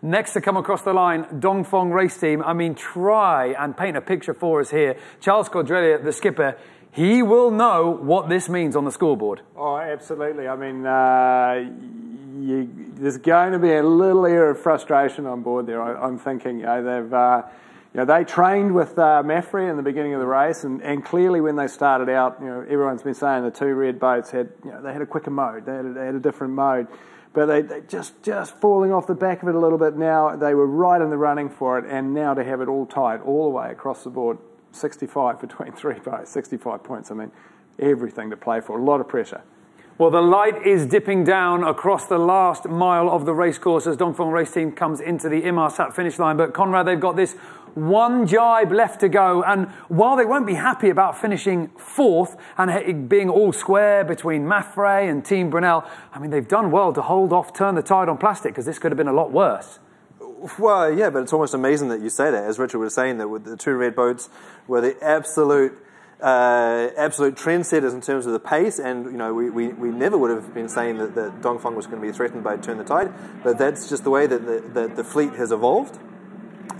Next to come across the line, Dongfeng race team. I mean, try and paint a picture for us here. Charles Caudrelier, the skipper, he will know what this means on the scoreboard. Oh, absolutely. I mean, there's going to be a little air of frustration on board there. I'm thinking, they trained with Maffrey in the beginning of the race, and clearly when they started out, everyone's been saying the two red boats had a quicker mode, they had a different mode, but they just falling off the back of it a little bit now. They were right in the running for it, and now to have it all tied all the way across the board, 65 between three boats, 65 points. I mean, everything to play for, a lot of pressure. Well, the light is dipping down across the last mile of the racecourse as Dongfeng race team comes into the Inmarsat finish line. But Conrad, they've got this one jibe left to go. And while they won't be happy about finishing fourth and being all square between Maffrey and Team Brunel, I mean, they've done well to hold off, turn the tide on plastic, because this could have been a lot worse. Well, yeah, but it's almost amazing that you say that. As Richard was saying, that with the two red boats were the absolute trendsetters in terms of the pace, and we never would have been saying that Dongfeng was going to be threatened by Turn the Tide, but that's just the way that the fleet has evolved,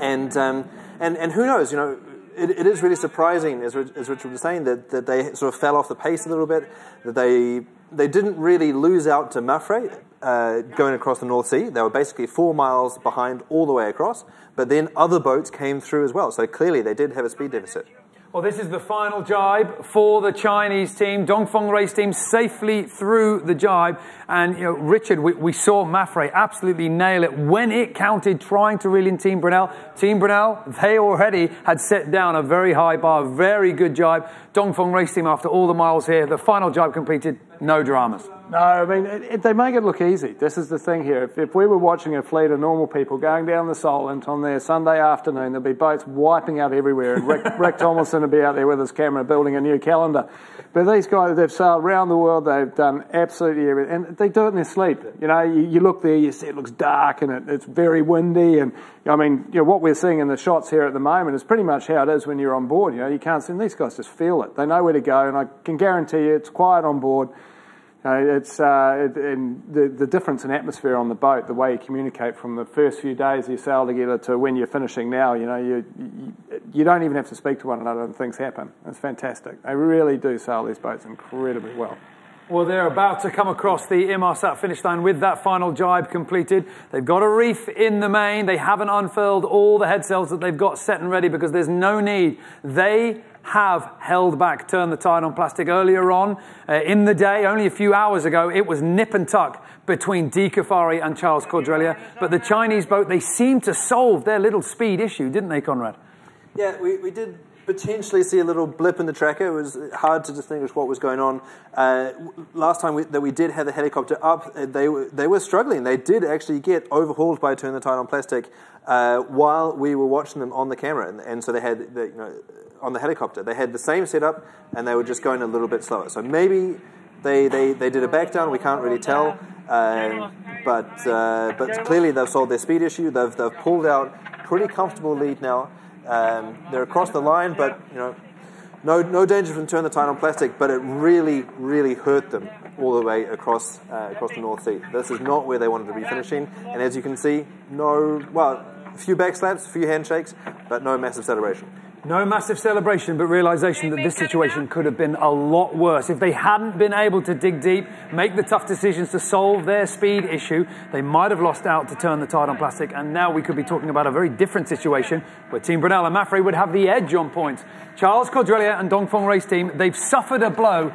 and who knows, it is really surprising, as Richard was saying, that they sort of fell off the pace a little bit, that they didn't really lose out to Maffrey going across the North Sea. They were basically 4 miles behind all the way across, but then other boats came through as well, so clearly they did have a speed deficit. Well, this is the final jibe for the Chinese team. Dongfeng race team safely through the jibe. And, Richard, we saw Maffrey absolutely nail it when it counted, trying to reel in Team Brunel. Team Brunel, they already had set down a very high bar, very good jibe. Dongfeng race team, after all the miles here, the final jibe completed, no dramas. No, I mean, they make it look easy. This is the thing here. If we were watching a fleet of normal people going down the Solent on their Sunday afternoon, there'd be boats wiping out everywhere, and Rick Tomlinson would be out there with his camera building a new calendar. But these guys, they've sailed around the world, they've done absolutely everything, and they do it in their sleep. You look there, you see it looks dark, and it's very windy, and I mean, what we're seeing in the shots here at the moment is pretty much how it is when you're on board. You can't see, and these guys just feel it. They know where to go, and I can guarantee you it's quiet on board. And the difference in atmosphere on the boat, the way you communicate from the first few days you sail together to when you're finishing now, you don't even have to speak to one another and things happen. It's fantastic. They really do sail these boats incredibly well. Well, they're about to come across the Inmarsat finish line with that final jibe completed. They've got a reef in the main. They haven't unfurled all the head sails that they've got set and ready because there's no need. They have held back Turn the Tide on plastic earlier on in the day. Only a few hours ago, it was nip and tuck between Escoffier and Charles Caudrelier. But the Chinese boat, they seemed to solve their little speed issue, didn't they, Conrad? Yeah, we did potentially see a little blip in the tracker. It was hard to distinguish what was going on. Last time that we did have the helicopter up, they were struggling. They did actually get overhauled by Turn the Tide on plastic while we were watching them on the camera, and so they had on the helicopter they had the same setup, and they were just going a little bit slower. So maybe they did a back down. We can't really tell, but clearly they've solved their speed issue. They've pulled out pretty comfortable lead now. They're across the line, but no danger from Turn the Tide on plastic. But it really, really hurt them all the way across the North Sea. This is not where they wanted to be finishing, and as you can see, a few back slaps, a few handshakes, but no massive celebration. No massive celebration, but realisation that this situation could have been a lot worse. If they hadn't been able to dig deep, make the tough decisions to solve their speed issue, they might have lost out to Turn the Tide on plastic, and now we could be talking about a very different situation where Team Brunel and Maffrey would have the edge on points. Charles Caudrelier and Dongfeng race team, they've suffered a blow,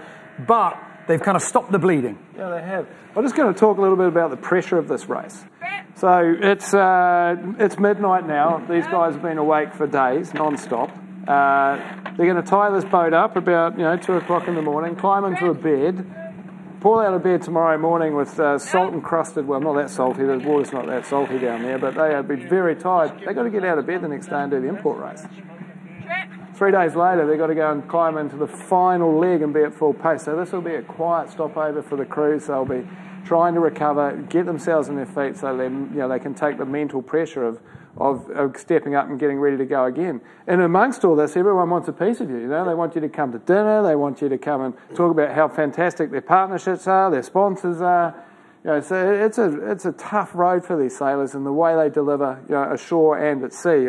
but they've kind of stopped the bleeding. Yeah, they have. I'm just going to talk a little bit about the pressure of this race. So it's midnight now. These guys have been awake for days, non-stop. They're going to tie this boat up about 2 o'clock in the morning, climb into a bed, pull out of bed tomorrow morning with salt encrusted. Well, not that salty. The water's not that salty down there, but they'll be very tired. They've got to get out of bed the next day and do the import race. 3 days later, they've got to go and climb into the final leg and be at full pace. So this will be a quiet stopover for the crews. They'll be trying to recover, get themselves on their feet so they can take the mental pressure of stepping up and getting ready to go again. And amongst all this, everyone wants a piece of you. They want you to come to dinner. They want you to come and talk about how fantastic their partnerships are, their sponsors are. So it's a tough road for these sailors, and the way they deliver, ashore and at sea,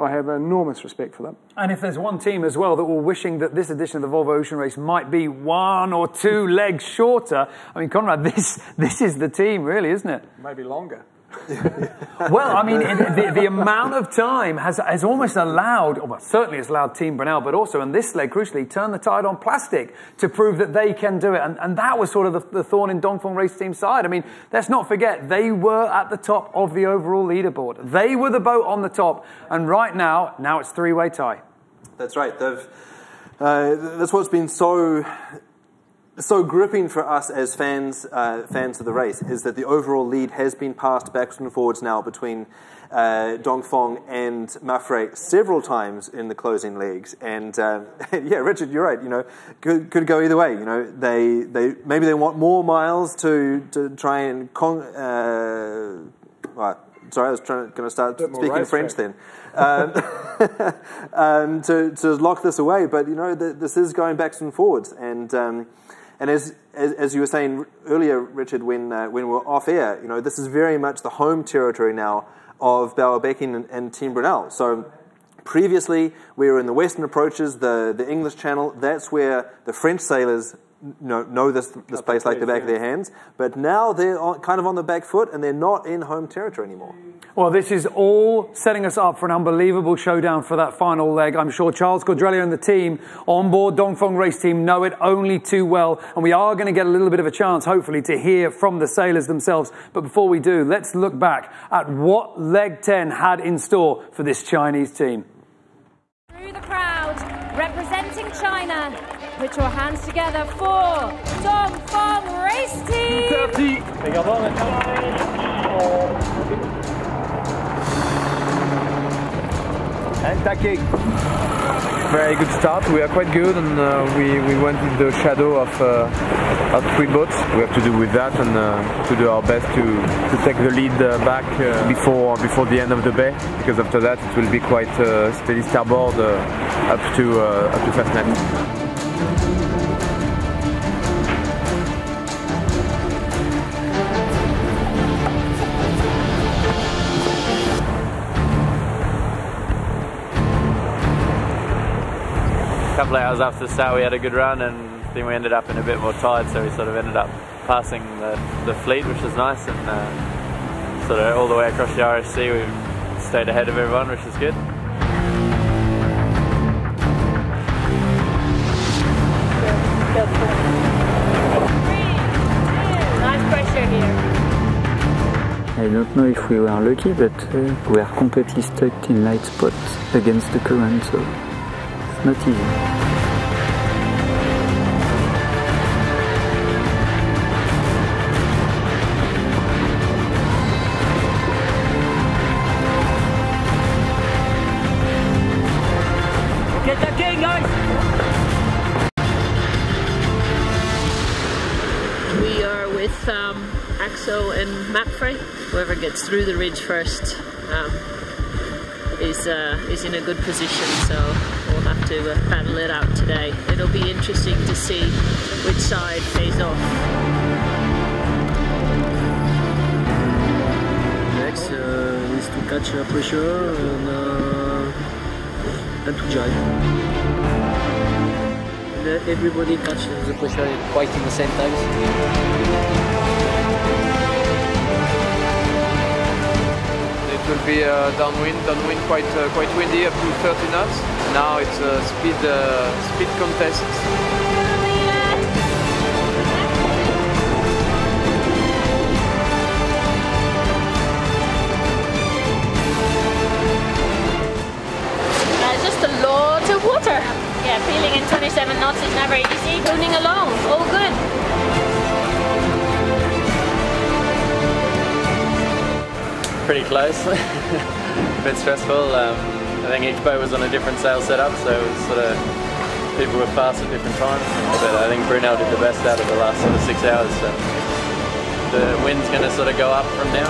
I have enormous respect for them. And if there's one team as well that were wishing that this edition of the Volvo Ocean Race might be 1 or 2 legs shorter, I mean, Conrad, this is the team, really, isn't it? Maybe longer. Well, I mean, the amount of time has almost allowed, well, certainly it's allowed Team Brunel, but also in this leg, crucially, turn the tide on plastic to prove that they can do it. And that was sort of the thorn in Dongfeng race team's side. I mean, let's not forget, they were at the top of the overall leaderboard. They were the boat on the top. And right now it's 3-way tie. That's right. That's what's been so gripping for us as fans of the race, is that the overall lead has been passed backwards and forwards now between Dongfeng and Mafre several times in the closing legs. And yeah, Richard, you're right. Could go either way. They want more miles to try and sorry, I was going to start speaking French then. To lock this away, but this is going backwards and forwards, and as you were saying earlier, Richard, when we're off air, this is very much the home territory now of Bauerbecken and Team Brunel. So previously we were in the western approaches, the English Channel. That's where the French sailors know this place like the back of their hands. But now they're kind of on the back foot, and they're not in home territory anymore. Well, this is all setting us up for an unbelievable showdown for that final leg. I'm sure Charles Caudrelier and the team on board Dongfeng race team know it only too well. And we are going to get a little bit of a chance, hopefully, to hear from the sailors themselves. But before we do, let's look back at what leg 10 had in store for this Chinese team. Through the crowd, representing China, put your hands together for Dongfeng race team. And tacking. Very good start. We are quite good, and we went in the shadow of 3 boats. We have to do with that, and to do our best to take the lead back before the end of the bay, because after that it will be quite steady starboard up to fastnet. A couple of hours after the start we had a good run, and then we ended up in a bit more tide, so we sort of ended up passing the fleet, which was nice, and sort of all the way across the RSC we stayed ahead of everyone, which is good. Nice pressure here. I don't know if we were lucky, but we are completely stuck in light spots against the current, so not easy. Get that game, guys! We are with Axo and Mapfrey. Whoever gets through the ridge first is in a good position, so we'll have to battle it out today. It'll be interesting to see which side pays off. Next is to catch pressure and to jibe. Everybody catches the pressure quite in the same time. It will be downwind quite windy, up to 30 knots. Now it's a speed contest. Just a lot of water. Yeah, peeling in 27 knots is never easy. Cooning along, all good. Pretty close, a bit stressful. I think each boat was on a different sail setup, so it was sort of people were fast at different times. But I think Brunel did the best out of the last sort of 6 hours, so the wind's going to sort of go up from now.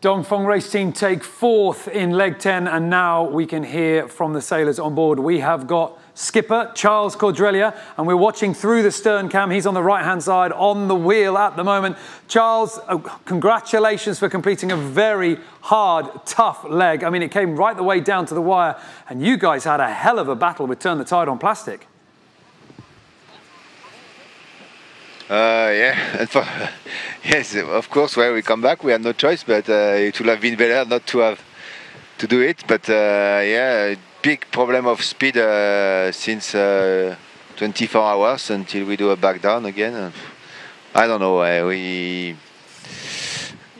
Dongfeng race team take 4th in leg 10, and now we can hear from the sailors on board. We have got skipper Charles Caudrelier, and we're watching through the stern cam. He's on the right-hand side on the wheel at the moment. Charles, congratulations for completing a very hard, tough leg. I mean, it came right the way down to the wire, and you guys had a hell of a battle with Turn the Tide on plastic. Yeah, yes, of course. When we come back, we had no choice, but it would have been better not to have to do it. But yeah, big problem of speed since 24 hours until we do a back down again. I don't know. We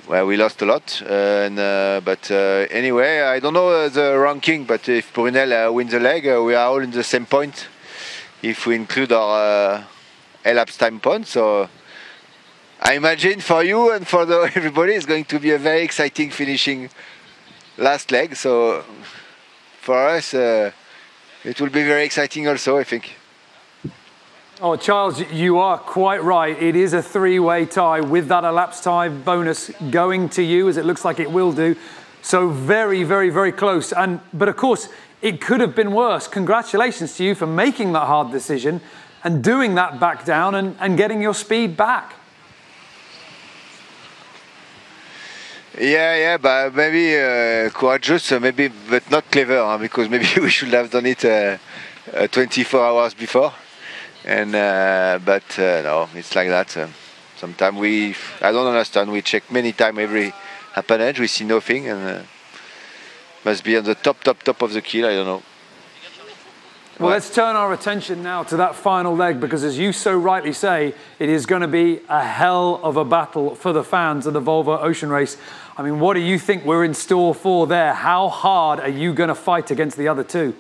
lost a lot, but anyway, I don't know the ranking. But if Brunel wins the leg, we are all in the same point. If we include our elapsed time points, so I imagine for you and for everybody it's going to be a very exciting finishing last leg. So for us, it will be very exciting also, I think. Oh, Charles, you are quite right. It is a 3-way tie with that elapsed time bonus going to you, as it looks like it will do. So very, very, very close. But of course, it could have been worse. Congratulations to you for making that hard decision and doing that back down and getting your speed back. Yeah, but maybe courageous, maybe, but not clever, huh? Because maybe we should have done it 24 hours before. And but no, it's like that. Sometimes I don't understand. We check many times every appanage, we see nothing, and must be on the top of the keel. I don't know. Well, let's turn our attention now to that final leg, because as you so rightly say, it is going to be a hell of a battle for the fans of the Volvo Ocean Race. I mean, what do you think we're in store for there? How hard are you going to fight against the other two?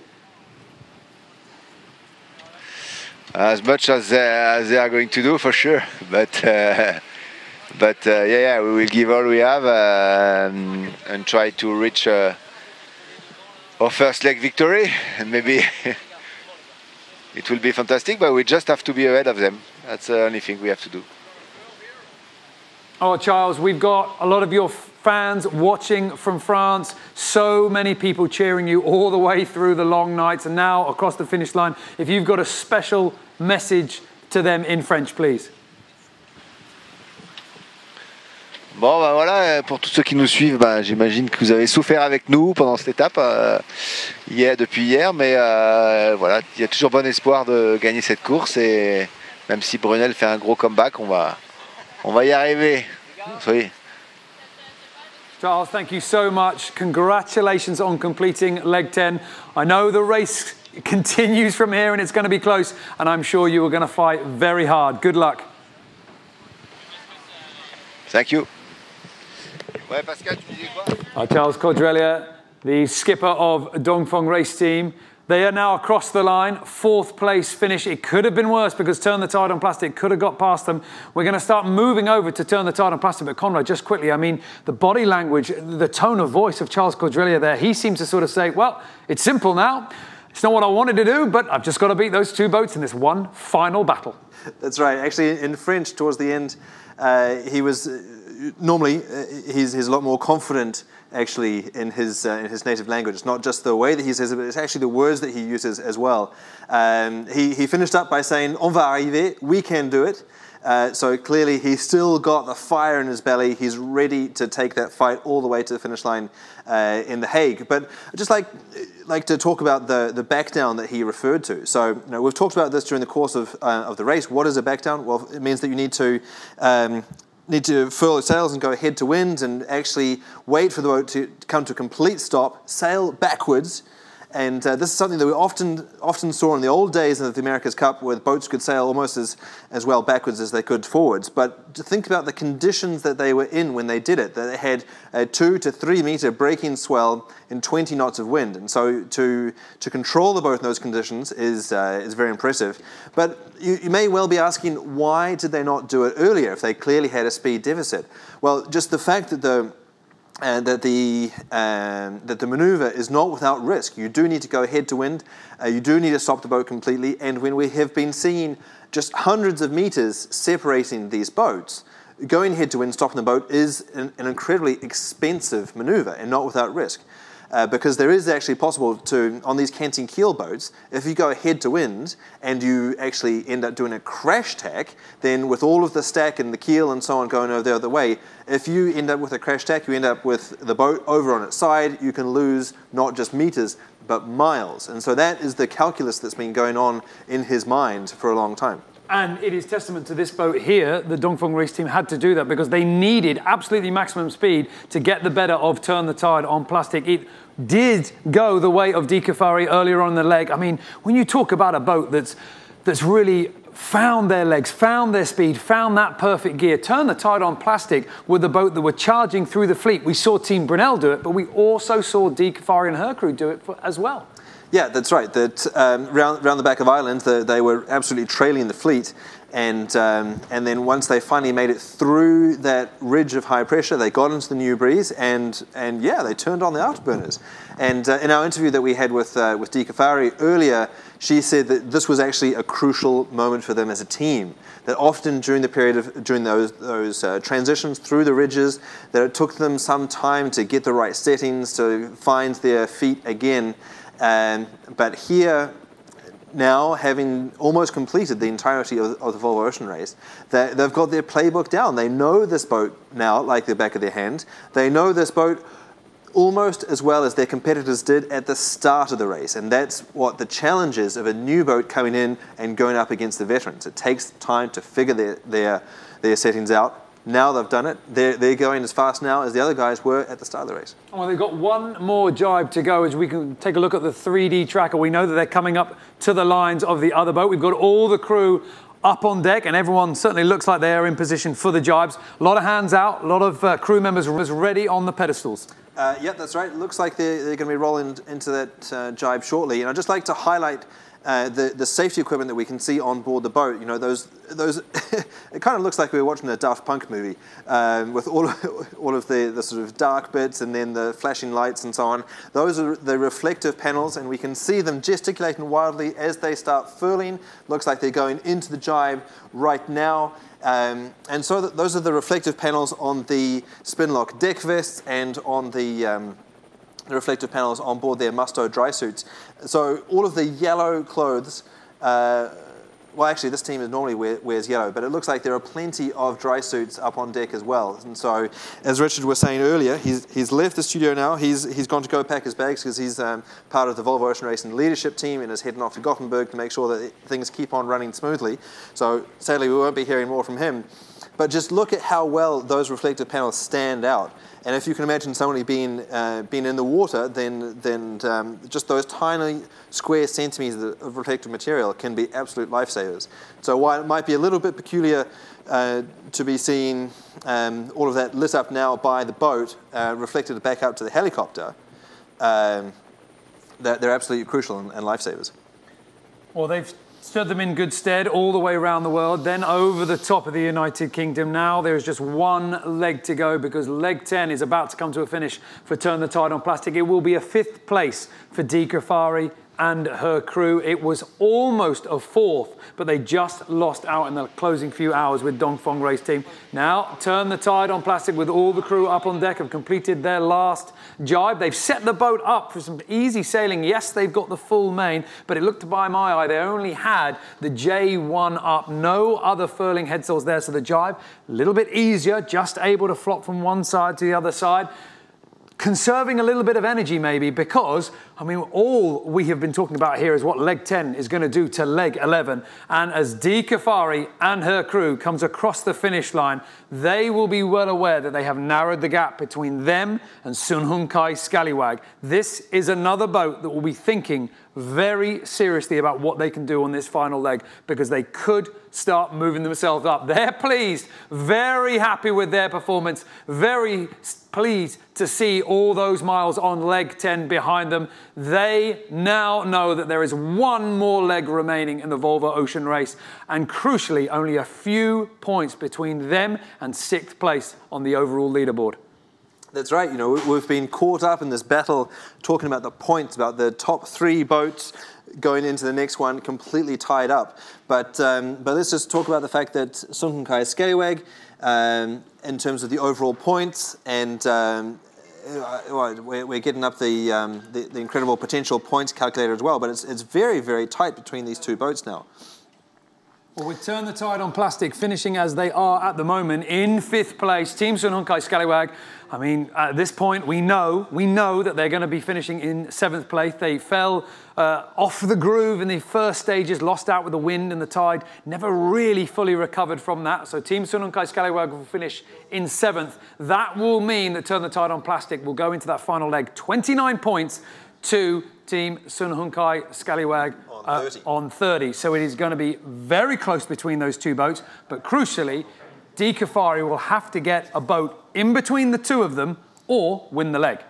As much as they are going to do, for sure. But yeah, we will give all we have and try to reach our first leg victory, and maybe it will be fantastic, but we just have to be ahead of them. That's the only thing we have to do. Oh, Charles, we've got a lot of your fans watching from France. So many people cheering you all the way through the long nights and now across the finish line. If you've got a special message to them in French, please. Bon, ben voilà, pour tous ceux qui nous suivent, ben, j'imagine que vous avez souffert avec nous pendant cette étape depuis hier, mais voilà, il y a toujours bon espoir de gagner cette course, et même si Brunel fait un gros comeback, on va y arriver. Oui. Charles, thank you so much. Congratulations on completing leg 10. I know the race continues from here and it's going to be close, and I'm sure you are going to fight very hard. Good luck. Thank you. Ouais, Pascal, tu disais quoi? Charles Caudrelier, the skipper of Dongfeng race team. They are now across the line, 4th place finish. It could have been worse because Turn the Tide on plastic could have got past them. We're going to start moving over to Turn the Tide on plastic. But Conrad, just quickly, I mean, the body language, the tone of voice of Charles Caudrelier there, he seems to sort of say, well, it's simple now. It's not what I wanted to do, but I've just got to beat those two boats in this one final battle. That's right. Actually, in French, towards the end, he was... normally, he's a lot more confident, actually, in his native language. It's not just the way that he says it, but it's actually the words that he uses as well. He finished up by saying, "On va arriver," we can do it. So clearly, he's still got the fire in his belly. He's ready to take that fight all the way to the finish line in The Hague. But I'd just like to talk about the back down that he referred to. So we've talked about this during the course of the race. What is a back down? Well, it means that you need to furl the sails and go head to wind and actually wait for the boat to come to a complete stop, sail backwards. And this is something that we often saw in the old days of the America's Cup, where the boats could sail almost as well backwards as they could forwards. But to think about the conditions that they were in when they did it, that they had a 2 to 3 meter breaking swell and 20 knots of wind. And so to control the boat in those conditions is very impressive. But you may well be asking, why did they not do it earlier if they clearly had a speed deficit? Well, just the fact that that the maneuver is not without risk. You do need to go head to wind. You do need to stop the boat completely. And when we have been seeing just hundreds of meters separating these boats, going head to wind, stopping the boat, is an incredibly expensive maneuver and not without risk. Because there is actually possible to, on these canting keel boats, if you go head to wind and you actually end up doing a crash tack, then with all of the stack and the keel and so on going over the other way, if you end up with a crash tack, you end up with the boat over on its side, you can lose not just meters, but miles. And so that is the calculus that's been going on in his mind for a long time. And it is testament to this boat here, the Dongfeng race team had to do that because they needed absolutely maximum speed to get the better of Turn the Tide on plastic. It did go the way of Xabi earlier on in the leg. I mean, when you talk about a boat that's really found their legs, found their speed, found that perfect gear, Turn the Tide on plastic with the boat that were charging through the fleet. We saw Team Brunel do it, but we also saw Xabi and her crew do it as well. Yeah, that's right. That round the back of Ireland, they were absolutely trailing the fleet, and then once they finally made it through that ridge of high pressure, they got into the new breeze, and yeah, they turned on the afterburners. And in our interview that we had with Xabi earlier, she said that this was actually a crucial moment for them as a team. That often during those transitions through the ridges, that it took them some time to get the right settings, to find their feet again. But here, now, having almost completed the entirety of the Volvo Ocean Race, they've got their playbook down. They know this boat now like the back of their hand. They know this boat almost as well as their competitors did at the start of the race. And that's what the challenge is of a new boat coming in and going up against the veterans. It takes time to figure their settings out. Now they've done it. They're going as fast now as the other guys were at the start of the race. Well, they've got one more jibe to go as we can take a look at the 3D tracker. We know that they're coming up to the lines of the other boat. We've got all the crew up on deck, and everyone certainly looks like they're in position for the jibes. A lot of hands out, a lot of crew members ready on the pedestals. Yeah, that's right. It looks like they're going to be rolling into that jibe shortly. And I'd just like to highlight the safety equipment that we can see on board the boat. You know, those it kind of looks like we were watching a Daft Punk movie with all of the sort of dark bits and then the flashing lights and so on. Those are the reflective panels, and we can see them gesticulating wildly as they start furling. Looks like they're going into the jibe right now. And so those are the reflective panels on the Spinlock deck vests and on the reflective panels on board their Musto dry suits. So all of the yellow clothes, well, actually this team normally wears yellow, but it looks like there are plenty of dry suits up on deck as well. And so, as Richard was saying earlier, he's left the studio now. He's gone to go pack his bags because he's part of the Volvo Ocean Racing leadership team and is heading off to Gothenburg to make sure that things keep on running smoothly. So sadly, we won't be hearing more from him. But just look at how well those reflective panels stand out. And if you can imagine somebody being in the water, then just those tiny square centimeters of reflective material can be absolute lifesavers. So while it might be a little bit peculiar to be seeing all of that lit up now by the boat, reflected back up to the helicopter, they're absolutely crucial and lifesavers. Well, they've stood them in good stead all the way around the world, then over the top of the United Kingdom. Now there's just one leg to go because leg 10 is about to come to a finish for Turn the Tide on plastic. It will be a 5th place for Xabi and her crew. It was almost a 4th, but they just lost out in the closing few hours with Dongfeng race team. Now, Turn the Tide on plastic with all the crew up on deck have completed their last jibe. They've set the boat up for some easy sailing. Yes, they've got the full main, but it looked by my eye, they only had the J1 up. No other furling headsails there, so the jibe, a little bit easier, just able to flop from one side to the other side. Conserving a little bit of energy maybe because, I mean, all we have been talking about here is what leg 10 is going to do to leg 11. And as Xabi and her crew comes across the finish line, they will be well aware that they have narrowed the gap between them and Hung Kai Scallywag. This is another boat that will be thinking very seriously about what they can do on this final leg because they could start moving themselves up. They're pleased, very happy with their performance, very pleased to see all those miles on leg 10 behind them. They now know that there is one more leg remaining in the Volvo Ocean Race and crucially only a few points between them and 6th place on the overall leaderboard. That's right. You know, we've been caught up in this battle talking about the points, about the top 3 boats going into the next one completely tied up. But let's just talk about the fact that Hung Kai Scallywag in terms of the overall points, and we're getting up the incredible potential points calculator as well. But it's very, very tight between these two boats now. Well, with Turn the Tide on Plastic finishing as they are at the moment in 5th place, Team Hung Kai Scallywag. I mean, at this point, we know that they're going to be finishing in 7th place. They fell off the groove in the first stages, lost out with the wind and the tide, never really fully recovered from that. So Team Hung Kai Scallywag will finish in 7th. That will mean that Turn the Tide on Plastic will go into that final leg 29 points to Team Hung Kai Scallywag on 30. So it is going to be very close between those two boats. But crucially, Debrief will have to get a boat in between the two of them or win the leg.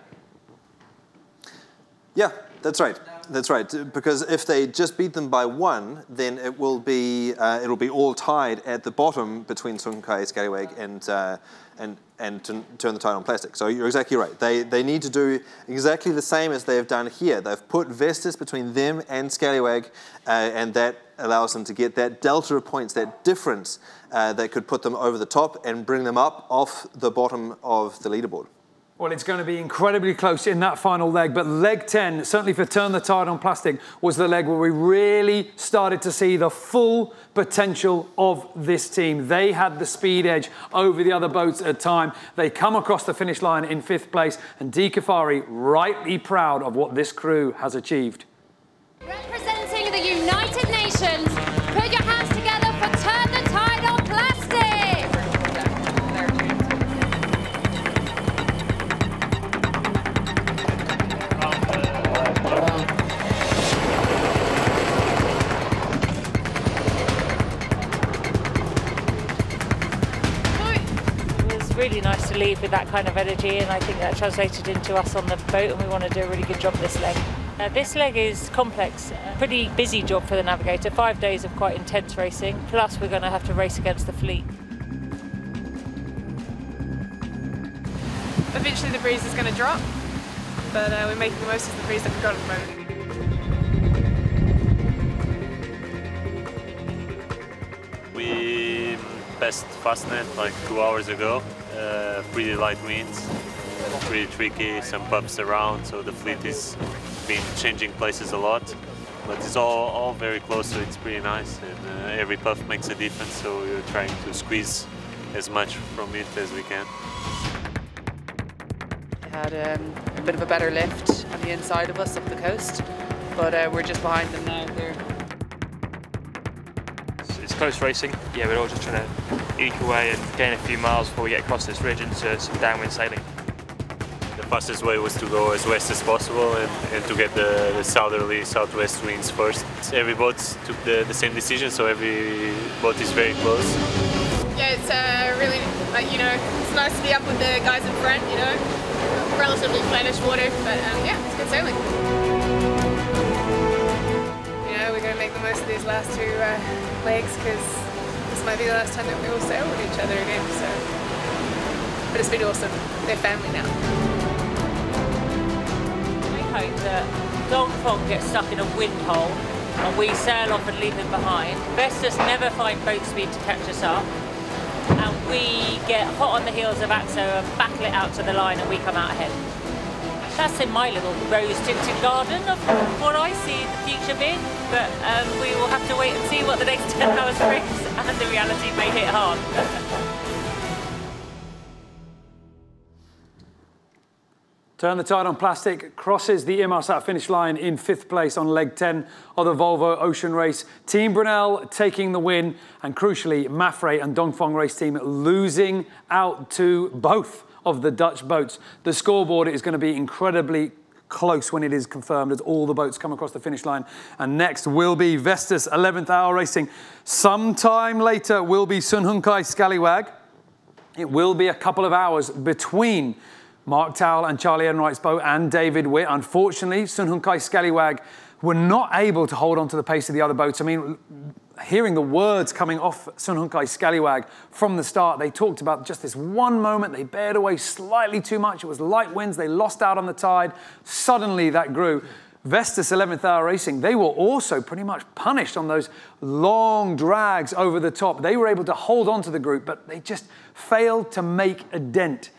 Yeah, that's right. That's right. Because if they just beat them by 1, then it will be it'll be all tied at the bottom between Hung Kai Scallywag and Turn the Tide on Plastic. So you're exactly right. They need to do exactly the same as they've done here. They've put Vestas between them and Scallywag, and that allows them to get that delta of points, that difference that could put them over the top and bring them up off the bottom of the leaderboard. Well, it's going to be incredibly close in that final leg, but leg 10, certainly for Turn the Tide on Plastic, was the leg where we really started to see the full potential of this team. They had the speed edge over the other boats at time. They come across the finish line in 5th place, and Debrief rightly proud of what this crew has achieved. Representing the United Nations, put your hands together for Turn the Tide on Plastic. Really nice to leave with that kind of energy, and I think that translated into us on the boat, and we want to do a really good job this leg. This leg is complex, pretty busy job for the Navigator, 5 days of quite intense racing, plus we're going to have to race against the fleet. Eventually the breeze is going to drop, but we're making the most of the breeze that we've got at the moment. We passed Fastnet like 2 hours ago. Pretty light winds, pretty tricky, some bumps around, so the fleet is been changing places a lot. But it's all very close, so it's pretty nice, and every puff makes a difference, so we're trying to squeeze as much from it as we can. We had a bit of a better lift on the inside of us up the coast, but we're just behind them now. It's close racing. Yeah, we're all just trying to eke away and gain a few miles before we get across this ridge into some downwind sailing. The fastest way was to go as west as possible and to get the southerly, southwest winds first. Every boat took the same decision, so every boat is very close. Yeah, it's really, it's nice to be up with the guys in front, relatively flattish water, but yeah, it's good sailing. We're going to make the most of these last 2 legs, because this might be the last time that we will sail with each other again, so. But it's been awesome. They're family now. We hope that Dongfeng gets stuck in a wind hole and we sail off and leave him behind. Vestas never find boat speed to catch us up, and we get hot on the heels of AXO and battle it out to the line, and we come out ahead. That's in my little rose-tinted garden of what I see the future being, but we will have to wait and see what the next 10 hours brings, and the reality may hit hard. Turn the Tide on Plastic crosses the Inmarsat finish line in 5th place on leg 10 of the Volvo Ocean Race. Team Brunel taking the win, and crucially, Mafre and Dongfeng Race Team losing out to both of the Dutch boats. The scoreboard is going to be incredibly close when it is confirmed, as all the boats come across the finish line. And next will be Vestas 11th Hour Racing. Sometime later will be Hung Kai Scallywag. It will be a couple of hours between Mark Towell and Charlie Enright's boat and David Witt. Unfortunately, Hung Kai Scallywag were not able to hold on to the pace of the other boats. I mean, hearing the words coming off Hung Kai Scallywag from the start, they talked about just this one moment. They bared away slightly too much. It was light winds. They lost out on the tide. Suddenly that grew. Vestas 11th Hour Racing, they were also pretty much punished on those long drags over the top. They were able to hold on to the group, but they just failed to make a dent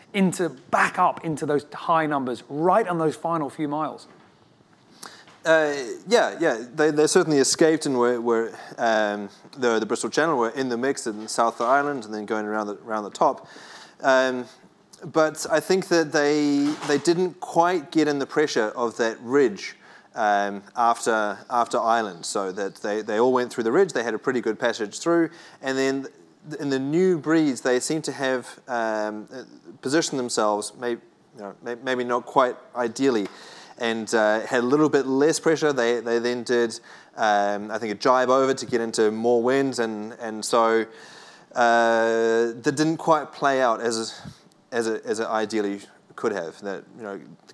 back up into those high numbers right on those final few miles. They certainly escaped and were the Bristol Channel were in the mix in South Island and then going around the top. But I think that they didn't quite get in the pressure of that ridge after Ireland, so that they all went through the ridge. They had a pretty good passage through, and then in the new breeds they seem to have positioned themselves maybe not quite ideally, and had a little bit less pressure. They then did I think a jibe over to get into more winds, and so that didn't quite play out as it ideally could have. That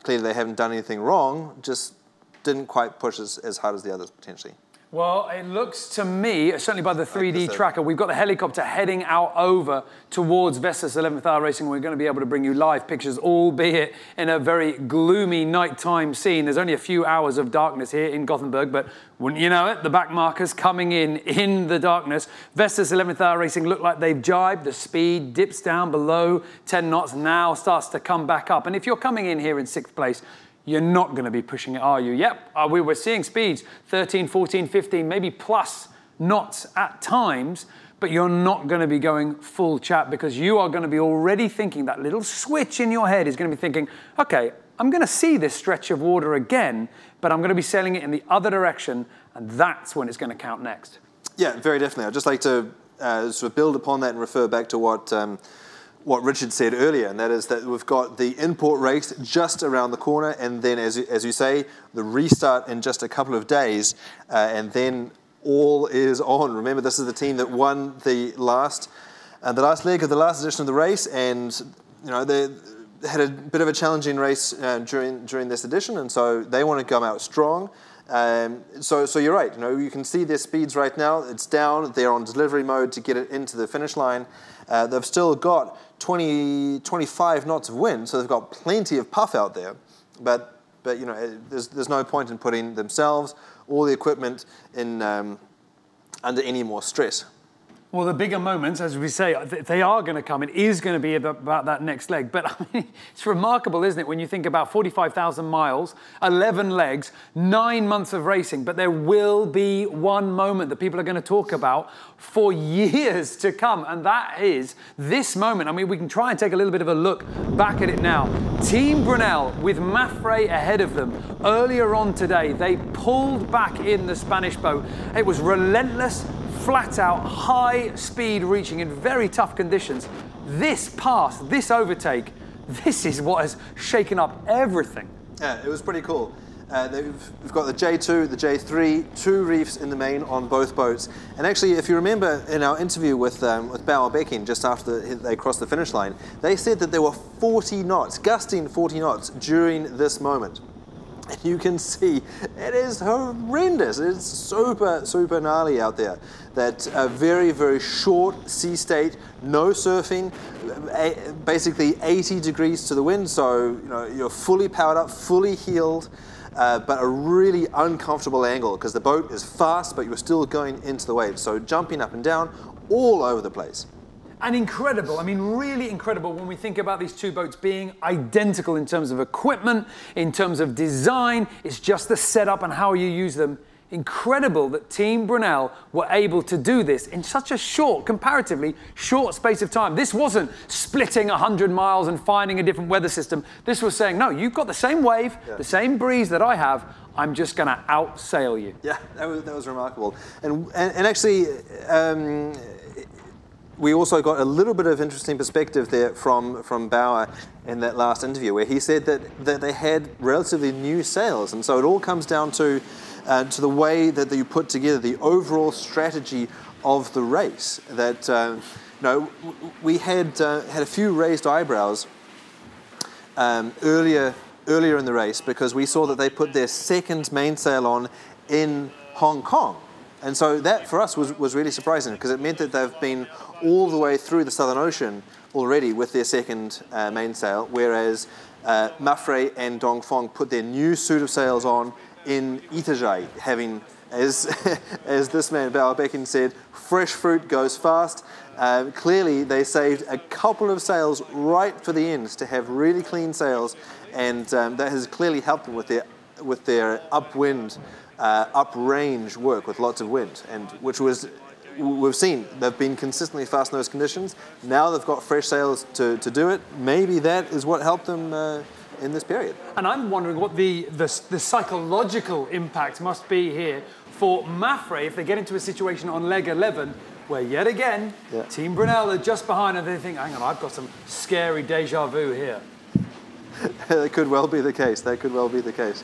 clearly they haven't done anything wrong, just didn't quite push as hard as the others potentially. Well, it looks to me, certainly by the 3D tracker, we've got the helicopter heading out over towards Vestas 11th Hour Racing. We're going to be able to bring you live pictures, albeit in a very gloomy nighttime scene. There's only a few hours of darkness here in Gothenburg, but wouldn't you know it, the back markers coming in the darkness. Vestas 11th Hour Racing look like they've jibed. The speed dips down below 10 knots, now starts to come back up. And if you're coming in here in 6th place, you're not going to be pushing it, are you? Yep, we were seeing speeds 13, 14, 15, maybe plus knots at times, but you're not going to be going full chat because you are going to be already thinking, that little switch in your head is going to be thinking, okay, I'm going to see this stretch of water again, but I'm going to be sailing it in the other direction, and that's when it's going to count next. Yeah, very definitely. I'd just like to sort of build upon that and refer back to what Richard said earlier, and that is that we've got the import race just around the corner, and then, as you say, the restart in just a couple of days, and then all is on. Remember, this is the team that won the last leg of the last edition of the race, and they had a bit of a challenging race during this edition, and so they want to come out strong. So you're right. You can see their speeds right now. It's down. They're on delivery mode to get it into the finish line. They've still got 25 knots of wind, so they've got plenty of puff out there. But there's no point in putting themselves or the equipment in under any more stress. Well, the bigger moments, as we say, they are going to come. It is going to be about that next leg. But I mean, it's remarkable, isn't it, when you think about 45,000 miles, 11 legs, 9 months of racing. But there will be one moment that people are going to talk about for years to come. And that is this moment. I mean, we can try and take a little bit of a look back at it now. Team Brunel, with Mafre ahead of them, earlier on today, they pulled back in the Spanish boat. It was relentless, flat out, high speed reaching in very tough conditions. This pass, this overtake, this is what has shaken up everything. Yeah, it was pretty cool. We've got the J2, the J3, 2 reefs in the main on both boats. And actually, if you remember in our interview with Bauer Becking just after they crossed the finish line, they said that there were 40 knots, gusting 40 knots during this moment. And you can see it is horrendous. It's super, super gnarly out there. That very, very short sea state, no surfing, basically 80 degrees to the wind. So you're fully powered up, fully heeled, but a really uncomfortable angle because the boat is fast, but you're still going into the waves. So jumping up and down all over the place. And incredible, I mean really incredible when we think about these two boats being identical in terms of equipment, in terms of design. It's just the setup and how you use them. Incredible that Team Brunel were able to do this in such a short, comparatively short space of time. This wasn't splitting 100 miles and finding a different weather system. This was saying, no, you've got the same wave, the same breeze that I have. I'm just going to outsail you. Yeah, that was remarkable. And actually, we also got a little bit of interesting perspective there from Bauer in that last interview, where he said that they had relatively new sails, and so it all comes down to the way that you put together the overall strategy of the race. That we had a few raised eyebrows earlier in the race because we saw that they put their second mainsail on in Hong Kong. And so that, for us, was really surprising because it meant that they've been all the way through the Southern Ocean already with their second mainsail, whereas Mafre and Dongfeng put their new suit of sails on in Itajai, having, as this man Bauerbecken said, fresh fruit goes fast. Clearly, they saved a couple of sails right for the end to have really clean sails, and that has clearly helped them with their upwind, uprange work with lots of wind, and which was, we've seen, they've been consistently fast in those conditions. Now they've got fresh sails to do it. Maybe that is what helped them in this period. And I'm wondering what the psychological impact must be here for Mafre if they get into a situation on leg 11 where yet again, Team Brunel are just behind and they think, hang on, I've got some scary deja vu here. That could well be the case. That could well be the case.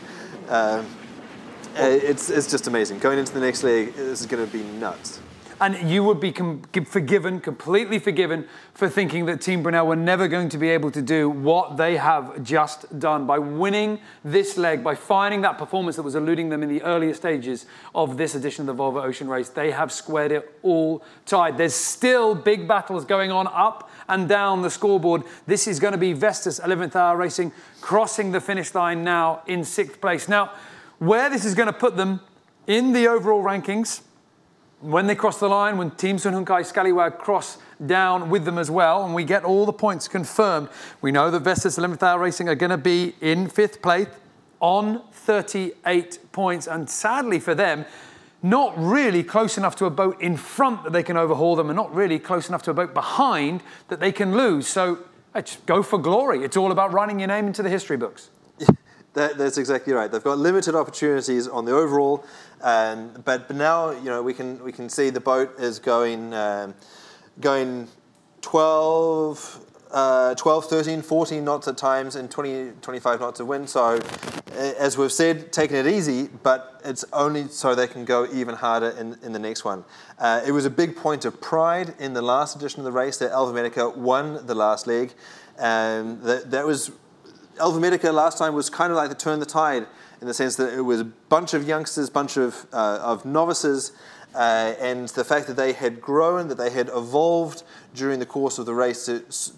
It's just amazing. Going into the next leg, this is going to be nuts. And you would be completely forgiven for thinking that Team Brunel were never going to be able to do what they have just done by winning this leg, by finding that performance that was eluding them in the earlier stages of this edition of the Volvo Ocean Race. They have squared it all tied. There's still big battles going on up and down the scoreboard. This is going to be Vestas 11th Hour Racing crossing the finish line now in 6th place. Now, where this is going to put them in the overall rankings, when they cross the line, when teams from Hung Kai Scallywag cross down with them as well, and we get all the points confirmed, we know that Vestas 11th Hour Racing are going to be in 5th place on 38 points. And sadly for them, not really close enough to a boat in front that they can overhaul them, and not really close enough to a boat behind that they can lose. So just go for glory. It's all about writing your name into the history books. That's exactly right. They've got limited opportunities on the overall, but now we can see the boat is going 12, 13, 14 knots at times, and 20, 25 knots of wind. So, as we've said, taking it easy, but it's only so they can go even harder in the next one. It was a big point of pride in the last edition of the race that Elva Medica won the last leg. That was. Elva Medica last time was kind of like the turn the tide, in the sense that it was a bunch of youngsters, bunch of novices, and the fact that they had grown, that they had evolved during the course of the race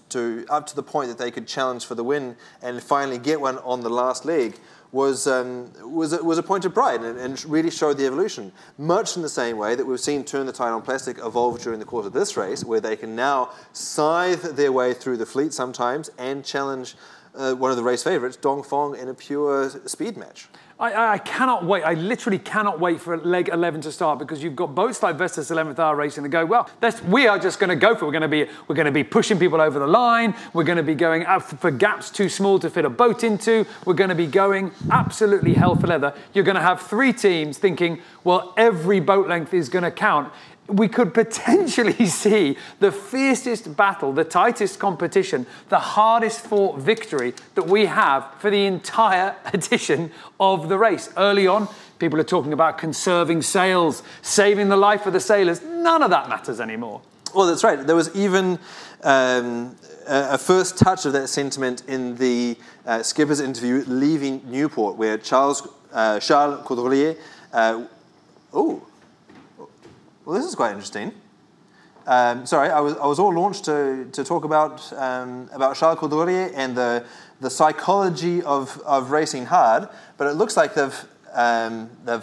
to up to the point that they could challenge for the win and finally get one on the last leg was a point of pride and really showed the evolution. Much in the same way that we've seen Turn the Tide on Plastic evolve during the course of this race, where they can now scythe their way through the fleet sometimes and challenge one of the race favourites, Dongfeng, in a pure speed match. I cannot wait. I literally cannot wait for leg 11 to start, because you've got boats like Vestas 11th Hour Racing that go, well, we are just going to go for it. We're going to be pushing people over the line. We're going to be going out for gaps too small to fit a boat into. We're going to be going absolutely hell for leather. You're going to have 3 teams thinking, well, every boat length is going to count. We could potentially see the fiercest battle, the tightest competition, the hardest fought victory that we have for the entire edition of the race. Early on, people are talking about conserving sails, saving the life of the sailors. None of that matters anymore. Well, that's right. There was even a first touch of that sentiment in the skipper's interview leaving Newport, where Charles Caudrelier... Well, this is quite interesting. Sorry, I was all launched to talk about Charles Caudrelier and the psychology of racing hard, but it looks like they've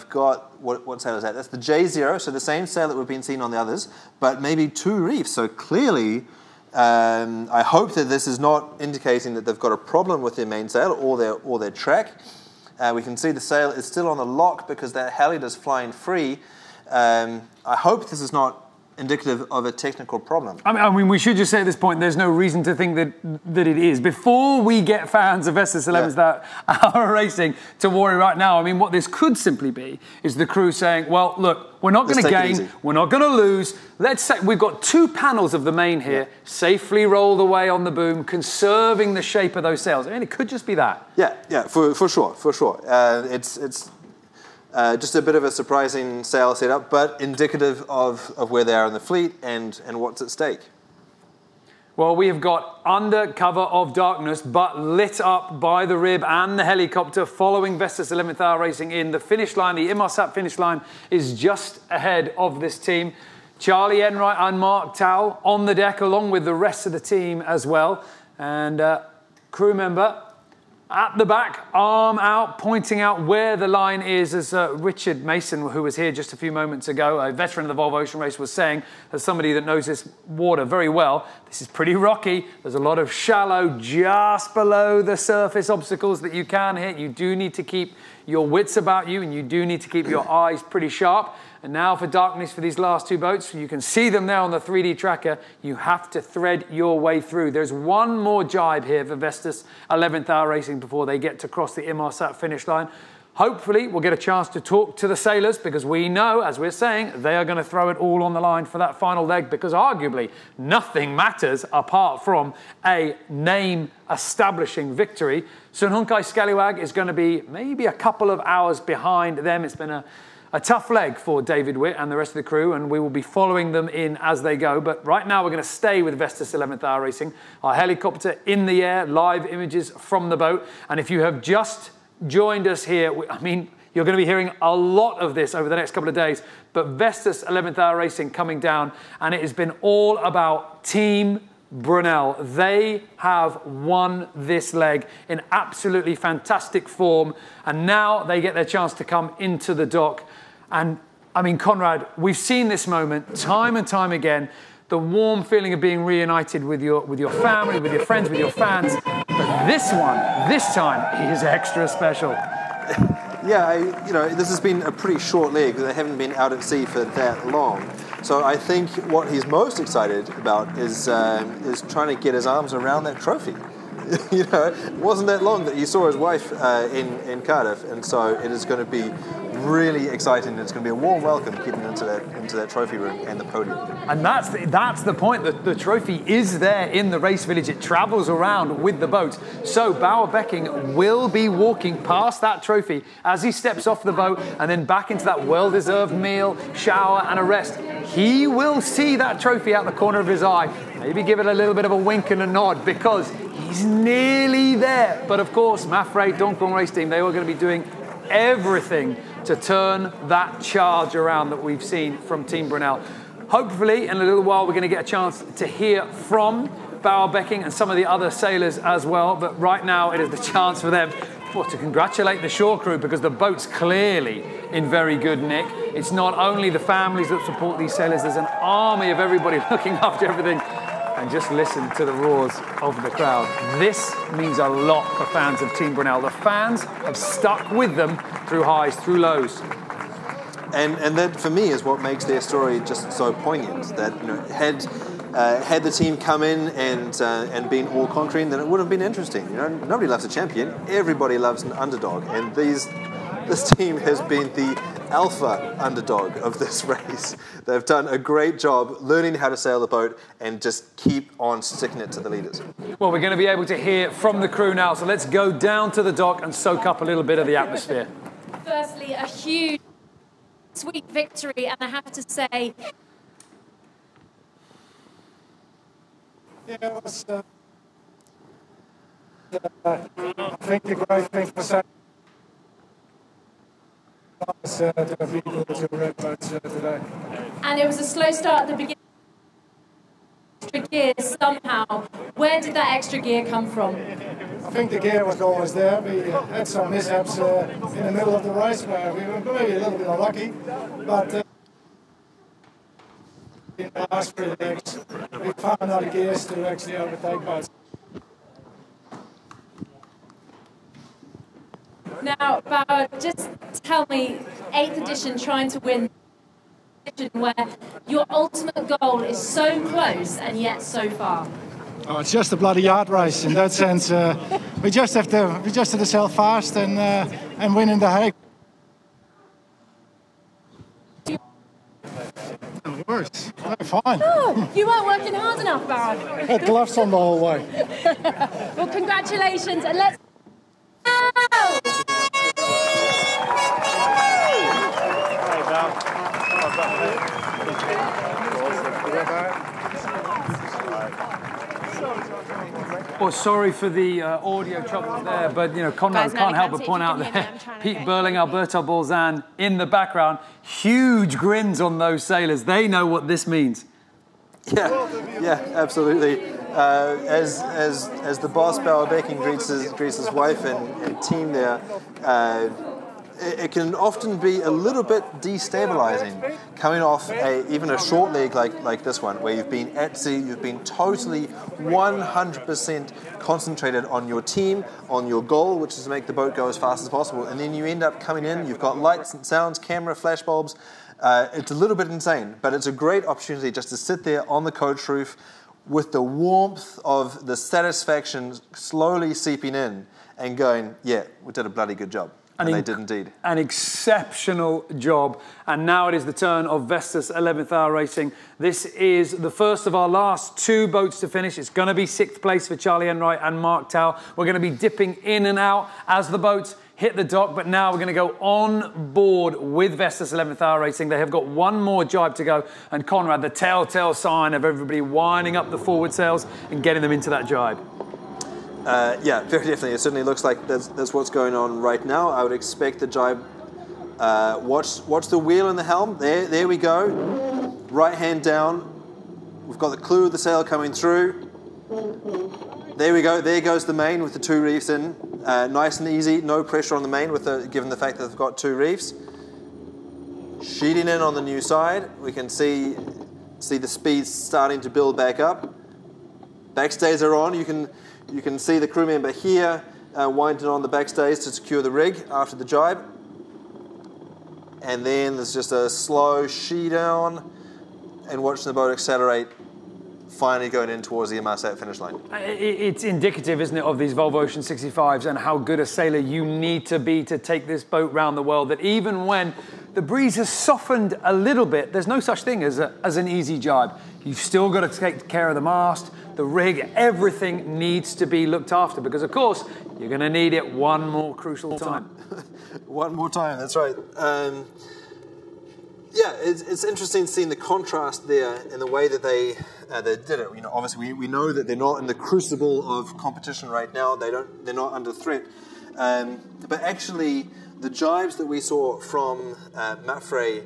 got what sail is that? That's the J0, so the same sail that we've been seeing on the others, but maybe 2 reefs. So clearly, I hope that this is not indicating that they've got a problem with their main sail or their track. We can see the sail is still on the lock because that halliard is flying free. I hope this is not indicative of a technical problem. I mean, we should just say at this point, there's no reason to think that it is. Before we get fans of Vestas 11th Hour Racing to worry right now, I mean, what this could simply be is the crew saying, well, look, we're not going to gain, we're not going to lose. Let's say we've got 2 panels of the main here, safely rolled away on the boom, conserving the shape of those sails. I mean, it could just be that. Yeah, for sure. It's just a bit of a surprising sail setup, but indicative of where they are in the fleet and what's at stake. Well, we have got under cover of darkness, but lit up by the rib and the helicopter following Vestas 11th Hour Racing in. The finish line, the Inmarsat finish line, is just ahead of this team. Charlie Enright and Mark Towell on the deck, along with the rest of the team as well. And crew member At the back, arm out, pointing out where the line is, as Richard Mason, who was here just a few moments ago, a veteran of the Volvo Ocean Race, was saying, as somebody that knows this water very well, this is pretty rocky. There's a lot of shallow, just below the surface obstacles that you can hit. You do need to keep your wits about you, and you do need to keep your eyes pretty sharp. And now for darkness for these last two boats. You can see them now on the 3D tracker. You have to thread your way through. There's one more jibe here for Vestas 11th Hour Racing before they get to cross the Inmarsat finish line. Hopefully, we'll get a chance to talk to the sailors, because we know, as we're saying, they are going to throw it all on the line for that final leg, because arguably nothing matters apart from a name-establishing victory. So Hung Kai Scallywag is going to be maybe a couple of hours behind them. It's been a tough leg for David Witt and the rest of the crew, and we will be following them in as they go. But right now we're going to stay with Vestas 11th Hour Racing. Our helicopter in the air, live images from the boat. And if you have just joined us here, I mean, you're going to be hearing a lot of this over the next couple of days. But Vestas 11th Hour Racing coming down, and it has been all about Team Brunel. They have won this leg in absolutely fantastic form, and now they get their chance to come into the dock. And I mean, Conrad, we've seen this moment time and time again, the warm feeling of being reunited with your family, with your friends, with your fans. But this time is extra special. Yeah, you know, this has been a pretty short leg. They haven't been out at sea for that long. So I think what he's most excited about is trying to get his arms around that trophy. You know, it wasn't that long that he saw his wife in Cardiff, and so it is going to be really exciting. It's going to be a warm welcome getting into that trophy room and the podium. And that's the point. The trophy is there in the race village. It travels around with the boat. So Bauer Becking will be walking past that trophy as he steps off the boat and then back into that well-deserved meal, shower and a rest. He will see that trophy out the corner of his eye. Maybe give it a little bit of a wink and a nod, because he's nearly there. But of course, Mafre, Dongfeng race team, they were going to be doing everything to turn that charge around that we've seen from Team Brunel. Hopefully, in a little while, we're going to get a chance to hear from Bauer Becking and some of the other sailors as well. But right now, it is the chance for them to congratulate the shore crew, because the boat's clearly in very good nick. It's not only the families that support these sailors, there's an army of everybody looking after everything. And just listen to the roars of the crowd. This means a lot for fans of Team Brunel. The fans have stuck with them through highs, through lows. And that, for me, is what makes their story just so poignant. That, you know, had the team come in and been all conquering, then it would have been interesting. You know, nobody loves a champion. Everybody loves an underdog. And this team has been the alpha underdog of this race. They've done a great job learning how to sail the boat and just keep on sticking it to the leaders. Well, we're going to be able to hear from the crew now, so let's go down to the dock and soak up a little bit of the atmosphere. Firstly, a huge, sweet victory, and I have to say... Yeah, it was, I think the great thing for Saturday to be able to red boats today. And it was a slow start at the beginning. Extra gear somehow. Where did that extra gear come from? I think the gear was always there. We had some mishaps in the middle of the race where we were maybe a little bit unlucky, but in the last 3 legs we found other gears to actually overtake boats. Now, Bauer, just tell me, 8th edition, trying to win, where your ultimate goal is so close and yet so far. Oh, it's just a bloody yard race in that sense. We just have to sail fast and win in the Hague. It works. Fine. Oh, you weren't working hard enough, Bauer. I had gloves on the whole way. Well, congratulations, and let's. Well, sorry for the audio troubles there, but you know, Conrad can't help but point out there Pete Burling, Alberto Bolzan in the background. Huge grins on those sailors. They know what this means. Yeah, absolutely. As the boss Bauerbecken greets his wife and team there, it can often be a little bit destabilizing coming off even a short leg like this one, where you've been at sea, you've been totally 100% concentrated on your team, on your goal, which is to make the boat go as fast as possible, and then you end up coming in, you've got lights and sounds, camera, flash bulbs. It's a little bit insane, but it's a great opportunity just to sit there on the coach roof with the warmth of the satisfaction slowly seeping in and going, yeah, we did a bloody good job. And they did indeed. An exceptional job. And now it is the turn of Vestas 11th Hour Racing. This is the first of our last 2 boats to finish. It's going to be 6th place for Charlie Enright and Mark Tao. We're going to be dipping in and out as the boats hit the dock, but now we're going to go on board with Vestas 11th Hour Racing. They have got one more jibe to go. And Conrad, the telltale sign of everybody winding up the forward sails and getting them into that jibe. Yeah, very definitely. It certainly looks like that's what's going on right now. I would expect the jibe. Watch the wheel and the helm. There we go. Right hand down. We've got the clue of the sail coming through. There we go. There goes the main with the 2 reefs in. Nice and easy. No pressure on the main given the fact that they've got 2 reefs. Sheeting in on the new side. We can see the speed starting to build back up. Backstays are on. You can see the crew member here winding on the backstays to secure the rig after the jibe. And then there's just a slow sheet down and watching the boat accelerate, finally going in towards the Inmarsat finish line. It's indicative, isn't it, of these Volvo Ocean 65s and how good a sailor you need to be to take this boat round the world, that even when the breeze has softened a little bit, there's no such thing as an easy jibe. You've still got to take care of the mast, the rig, everything needs to be looked after because, of course, you're going to need it one more crucial time. One more time, that's right. Yeah, it's interesting seeing the contrast there in the way that they did it. You know, obviously we know that they're not in the crucible of competition right now. They're not under threat. But actually, the jibes that we saw from Mafre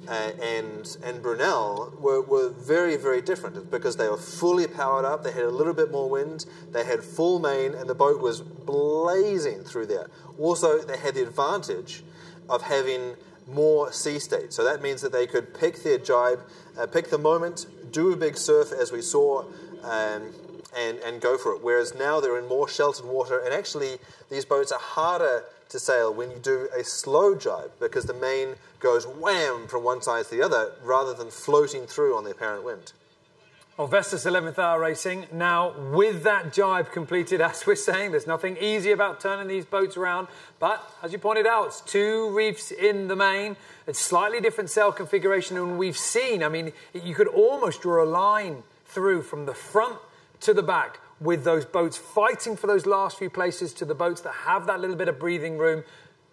and Brunel were very, very different because they were fully powered up. They had a little bit more wind. They had full main, and the boat was blazing through there. Also, they had the advantage of having more sea state. So that means that they could pick their jibe, pick the moment, do a big surf as we saw, and go for it. Whereas now they're in more sheltered water, and actually these boats are harder to sail when you do a slow jibe because the main goes wham from one side to the other rather than floating through on the apparent wind. Well, Vestas 11th Hour Racing, now with that jibe completed, as we're saying, there's nothing easy about turning these boats around, but as you pointed out, it's 2 reefs in the main, it's slightly different sail configuration than we've seen. I mean, you could almost draw a line through from the front to the back with those boats fighting for those last few places to the boats that have that little bit of breathing room.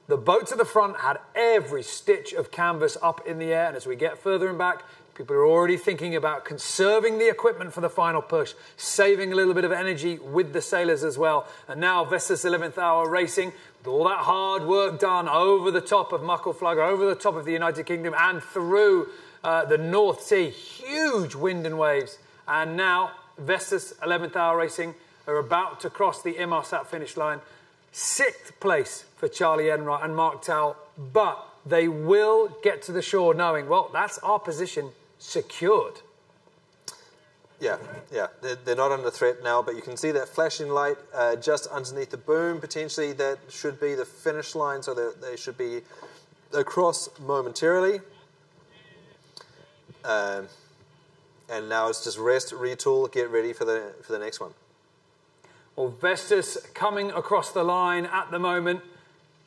The boats at the front had every stitch of canvas up in the air, and as we get further and back, people are already thinking about conserving the equipment for the final push, saving a little bit of energy with the sailors as well. And now Vestas 11th Hour Racing, with all that hard work done over the top of Muckleflugger, over the top of the United Kingdom and through the North Sea, huge wind and waves. And now Vestas 11th Hour Racing are about to cross the Inmarsat finish line. 6th place for Charlie Enright and Mark Tao, but they will get to the shore knowing, well, that's our position secured. Yeah, they're not under threat now, but you can see that flashing light just underneath the boom. Potentially that should be the finish line, so that they should be across momentarily. And now it's just rest, retool, get ready for the next one. Well, Vestas coming across the line at the moment.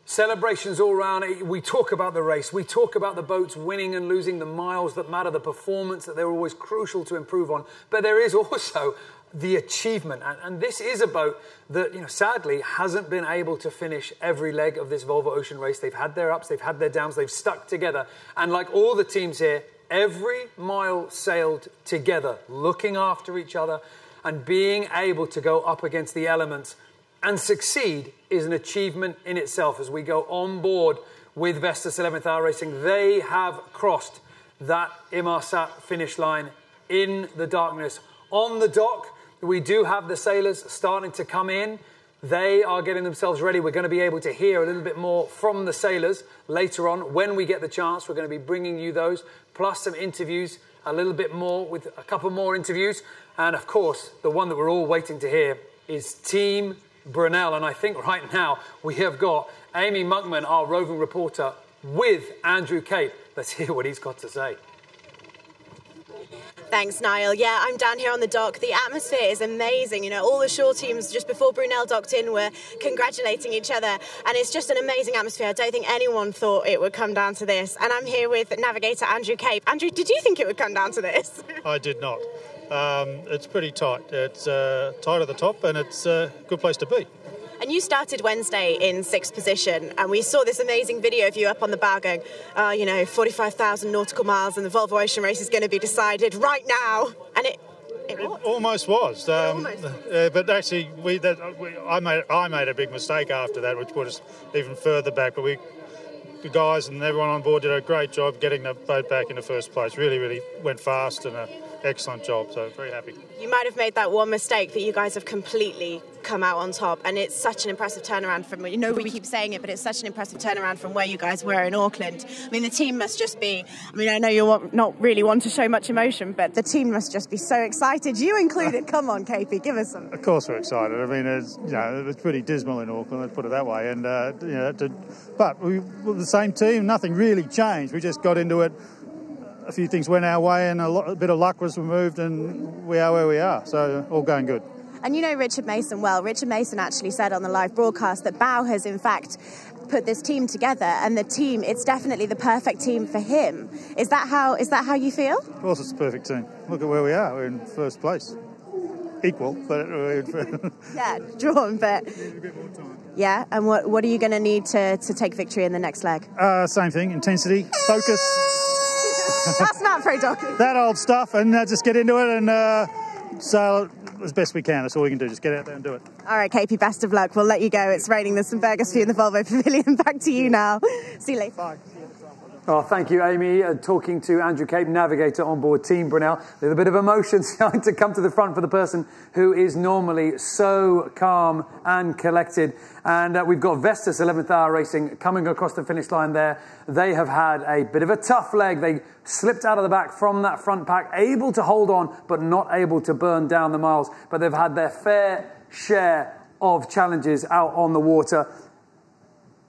Celebrations all round. We talk about the race. We talk about the boats winning and losing, the miles that matter, the performance that they're always crucial to improve on. But there is also the achievement. And this is a boat that, sadly hasn't been able to finish every leg of this Volvo Ocean race. They've had their ups, they've had their downs, they've stuck together. And like all the teams here, every mile sailed together, looking after each other and being able to go up against the elements and succeed is an achievement in itself. As we go on board with Vestas 11th Hour Racing, they have crossed that Inmarsat finish line in the darkness. On the dock, We do have the sailors starting to come in. They are getting themselves ready. We're going to be able to hear a little bit more from the sailors later on. When we get the chance, we're going to be bringing you those, plus some interviews, a little bit more with a couple more interviews. And of course, the one that we're all waiting to hear is Team Brunel. And I think right now we have got Amy Monkman, our roving reporter, with Andrew Cape. Let's hear what he's got to say. Thanks, Niall. Yeah, I'm down here on the dock. The atmosphere is amazing. You know, all the shore teams just before Brunel docked in were congratulating each other, and it's just an amazing atmosphere. I don't think anyone thought it would come down to this. And I'm here with Navigator Andrew Cape. Andrew, did you think it would come down to this? I did not. It's pretty tight. It's tight at the top, and it's a good place to be. And you started Wednesday in 6th position, and we saw this amazing video of you up on the bow going, you know, 45,000 nautical miles and the Volvo Ocean Race is going to be decided right now. And it almost was. But actually, I made a big mistake after that, which put us even further back. But the guys and everyone on board did a great job getting the boat back in the first place. Really, really went fast and an excellent job. So very happy. You might have made that one mistake, but you guys have completely come out on top, and it's such an impressive turnaround from, you know, we keep saying it, but it's such an impressive turnaround from where you guys were in Auckland. I mean, the team must just be, I mean, I know you're not really one to show much emotion, but the team must just be so excited, you included. Come on, KP, give us some. Of course we're excited. I mean, it was pretty dismal in Auckland, let's put it that way, and you know, but we were the same team, nothing really changed. We just got into it. A few things went our way, and a bit of luck was removed, and we are where we are. So all going good. And you know Richard Mason well. Richard Mason actually said on the live broadcast that Bow has in fact put this team together, and the team, it's definitely the perfect team for him. Is that how you feel? Of course it's the perfect team. Look at where we are. We're in first place. Equal, but yeah, drawn, but yeah. And what are you going to need to take victory in the next leg? Same thing. Intensity, focus. That's not pro dog. That old stuff, and just get into it and sail as best we can. That's all we can do. Just get out there and do it. All right, KP, best of luck. We'll let you go. It's raining. There's some burgers for you in the Volvo Pavilion. Back to you now. See you later. Bye. Oh, thank you, Amy. Talking to Andrew Cape, Navigator on board Team Brunel. A little bit of emotion starting to come to the front for the person who is normally so calm and collected. And we've got Vestas 11th Hour Racing coming across the finish line there. They have had a bit of a tough leg. They slipped out of the back from that front pack, able to hold on, but not able to burn down the miles. But they've had their fair share of challenges out on the water.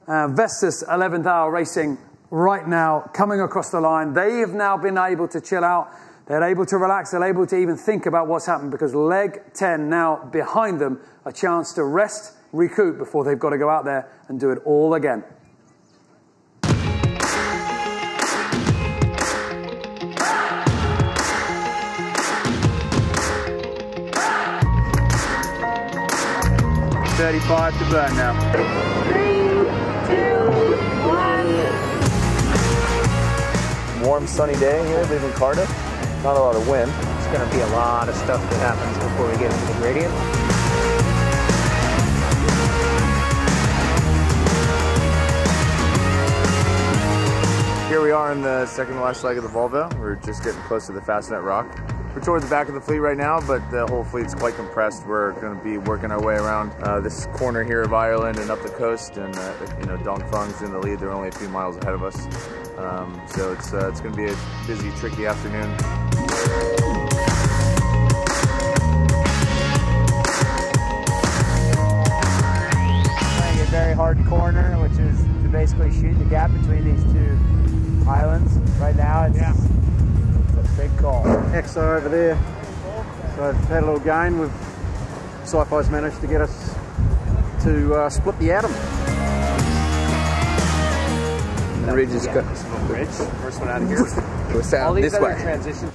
Vestas 11th Hour Racing right now coming across the line. They have now been able to chill out. They're able to relax. They're able to even think about what's happened, because leg 10 now behind them, a chance to rest, recoup before they've got to go out there and do it all again. $35 to burn now. 3, 2, 1. Warm sunny day here, leaving Cardiff. Not a lot of wind. It's going to be a lot of stuff that happens before we get into the gradient. Here we are in the second to last leg of the Volvo. We're just getting close to the Fastnet Rock. We're towards the back of the fleet right now, but the whole fleet's quite compressed. We're going to be working our way around this corner here of Ireland and up the coast, and you know, Dongfeng's in the lead. They're only a few miles ahead of us. So it's going to be a busy, tricky afternoon. Playing a very hard corner, which is to basically shoot the gap between these two islands. Right now, it's a big call. Exo over there. So I've had a little gain. Sci-Fi's managed to get us to split the atom. The ridge is good. Ridge. First one out of here. Go south this way. Transitions.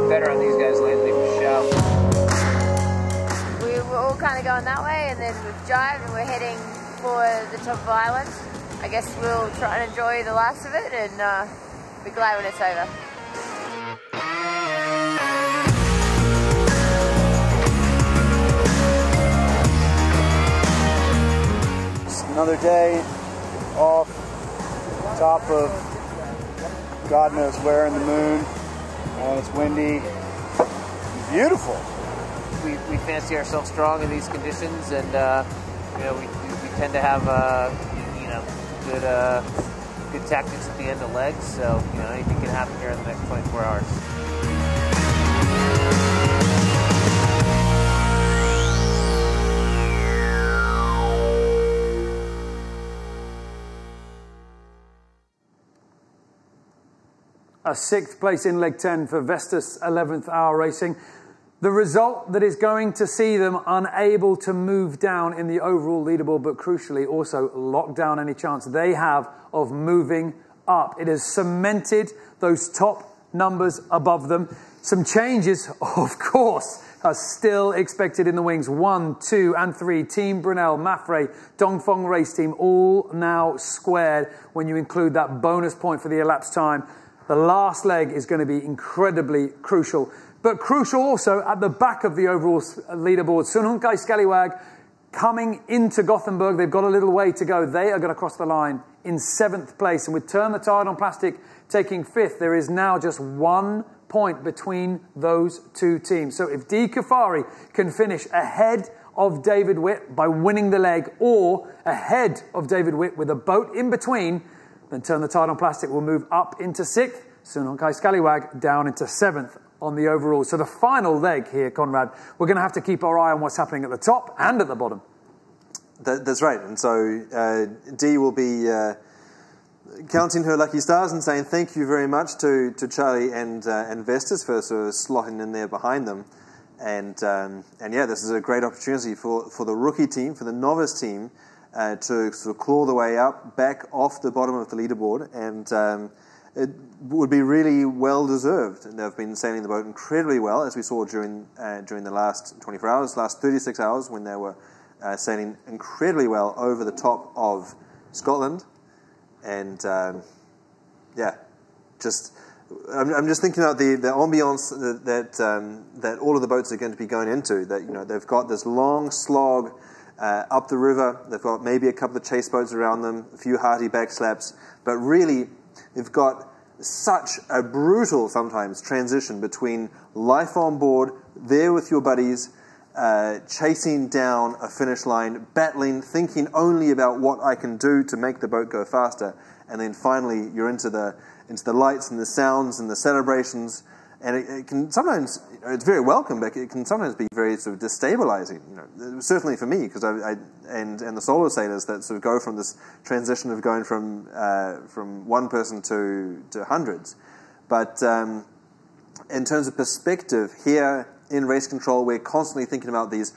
Better on these guys lately for show. We were all kind of going that way, and then we've jived and we're heading for the top of the island. I guess we'll try and enjoy the last of it and be glad when it's over. Another day off top of God knows where in the moon. It's windy. It's beautiful. We fancy ourselves strong in these conditions, and you know, we tend to have you know, good tactics at the end of legs. So you know, anything can happen here in the next 24 hours. A 6th place in leg 10 for Vestas 11th Hour Racing. The result that is going to see them unable to move down in the overall leaderboard, but crucially also lock down any chance they have of moving up. It has cemented those top numbers above them. Some changes, of course, are still expected in the wings. 1, 2, and 3. Team Brunel, Mafre, Dongfeng race team, all now squared when you include that bonus point for the elapsed time. The last leg is going to be incredibly crucial. But crucial also at the back of the overall leaderboard. Hung Kai Scallywag coming into Gothenburg. They've got a little way to go. They are going to cross the line in 7th place. And with Turn the Tide on Plastic taking 5th, there is now just 1 point between those two teams. So if D. Kafari can finish ahead of David Witt by winning the leg, or ahead of David Witt with a boat in between, then Turn the Tide on Plastic will move up into 6th. Hung Kai Scallywag down into 7th on the overall. So the final leg here, Conrad, we're going to have to keep our eye on what's happening at the top and at the bottom. That's right. And so Dee will be counting her lucky stars and saying thank you very much to Charlie and Vestas for sort of slotting in there behind them. And yeah, this is a great opportunity for the rookie team, for the novice team, to sort of claw the way up, back off the bottom of the leaderboard, and it would be really well deserved. And they've been sailing the boat incredibly well, as we saw during the last 24 hours, last 36 hours, when they were sailing incredibly well over the top of Scotland. And yeah, just I'm just thinking about the ambience that all of the boats are going to be going into. That, you know, they've got this long slog up the river. They've got maybe a couple of chase boats around them, a few hearty backslaps, but really they've got such a brutal, sometimes, transition between life on board, there with your buddies, chasing down a finish line, battling, thinking only about what I can do to make the boat go faster, and then finally you're into the lights and the sounds and the celebrations. And it can sometimes, you know, it's very welcome, but it can sometimes be very sort of destabilizing. You know, certainly for me, because and the solo sailors that sort of go from this transition of going from one person to hundreds. But in terms of perspective, here in race control, we're constantly thinking about these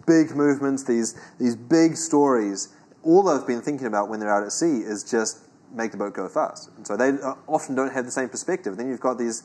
big movements, these big stories. All they've been thinking about when they're out at sea is just make the boat go fast. And so they often don't have the same perspective. Then you've got these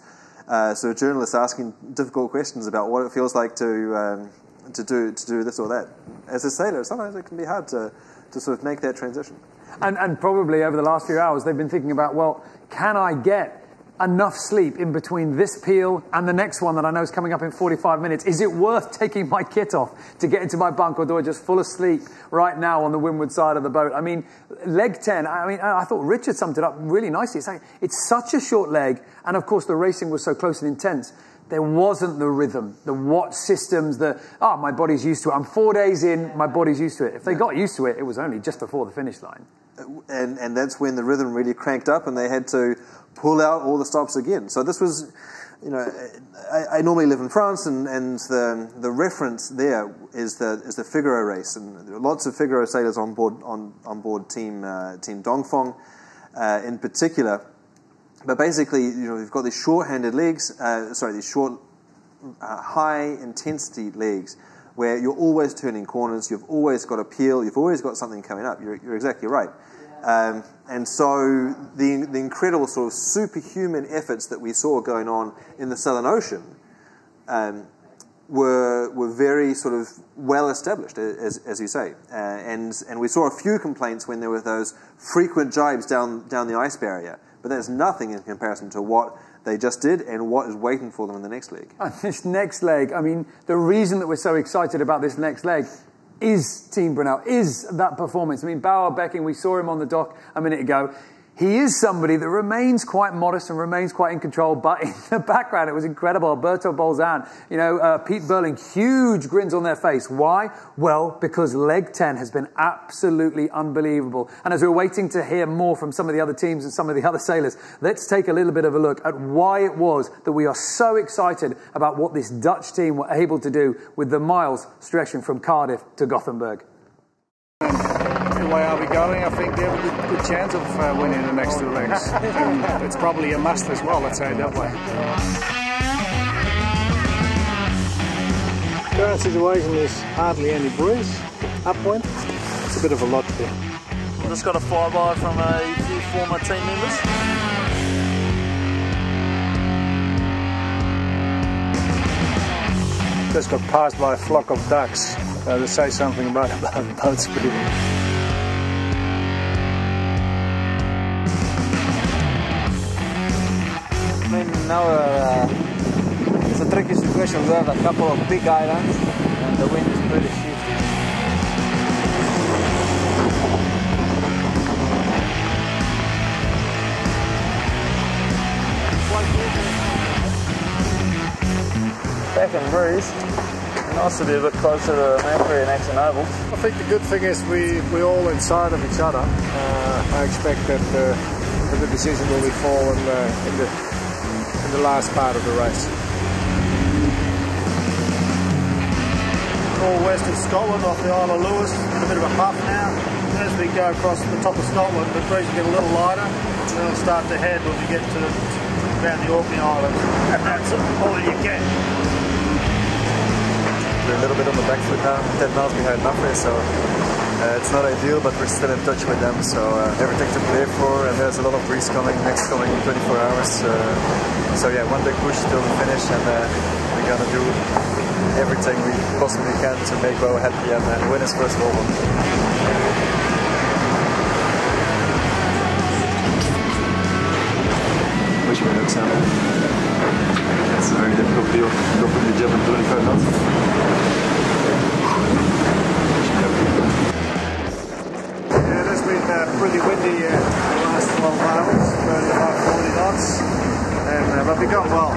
sort of journalists asking difficult questions about what it feels like to do this or that. As a sailor, sometimes it can be hard to sort of make that transition. And probably over the last few hours, they've been thinking about, well, can I get enough sleep in between this peel and the next one that I know is coming up in 45 minutes? Is it worth taking my kit off to get into my bunk, or do I just fall asleep right now on the windward side of the boat? I mean, leg 10, I thought Richard summed it up really nicely. It's such a short leg, and of course the racing was so close and intense. There wasn't the rhythm, the watch systems, my body's used to it. I'm 4 days in, my body's used to it. If they got used to it, it was only just before the finish line. And that's when the rhythm really cranked up and they had to pull out all the stops again. So this was, you know, I normally live in France, and the reference there is the Figaro race, and there are lots of Figaro sailors on board team Dongfeng in particular. But basically, you know, we've got these short-handed legs, these short, high-intensity legs, where you're always turning corners, you've always got a peel, you've always got something coming up. You're exactly right. And so the incredible sort of superhuman efforts that we saw going on in the Southern Ocean were very sort of well established, as you say. And we saw a few complaints when there were those frequent jibes down the ice barrier. But that's nothing in comparison to what they just did and what is waiting for them in the next leg. This next leg, I mean, the reason that we're so excited about this next leg is Team Brunel, is that performance. I mean, Bauer Becking, we saw him on the dock a minute ago. he is somebody that remains quite modest and remains quite in control, but in the background it was incredible. Alberto Bolzan, Pete Burling, huge grins on their face. Why? Well, because leg 10 has been absolutely unbelievable. And as we're waiting to hear more from some of the other teams and some of the other sailors, let's take a little bit of a look at why it was that we are so excited about what this Dutch team were able to do with the miles stretching from Cardiff to Gothenburg. The way I'll be going, I think they have a good chance of winning the next 2 legs. And it's probably a must as well, let's say it that way. Current situation is hardly any breeze, upwind. It's a bit of a lot here. Just got a flyby from a few former team members. Just got passed by a flock of ducks to say something about boat speed. Now it's a tricky situation. We have a couple of big islands and the wind is pretty shifty. Back and breeze. Nice to be a bit closer to Manfrey and Action Oval. I think the good thing is we're all inside of each other. I expect that the decision will be fallen in the last part of the race. Northwest of Scotland off the Isle of Lewis, a bit of a puff now. As we go across the top of Scotland, the breeze will get a little lighter, and then it'll start to head when we get to around the Orkney Islands, and that's all you get. We're a little bit on the back foot now, 10 miles behind Manfrey, so it's not ideal, but we're still in touch with them, so everything to play for, and there's a lot of breeze coming in 24 hours. So yeah, one big push till the finish, and we're gonna do everything we possibly can to make Bo happy and win his first Volvo. Wish me luck, Sam. It's a very difficult deal. Go for the job in 25 knots. Yeah, it has been pretty windy the last 12 hours, 35-40 knots, and, but we got well.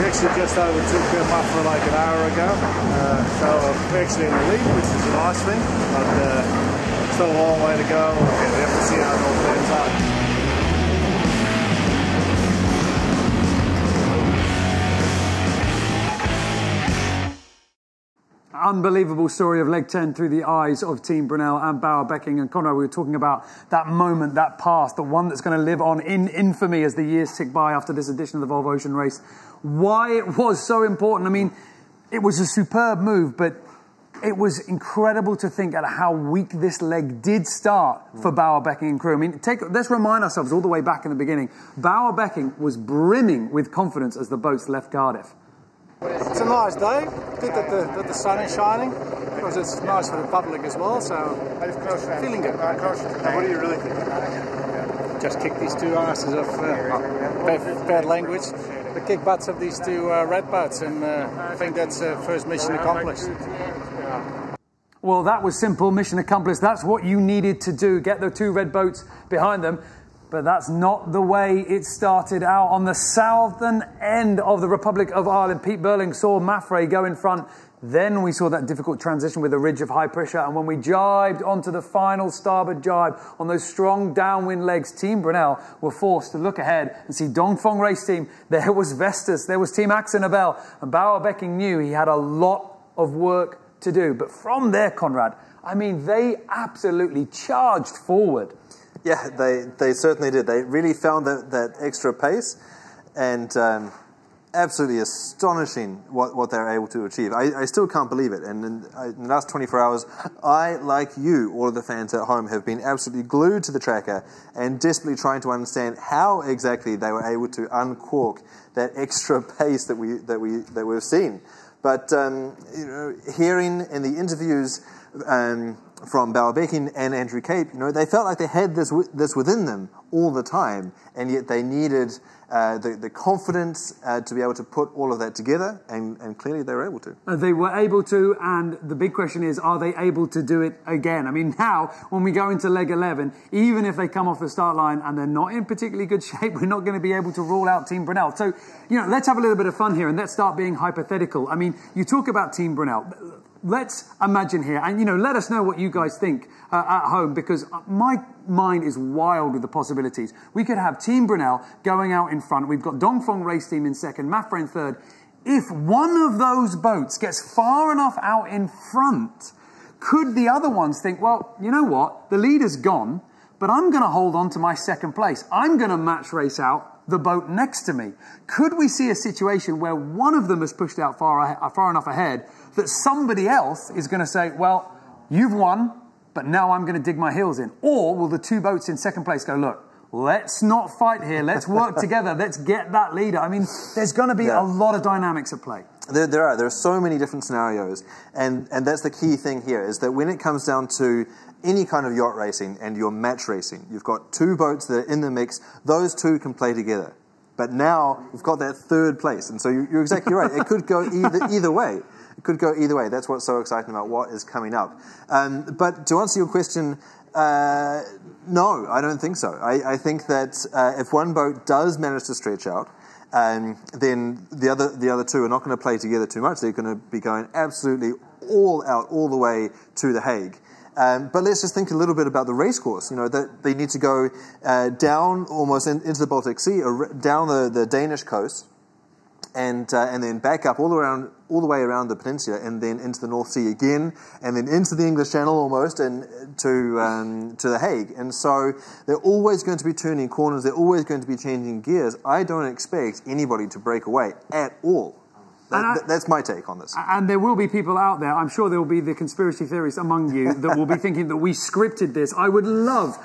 Actually just overtook Manfrey like an hour ago, so we're actually in the lead, which is a nice thing, but still a long way to go. Okay, we have to see how it all turns out. Unbelievable story of leg 10 through the eyes of Team Brunel and Bauer Becking. And Conrad, we were talking about that moment, that past, the one that's going to live on in infamy as the years tick by after this edition of the Volvo Ocean Race. Why it was so important. I mean, it was a superb move, but it was incredible to think at how weak this leg did start for Bauer Becking and crew. I mean, let's remind ourselves all the way back in the beginning. Bauer Becking was brimming with confidence as the boats left Cardiff. It's a nice day. Good that the sun is shining, because it's nice for the public as well, so feeling good. What do you really think? Just kick these two asses off, bad language, the kick butts of these two red boats, and I think that's first mission accomplished. Well, that was simple, mission accomplished. That's what you needed to do, get the two red boats behind them. But that's not the way it started out. On the southern end of the Republic of Ireland, Pete Burling saw Manfrey go in front. Then we saw that difficult transition with a ridge of high pressure. And when we jibed onto the final starboard jibe on those strong downwind legs, Team Brunel were forced to look ahead and see Dongfeng race team. There was Vestas, there was Team Axonabel, and Bauer Becking knew he had a lot of work to do. But from there, Conrad, I mean, they absolutely charged forward. Yeah, they certainly did. They really found that extra pace, and absolutely astonishing what they're able to achieve. I still can't believe it. And in the last 24 hours, I, like you, all of the fans at home, have been absolutely glued to the tracker and desperately trying to understand how exactly they were able to uncork that extra pace that we've seen. But you know, hearing in the interviews Bauerbecken and Andrew Cape, they felt like they had this within them all the time, and yet they needed the confidence to be able to put all of that together, and clearly they were able to. They were able to, and the big question is, are they able to do it again? I mean, now, when we go into leg 11, even if they come off the start line and they're not in particularly good shape, we're not going to be able to rule out Team Brunel. So, let's have a little bit of fun here, and let's start being hypothetical. I mean, you talk about Team Brunel. Let's imagine here, and let us know what you guys think at home, because my mind is wild with the possibilities. We could have Team Brunel going out in front. We've got Dongfeng race team in second, Mafra in third. If one of those boats gets far enough out in front, could the other ones think, well, you know what, the leader's gone, but I'm going to hold on to my second place. I'm going to match race out the boat next to me. Could we see a situation where one of them has pushed out far enough ahead that somebody else is going to say, well, you've won, but now I'm going to dig my heels in? Or will the two boats in second place go, look, let's not fight here. Let's work together. Let's get that leader. I mean, there's going to be a lot of dynamics at play. There are so many different scenarios, and that's the key thing here, is that when it comes down to any kind of yacht racing and your match racing, you've got two boats that are in the mix. Those two can play together. But now you've got that third place, and so you're exactly right. It could go either way. It could go either way. That's what's so exciting about what is coming up. But to answer your question, no, I don't think so. I think that if one boat does manage to stretch out, then the other two are not going to play together too much. They're going to be going absolutely all out, all the way to The Hague. But let's just think a little bit about the race course. That they need to go down almost into the Baltic Sea, or down the Danish coast, and then back up all the way around the peninsula, and then into the North Sea again, and then into the English Channel almost, and to The Hague. And so they're always going to be turning corners. They're always going to be changing gears. I don't expect anybody to break away at all. That's my take on this. And there will be people out there, I'm sure there will be the conspiracy theorists among you that will be thinking that we scripted this. I would love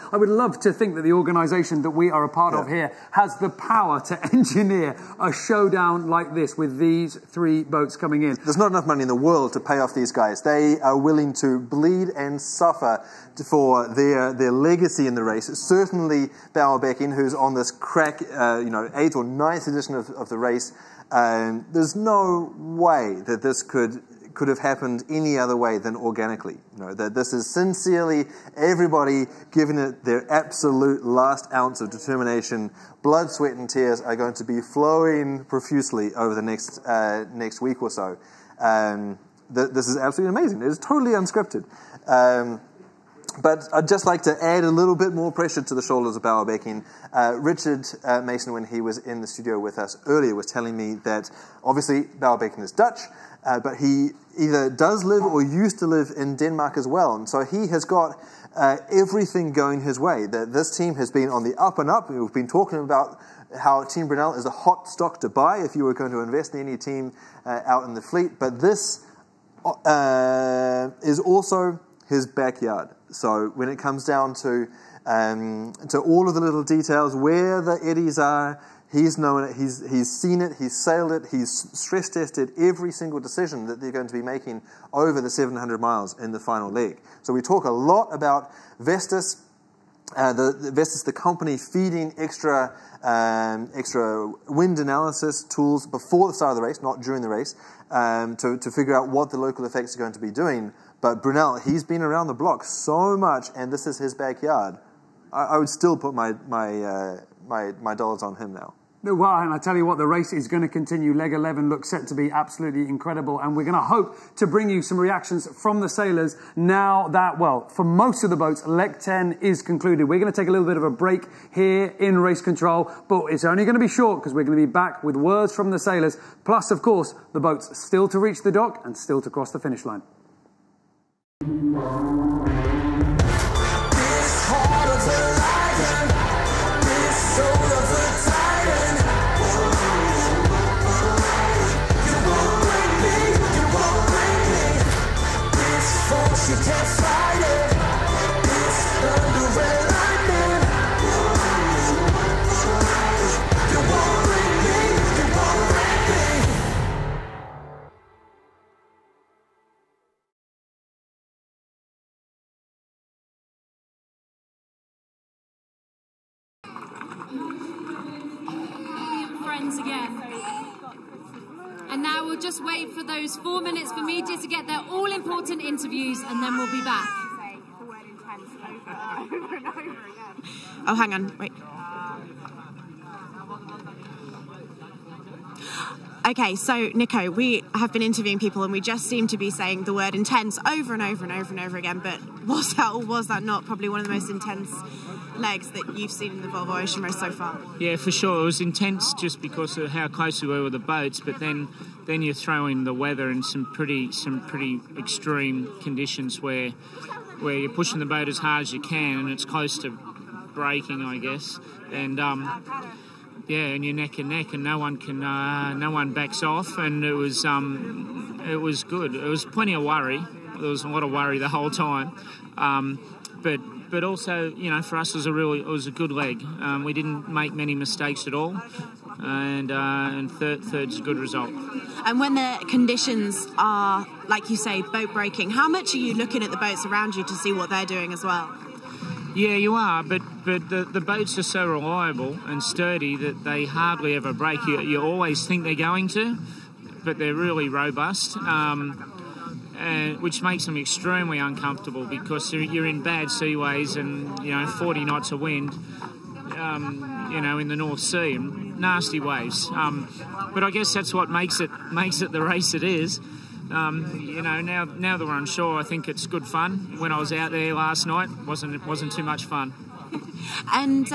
to think that the organisation that we are a part of here has the power to engineer a showdown like this with these three boats coming in. There's not enough money in the world to pay off these guys. They are willing to bleed and suffer for their legacy in the race. Certainly Bauerbecken, who's on this crack, 8th or 9th edition of the race. There's no way that this could have happened any other way than organically. That this is sincerely everybody giving it their absolute last ounce of determination. Blood, sweat, and tears are going to be flowing profusely over the next week or so. This is absolutely amazing. It is totally unscripted. But I'd just like to add a little bit more pressure to the shoulders of Bauerbecken. Richard Mason, when he was in the studio with us earlier, was telling me that obviously Bauerbecken is Dutch, but he either does live or used to live in Denmark as well. And so he has got everything going his way. This team has been on the up and up. We've been talking about how Team Brunel is a hot stock to buy if you were going to invest in any team out in the fleet. But this is also his backyard. So when it comes down to all of the little details, where the eddies are, he's known it, he's seen it, he's sailed it, he's stress tested every single decision that they're going to be making over the 700 miles in the final leg. So we talk a lot about Vestas, Vestas, the company, feeding extra wind analysis tools before the start of the race, not during the race, to figure out what the local effects are going to be doing. But Brunel, he's been around the block so much, and this is his backyard. I would still put my dollars on him now. Well, and I tell you what, the race is going to continue. Leg 11 looks set to be absolutely incredible, and we're going to hope to bring you some reactions from the sailors now that, well, for most of the boats, Leg 10 is concluded. We're going to take a little bit of a break here in race control, but it's only going to be short because we're going to be back with words from the sailors, plus, of course, the boats still to reach the dock and still to cross the finish line. You can't fight it. It's under intense again. And now we'll just wait for those 4 minutes for media to get their all-important interviews, and then we'll be back. Oh, hang on, wait. Okay, so Nico, we have been interviewing people and we just seem to be saying the word intense over and over and over and over again, but was that or was that not probably one of the most intense legs that you've seen in the Volvo Ocean Race so far? Yeah, for sure. It was intense just because of how close we were with the boats, but then you throw in the weather and some pretty extreme conditions where you're pushing the boat as hard as you can and it's close to breaking, I guess, and yeah, and you're neck and neck, and no one backs off, and it was good. It was plenty of worry. There was a lot of worry the whole time, but also, you know, for us it was a good leg. We didn't make many mistakes at all, and third's a good result. And when the conditions are, like you say, boat breaking, how much are you looking at the boats around you to see what they're doing as well? Yeah, you are, but the boats are so reliable and sturdy that they hardly ever break. You always think they're going to, but they're really robust, which makes them extremely uncomfortable because you're in bad seaways and, you know, 40 knots of wind, you know, in the North Sea, and nasty waves. But I guess that's what makes it the race it is. You know, now that we're on shore, I think it's good fun. When I was out there last night, it wasn't too much fun. And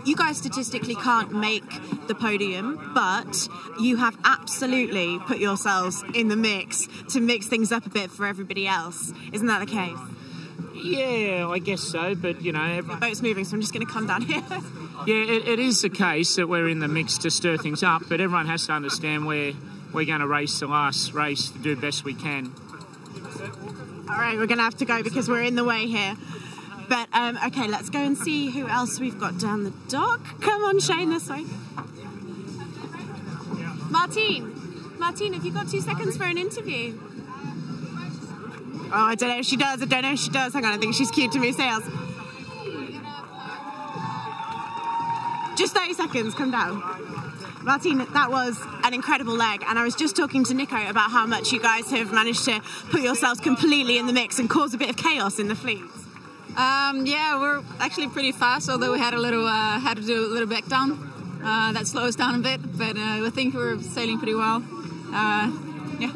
you guys statistically can't make the podium, but you have absolutely put yourselves in the mix to mix things up a bit for everybody else. Isn't that the case? Yeah, I guess so, but, you know... The boat's moving, so I'm just going to come down here. Yeah, it is the case that we're in the mix to stir things up, but everyone has to understand we're going to race the last race to do the best we can. All right, we're going to have to go because we're in the way here. But, okay, let's go and see who else we've got down the dock. Come on, Shane, this way. Martine, have you got 2 seconds for an interview? Oh, I don't know if she does. Hang on, I think she's cute to move sails. Just 30 seconds, come down. Martine, that was an incredible leg, and I was just talking to Nico about how much you guys have managed to put yourselves completely in the mix and cause a bit of chaos in the fleet. Yeah, we're actually pretty fast, although we had to do a little back down. That slowed us down a bit, but I think we're sailing pretty well. Yeah.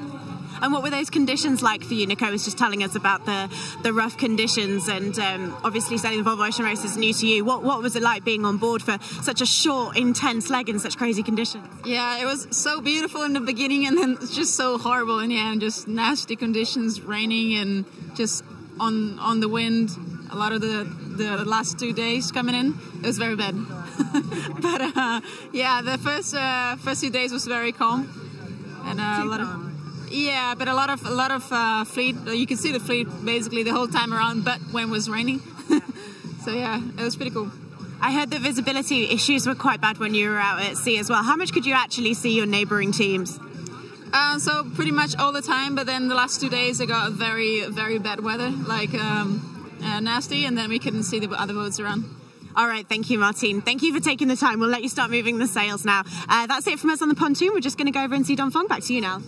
And what were those conditions like for you? Nico was just telling us about the rough conditions, and obviously sailing the Volvo Ocean Race is new to you. What was it like being on board for such a short, intense leg in such crazy conditions? Yeah, it was so beautiful in the beginning, and then it's just so horrible in the end. Just nasty conditions, raining, and just on the wind. A lot of the last 2 days coming in, it was very bad. But yeah, the first 2 days was very calm, and a lot of. Yeah, but a lot of fleet. You could see the fleet basically the whole time around, but when it was raining. So yeah, it was pretty cool. I heard the visibility issues were quite bad when you were out at sea as well. How much could you actually see your neighbouring teams? So pretty much all the time, but then the last 2 days I got very, very bad weather, like nasty, and then we couldn't see the other boats around. All right, thank you, Martine. Thank you for taking the time. We'll let you start moving the sails now. That's it from us on the pontoon. We're just going to go over and see Dongfeng. Back to you now.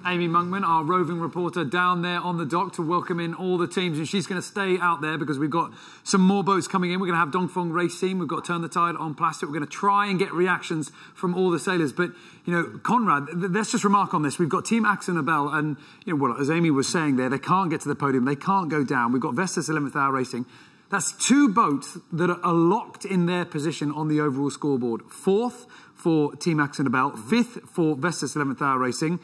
Amy Monkman, our roving reporter, down there on the dock to welcome in all the teams, and she's going to stay out there because we've got some more boats coming in. We're going to have Dongfeng race team. We've got Turn the Tide on plastic. We're going to try and get reactions from all the sailors. But, you know, Conrad, let's just remark on this. We've got Team Axel Nobel, and, you know, well, as Amy was saying there, they can't get to the podium. They can't go down. We've got Vestas 11th Hour Racing. That's 2 boats that are locked in their position on the overall scoreboard. 4th for Team Axel Nobel, 5th for Vestas 11th Hour Racing.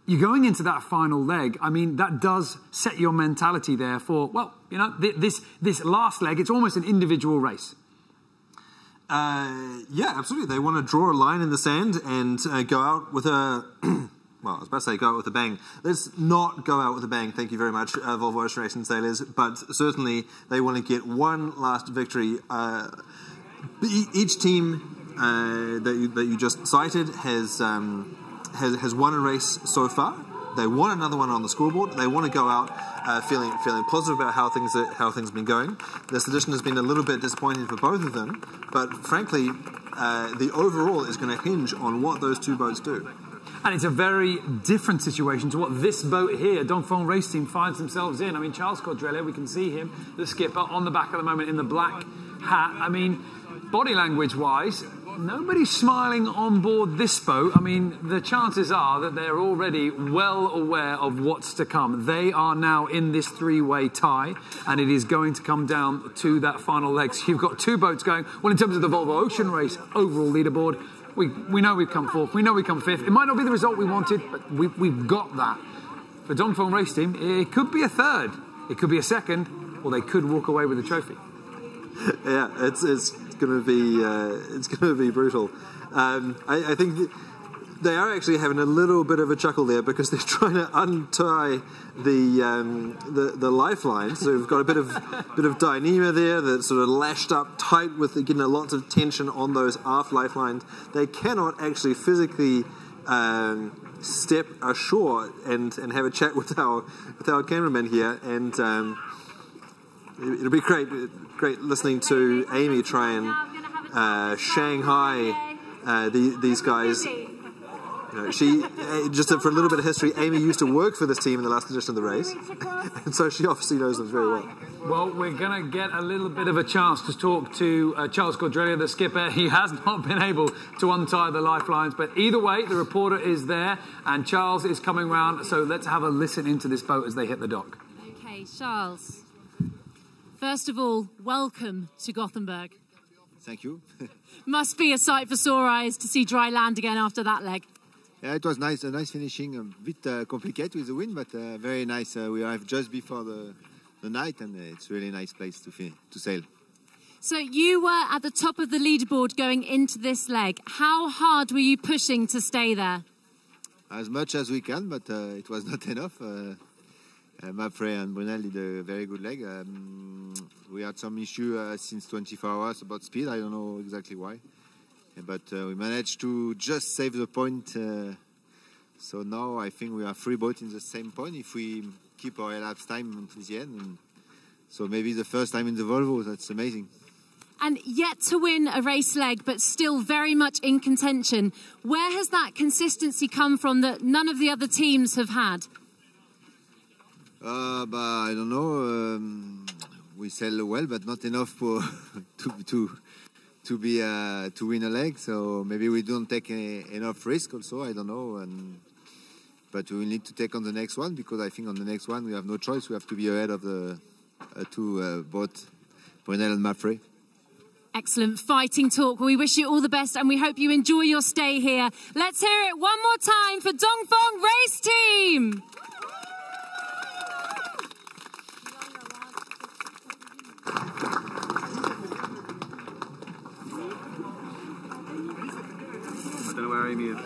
You're going into that final leg. I mean, that does set your mentality there for, well, you know, this last leg, it's almost an individual race. Yeah, absolutely. They want to draw a line in the sand and go out with a... well, I was about to say go out with a bang. Let's not go out with a bang, thank you very much, Volvo Ocean Racing sailors, but certainly they want to get one last victory. Each team that you just cited has won a race so far. They won another one on the scoreboard. They want to go out feeling positive about how things have been going. This edition has been a little bit disappointing for both of them, but frankly, the overall is going to hinge on what those two boats do. And it's a very different situation to what this boat here, Dongfeng Race Team, finds themselves in. I mean, Charles Caudrelier, we can see him, the skipper, on the back at the moment in the black hat. I mean, body language-wise, nobody's smiling on board this boat. I mean, the chances are that they're already well aware of what's to come. They are now in this three-way tie, and it is going to come down to that final leg. So you've got two boats going. Well, in terms of the Volvo Ocean Race overall leaderboard, we know we've come fourth, we know we come fifth. It might not be the result we wanted, but we've got that. For Dongfeng Race Team, it could be a third, it could be a second, or they could walk away with the trophy. Yeah, it's going to be brutal. I think they are actually having a little bit of a chuckle there because they're trying to untie the lifeline. So we've got a bit of dyneema there that's sort of lashed up tight with getting a lot of tension on those aft lifelines. They cannot actually physically step ashore and have a chat with our cameraman here, and it'll be great listening to Amy try and Shanghai these guys. You know, she, just for a little bit of history, Amy used to work for this team in the last edition of the race, and so she obviously knows them very well. Well, we're going to get a little bit of a chance to talk to Charles Caudrelier, the skipper. He has not been able to untie the lifelines, but either way, the reporter is there, and Charles is coming round, so let's have a listen into this boat as they hit the dock. Okay, Charles. First of all, welcome to Gothenburg. Thank you. Must be a sight for sore eyes to see dry land again after that leg. Yeah, it was nice, a nice finishing, a bit complicated with the wind, but very nice. We arrived just before the night, and it's a really nice place to sail. So you were at the top of the leaderboard going into this leg. How hard were you pushing to stay there? As much as we can, but it was not enough. Mapfre and Brunel did a very good leg. We had some issue since 24 hours about speed. I don't know exactly why. But we managed to just save the point. So now I think we are 3 boats in the same point if we keep our elapsed time until the end. And so maybe the first time in the Volvo, that's amazing. And yet to win a race leg, but still very much in contention. Where has that consistency come from that none of the other teams have had? But I don't know. We sail well, but not enough for to win a leg. So maybe we don't take enough risk. Also, I don't know. But we will need to take on the next one, because I think on the next one we have no choice. We have to be ahead of the two boats, Brunel and Mapfre. Excellent fighting talk. We wish you all the best, and we hope you enjoy your stay here. Let's hear it one more time for Dongfeng Race Team. I don't know where Amy is.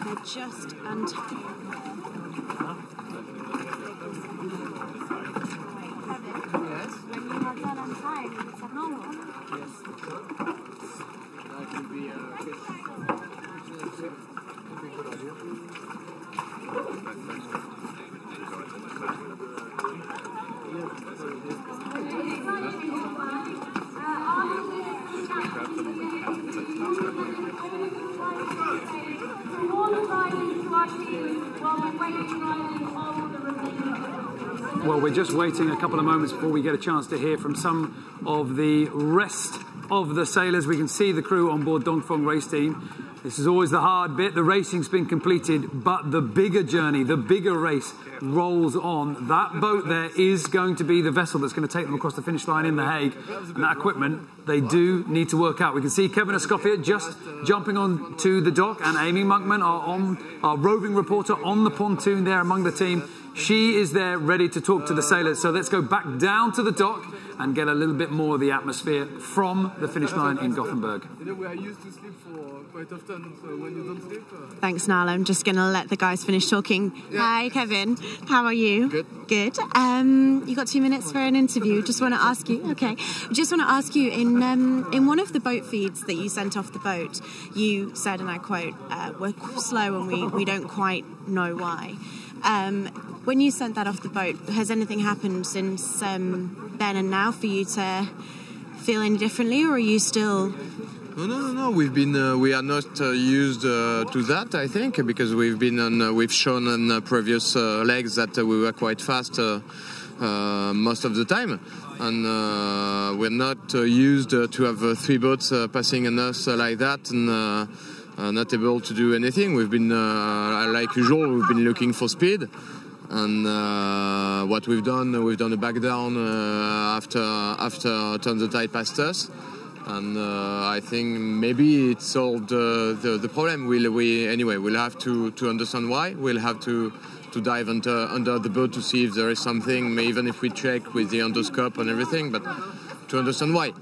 They're just untying. Yes. When you are done untying, it's abnormal. Yes. That will be Well, we're just waiting a couple of moments before we get a chance to hear from some of the rest of the sailors. We can see the crew on board Dongfeng Race Team. This is always the hard bit. The racing's been completed, but the bigger journey, the bigger race rolls on. That boat there is going to be the vessel that's going to take them across the finish line in The Hague. And that equipment, they do need to work out. We can see Kevin Escoffier just jumping on to the dock, and Amy Monkman, our roving reporter, on the pontoon there among the team. She is there ready to talk to the sailors. So let's go back down to the dock and get a little bit more of the atmosphere from the finish line in Gothenburg. You know, we are used to sleep for quite often, so when you don't sleep... Thanks, Niall. I'm just going to let the guys finish talking. Yeah. Hi, Kevin. How are you? Good. Good. You got 2 minutes for an interview. Just want to ask you... Okay. Just want to ask you, in one of the boat feeds that you sent off the boat, you said, and I quote, we're slow and we don't quite know why. When you sent that off the boat, has anything happened since then and now for you to feel any differently, or are you still? No. We are not used to that, I think, because we've shown on previous legs that we were quite fast most of the time, and we're not used to have 3 boats passing on us like that and not able to do anything. We've been, like usual, we've been looking for speed. And what we've done a back down after turn the tide past us, and I think maybe it solved the problem. We'll have to understand why. We'll have to dive under the boat to see if there is something, even if we check with the endoscope and everything, but to understand why.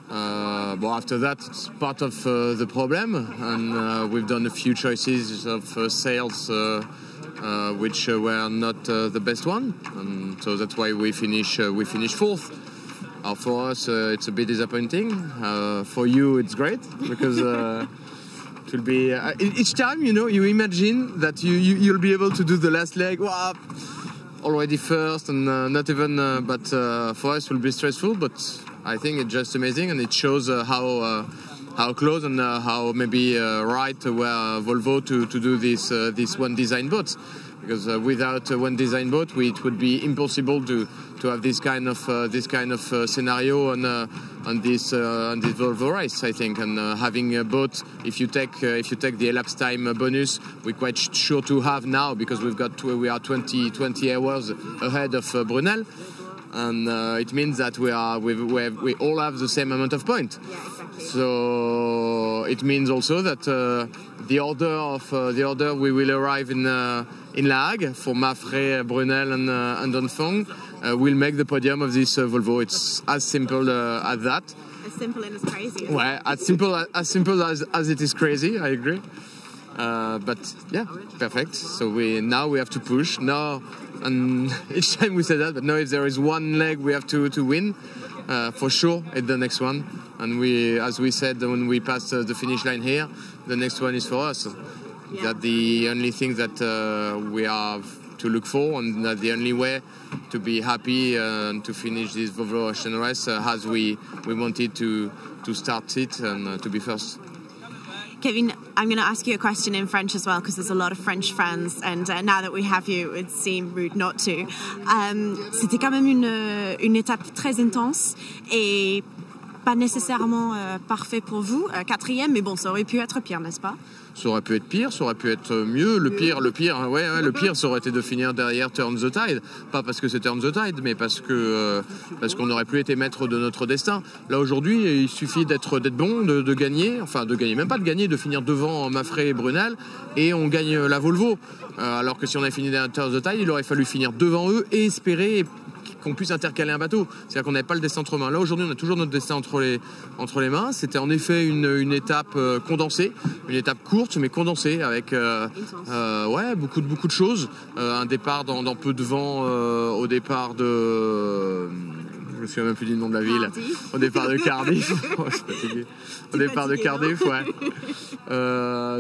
But after that, it's part of the problem, and we've done a few choices of sails. Which were not the best one, and so that's why we finish 4th. For us, it's a bit disappointing. For you, it's great because it will be each time. You imagine that you'll be able to do the last leg. Wow, already first, and not even. But for us, it will be stressful. But I think it's just amazing, and it shows how close and how maybe right were Volvo to do this one design boat, because without one design boat it would be impossible to have this kind of scenario on this Volvo race, I think. And having a boat, if you take the elapsed time bonus, we're quite sure to have now, because we are 20 hours ahead of Brunel. And it means that we all have the same amount of points. So it means also that the order we will arrive in La Hague for Mafre, Brunel, and Dongfeng will make the podium of this Volvo. It's as simple as that. As simple and as crazy. Ouais, as simple as it is crazy. I agree. But yeah, perfect. So now we have to push now. And each time we say that, but now if there is one leg we have to win, for sure it's the next one. And as we said when we passed the finish line here, the next one is for us. Yeah. That's the only thing that we have to look for, and that's the only way to be happy and to finish this Volvo Ocean race as we wanted to start it and to be first. Kevin, I'm going to ask you a question in French as well, because there's a lot of French fans, and now that we have you, it seemed rude not to. C'était quand même une étape très intense et pas nécessairement parfait pour vous. 4e, mais bon, ça aurait pu être pire, n'est-ce pas? Ça aurait pu être pire, ça aurait pu être mieux. Le pire, ça aurait été de finir derrière Turn the Tide. Pas parce que c'est Turn the Tide, mais parce qu'on n'aurait plus été maître de notre destin. Là, aujourd'hui, il suffit d'être bon, de gagner, même pas de gagner, de finir devant Mafre et Brunel, et on gagne la Volvo. Alors que si on avait fini derrière Turn the Tide, il aurait fallu finir devant eux et espérer qu'on puisse intercaler un bateau. C'est-à-dire qu'on n'avait pas le destin entre mains. Là, aujourd'hui, on a toujours notre destin entre les mains. C'était en effet une étape condensée, une étape courte, mais condensée, avec beaucoup de choses. Un départ dans peu de vent au départ de... Je me souviens même plus du nom de la ville. Au départ de Cardiff. Oh, je suis fatigué. Au départ de Cardiff, ouais.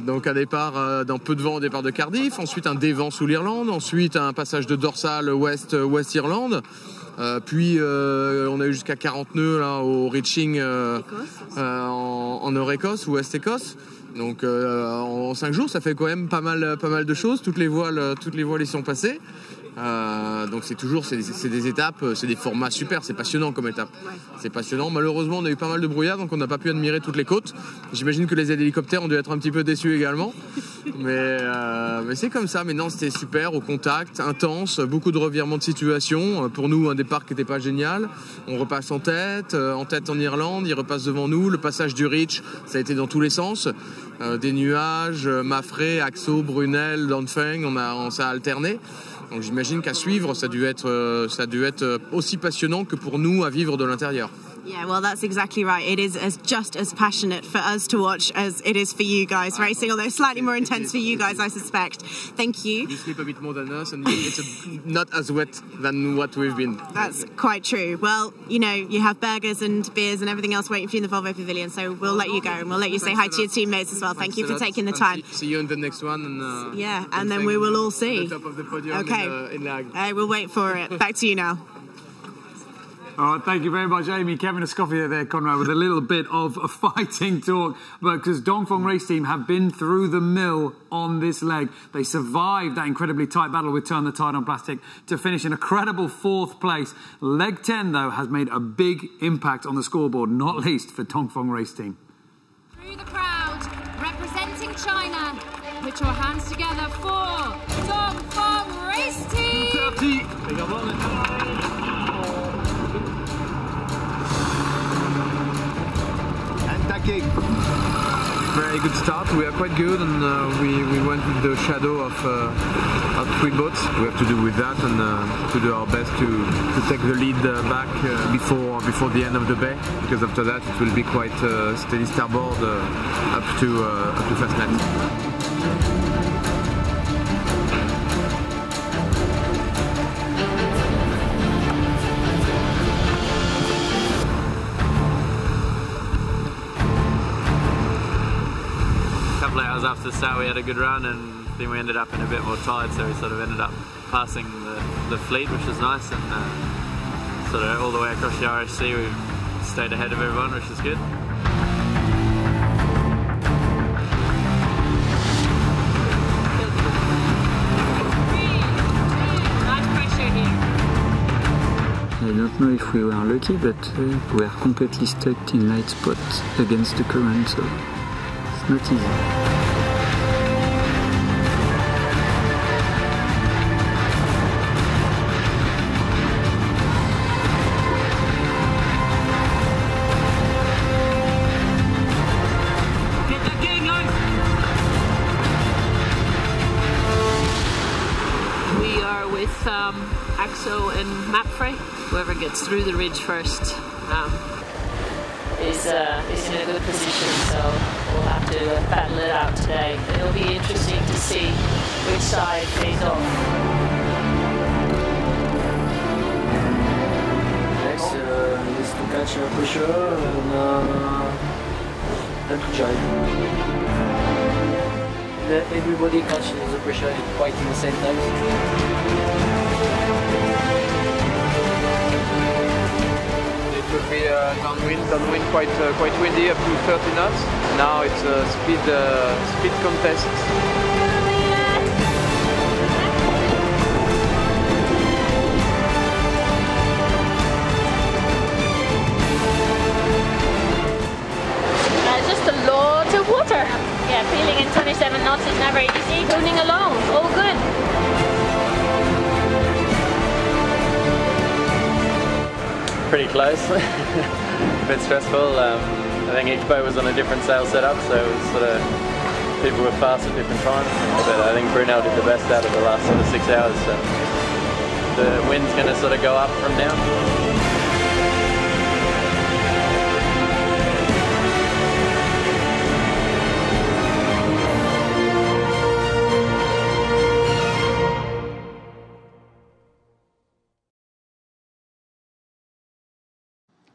Donc un départ dans peu de vent au départ de Cardiff. Ensuite un dévent sous l'Irlande. Ensuite un passage de dorsale Ouest-Irlande. Puis on a eu jusqu'à 40 nœuds là, au reaching en Nord-Écosse ou Ouest-Écosse. Donc en 5 jours, ça fait quand même pas mal de choses. Toutes les voiles y sont passées. Donc c'est des étapes, c'est des formats super, c'est passionnant comme étape. C'est passionnant. Malheureusement, on a eu pas mal de brouillard, donc on n'a pas pu admirer toutes les côtes. J'imagine que les hélicoptères ont dû être un petit peu déçus également. Mais c'est comme ça. Mais non, c'était super, au contact, intense, beaucoup de revirements de situation. Pour nous, un départ qui n'était pas génial. On repasse en tête en Irlande, il repasse devant nous. Le passage du Reach, ça a été dans tous les sens. Des nuages, Mafre, Axo, Brunel, Dongfeng, on s'est alterné. Donc j'imagine qu'à suivre, ça a dû être aussi passionnant que pour nous à vivre de l'intérieur. Yeah, well, that's exactly right. It is just as passionate for us to watch as it is for you guys racing, although slightly more intense for you guys, I suspect. Thank you. You sleep a bit more than us, and it's not as wet than what we've been. That's quite true. Well, you know, you have burgers and beers and everything else waiting for you in the Volvo Pavilion, so we'll let you go, and we'll let you say hi to your teammates as well. Thank you for taking the time. See you in the next one. And, yeah, and then we will all see. The top of the podium. Okay. In Lag. We'll wait for it. Back to you now. All right, thank you very much, Amy. Kevin Escoffier there, Conrad, with a little bit of a fighting talk, because Dongfeng race team have been through the mill on this leg. They survived that incredibly tight battle with Turn the Tide on Plastic to finish in a credible 4th place. Leg 10, though, has made a big impact on the scoreboard, not least for Dongfeng race team. Through the crowd, representing China, put your hands together for Dongfeng race team. 30. Very good start. We are quite good, and we went with the shadow of 3 boats. We have to do with that, and to do our best to take the lead back before the end of the bay, because after that it will be quite steady starboard up to Fastnet. Hours after the start we had a good run, and then we ended up in a bit more tide, so we sort of ended up passing the fleet, which was nice, and sort of all the way across the RSC we stayed ahead of everyone, which is good. I don't know if we were lucky, but we are completely stuck in light spot against the current, so it's not easy. Axo and Mapfrey. Whoever gets through the ridge first is in a good position, so we'll have to battle it out today. It'll be interesting to see which side pays off. Next is to catch pressure and to jibe. Everybody catches the pressure quite in the same time. It will be downwind quite windy, up to 30 knots. Now it's a speed contest. Just a lot of water. Yeah, feeling in 27 knots is never easy. Tuning along, all good. Pretty close, a bit stressful. I think each boat was on a different sail setup, so it was sort of people were fast at different times. But I think Brunel did the best out of the last sort of 6 hours. So the wind's going to sort of go up from now.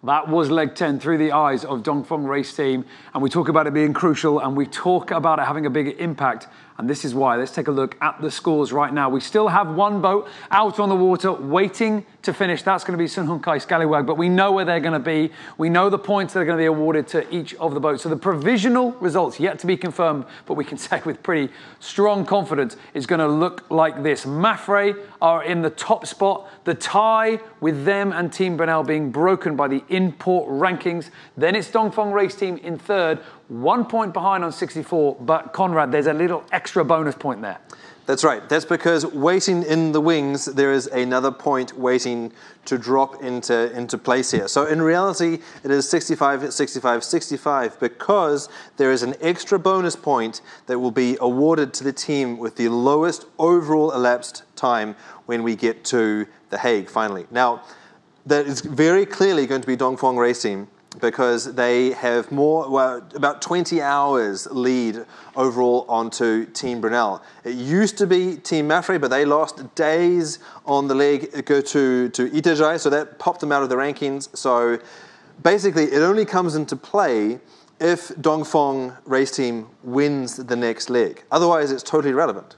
That was leg 10 through the eyes of Dongfeng race team. And we talk about it being crucial, and we talk about it having a big impact. And this is why. Let's take a look at the scores right now. We still have one boat out on the water waiting to finish. That's going to be Hung Kai Scallywag, but we know where they're going to be. We know the points that are going to be awarded to each of the boats. So the provisional results yet to be confirmed, but we can say with pretty strong confidence, is going to look like this. Mapfrey are in the top spot. The tie with them and Team Brunel being broken by the import rankings. Then it's Dongfeng race team in third, 1 point behind on 64, but Conrad, there's a little extra bonus point there. That's right. That's because waiting in the wings, there is another point waiting to drop into place here. So in reality, it is 65, 65, 65, because there is an extra bonus point that will be awarded to the team with the lowest overall elapsed time when we get to The Hague finally. Now, that is very clearly going to be Dongfeng Race Team, because they have about 20 hours lead overall onto Team Brunel. It used to be Team Mafre, but they lost days on the leg go to Itajai, so that popped them out of the rankings. So basically, it only comes into play if Dongfeng Race Team wins the next leg. Otherwise, it's totally irrelevant.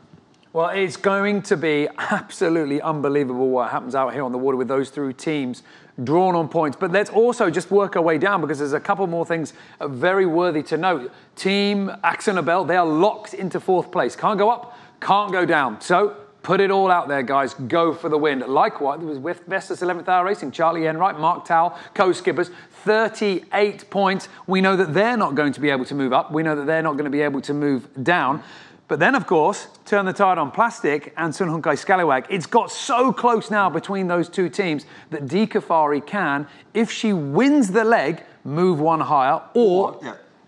Well, it's going to be absolutely unbelievable what happens out here on the water with those three teams drawn on points. But let's also just work our way down, because there's a couple more things very worthy to note. Team Axonabel, they are locked into 4th place. Can't go up, can't go down. So put it all out there, guys. Go for the win. Likewise, there was Vestas 11th Hour Racing, Charlie Enright, Mark Towell, co-skippers, 38 points. We know that they're not going to be able to move up. We know that they're not going to be able to move down. But then, of course, Turn the Tide on Plastic and Hung Kai Scallywag. It's got so close now between those two teams that Kafari can, if she wins the leg, move one higher, or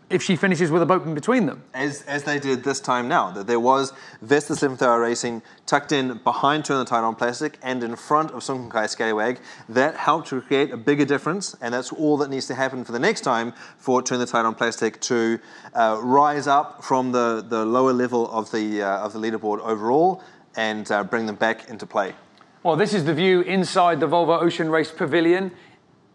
if she finishes with a boat in between them. As they did this time now, that there was Vestas 11th Hour Racing tucked in behind Turn the Tide on Plastic and in front of Hung Kai Scallywag. That helped to create a bigger difference, and that's all that needs to happen for the next time for Turn the Tide on Plastic to rise up from the lower level of the leaderboard overall and bring them back into play. Well, this is the view inside the Volvo Ocean Race Pavilion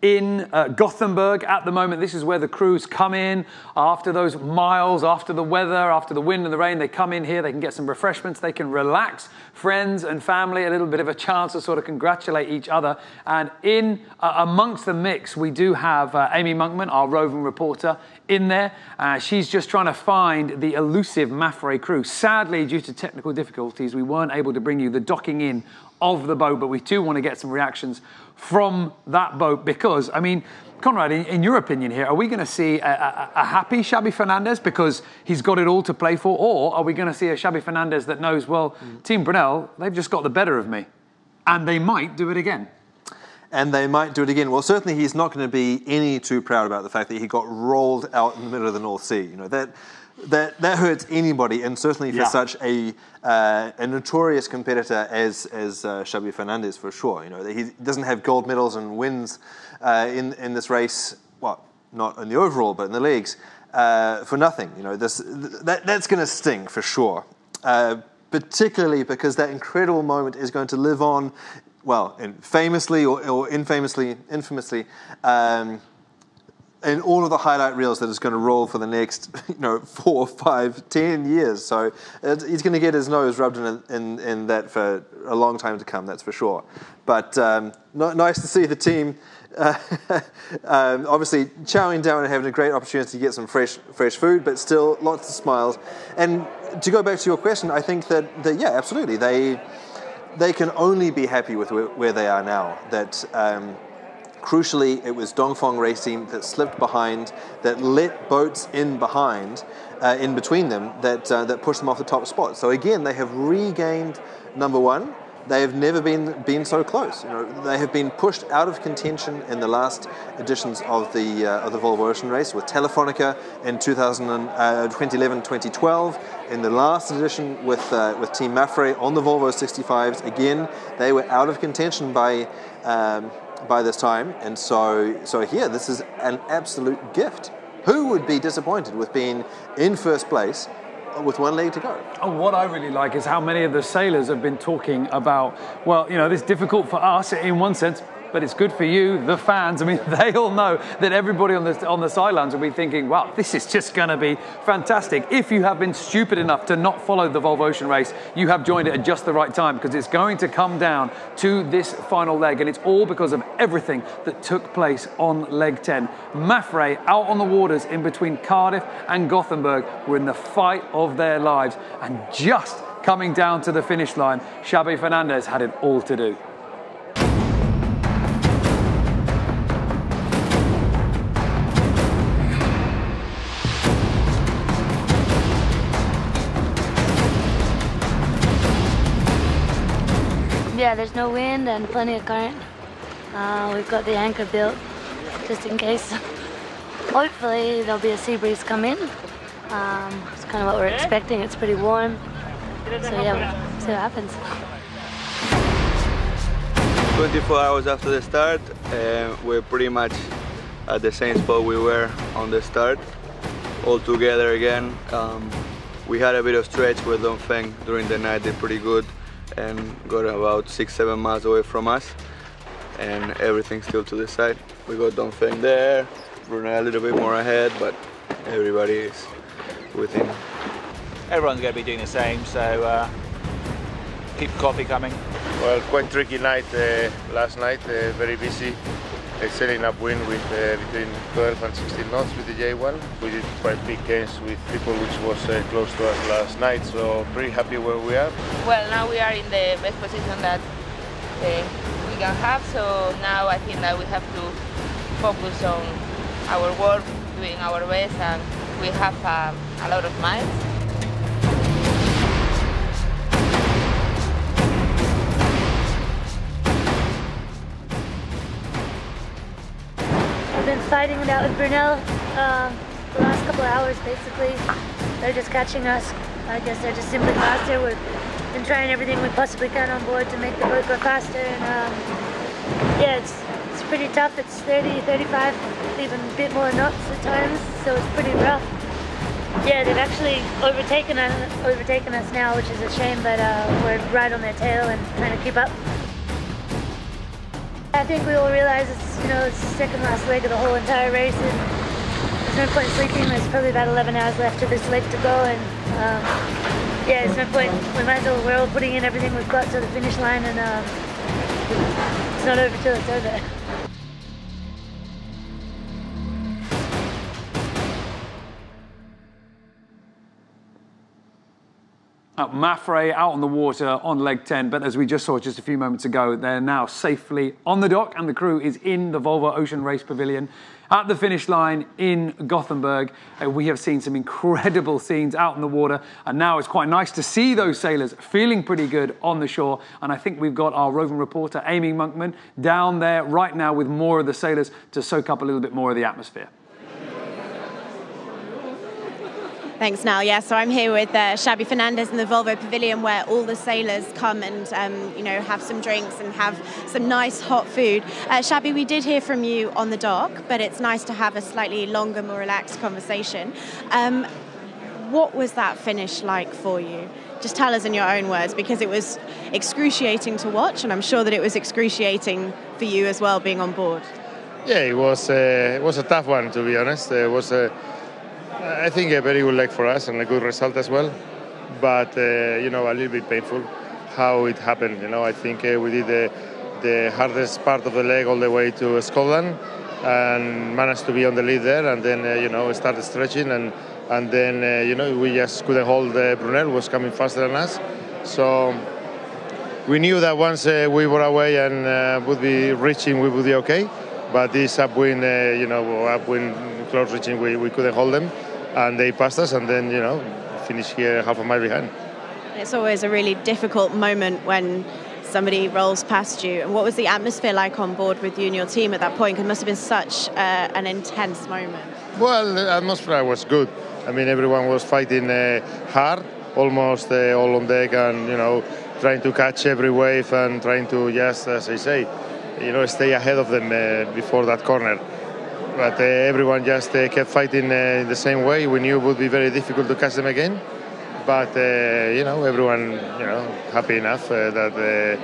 in Gothenburg at the moment. This is where the crews come in after those miles, after the weather, after the wind and the rain. They come in here, they can get some refreshments, they can relax, friends and family, a little bit of a chance to sort of congratulate each other. And in amongst the mix, we do have Amy Monkman, our roving reporter, in there. She's just trying to find the elusive Mafre crew. Sadly, due to technical difficulties, we weren't able to bring you the docking in of the boat, but we do want to get some reactions from that boat, because, I mean, Conrad, in your opinion here, are we going to see a happy Xabi Fernandez because he's got it all to play for, or are we going to see a Xabi Fernandez that knows, well, Team Brunel, they've just got the better of me, and they might do it again? And they might do it again. Well, certainly he's not going to be any too proud about the fact that he got rolled out in the middle of the North Sea. You know, that hurts anybody, and certainly for such a notorious competitor as Xabi Fernandez, for sure. You know, he doesn't have gold medals and wins in this race. Well, not in the overall, but in the leagues for nothing. You know, that's going to sting for sure. Particularly because that incredible moment is going to live on. Well, famously or infamously, in all of the highlight reels that is going to roll for the next, 4, 5, 10 years. So he's going to get his nose rubbed in that for a long time to come, that's for sure. But nice to see the team obviously chowing down and having a great opportunity to get some fresh food, but still lots of smiles. And to go back to your question, I think that yeah, absolutely, they can only be happy with where they are now. That crucially, it was Dongfeng Race Team that slipped behind, that let boats in behind, in between them, that pushed them off the top spot. So again, they have regained number one. They have never been so close. You know, they have been pushed out of contention in the last editions of the Volvo Ocean Race with Telefonica in 2011-2012. In the last edition with Team Mafre on the Volvo 65s, again they were out of contention by this time, and so here this is an absolute gift. Who would be disappointed with being in first place with one leg to go? Oh, what I really like is how many of the sailors have been talking about, well, this is difficult for us in one sense, but it's good for you, the fans. I mean, they all know that everybody on the sidelines will be thinking, wow, this is just going to be fantastic. If you have been stupid enough to not follow the Volvo Ocean Race, you have joined it at just the right time, because it's going to come down to this final leg, and it's all because of everything that took place on leg 10. Mafre out on the waters in between Cardiff and Gothenburg were in the fight of their lives, and just coming down to the finish line, Xabi Fernandez had it all to do. Yeah, there's no wind and plenty of current. We've got the anchor built just in case. Hopefully there'll be a sea breeze come in. It's kind of what we're expecting. It's pretty warm. So yeah, we'll see what happens. 24 hours after the start, we're pretty much at the same spot we were on the start, all together again. We had a bit of stretch with Dongfeng during the night, did pretty good and got about 6-7 miles away from us, and everything still to the side. We got Dongfeng there, Brunel a little bit more ahead, but everybody is within. Everyone's going to be doing the same, so keep the coffee coming. Well, quite tricky night last night, very busy. Sailing upwind with between 12 and 16 knots with the J1. We did quite big gains with people which was close to us last night, so pretty happy where we are. Well, now we are in the best position that we can have, so now I think that we have to focus on our work, doing our best, and we have a lot of miles. Been fighting it out with Brunel the last couple of hours basically. They're just catching us. I guess they're just simply faster. We've been trying everything we possibly can on board to make the boat go faster, and yeah, it's pretty tough. It's 30, 35, even a bit more knots at times, so it's pretty rough. Yeah, they've actually overtaken us now, which is a shame, but we're right on their tail and trying to keep up. I think we all realize it's, it's the second last leg of the whole entire race, and there's no point sleeping. There's probably about 11 hours left of this leg to go, and yeah, there's no point. We might as well, we're all putting in everything we've got to the finish line, and it's not over till it's over. Mafre out on the water on leg 10, but as we just saw just a few moments ago, they're now safely on the dock, and the crew is in the Volvo Ocean Race Pavilion at the finish line in Gothenburg. We have seen some incredible scenes out in the water, and now it's quite nice to see those sailors feeling pretty good on the shore. And I think we've got our roving reporter, Amy Monkman, down there right now with more of the sailors to soak up a little bit more of the atmosphere. Thanks, Niall. Yeah, so I'm here with Xabi Fernandez in the Volvo Pavilion, where all the sailors come and, have some drinks and have some nice hot food. Xabi, we did hear from you on the dock, but it's nice to have a slightly longer, more relaxed conversation. What was that finish like for you? Just tell us in your own words, because it was excruciating to watch, and I'm sure that it was excruciating for you as well, being on board. Yeah, it was a tough one, to be honest. It was I think a very good leg for us and a good result as well, but a little bit painful how it happened. I think we did the hardest part of the leg all the way to Scotland and managed to be on the lead there, and then started stretching, and then we just couldn't hold. Brunel was coming faster than us, so we knew that once we were away and would be reaching, we would be okay. But this upwind, upwind close reaching, we couldn't hold them, and they passed us, and then finished here half a mile behind. It's always a really difficult moment when somebody rolls past you. And what was the atmosphere like on board with you and your team at that point? It must have been such an intense moment. Well, the atmosphere was good. I mean, everyone was fighting hard, almost all on deck, and trying to catch every wave and trying to just, as I say, stay ahead of them before that corner. But everyone just kept fighting in the same way. We knew it would be very difficult to catch them again. But, everyone, happy enough that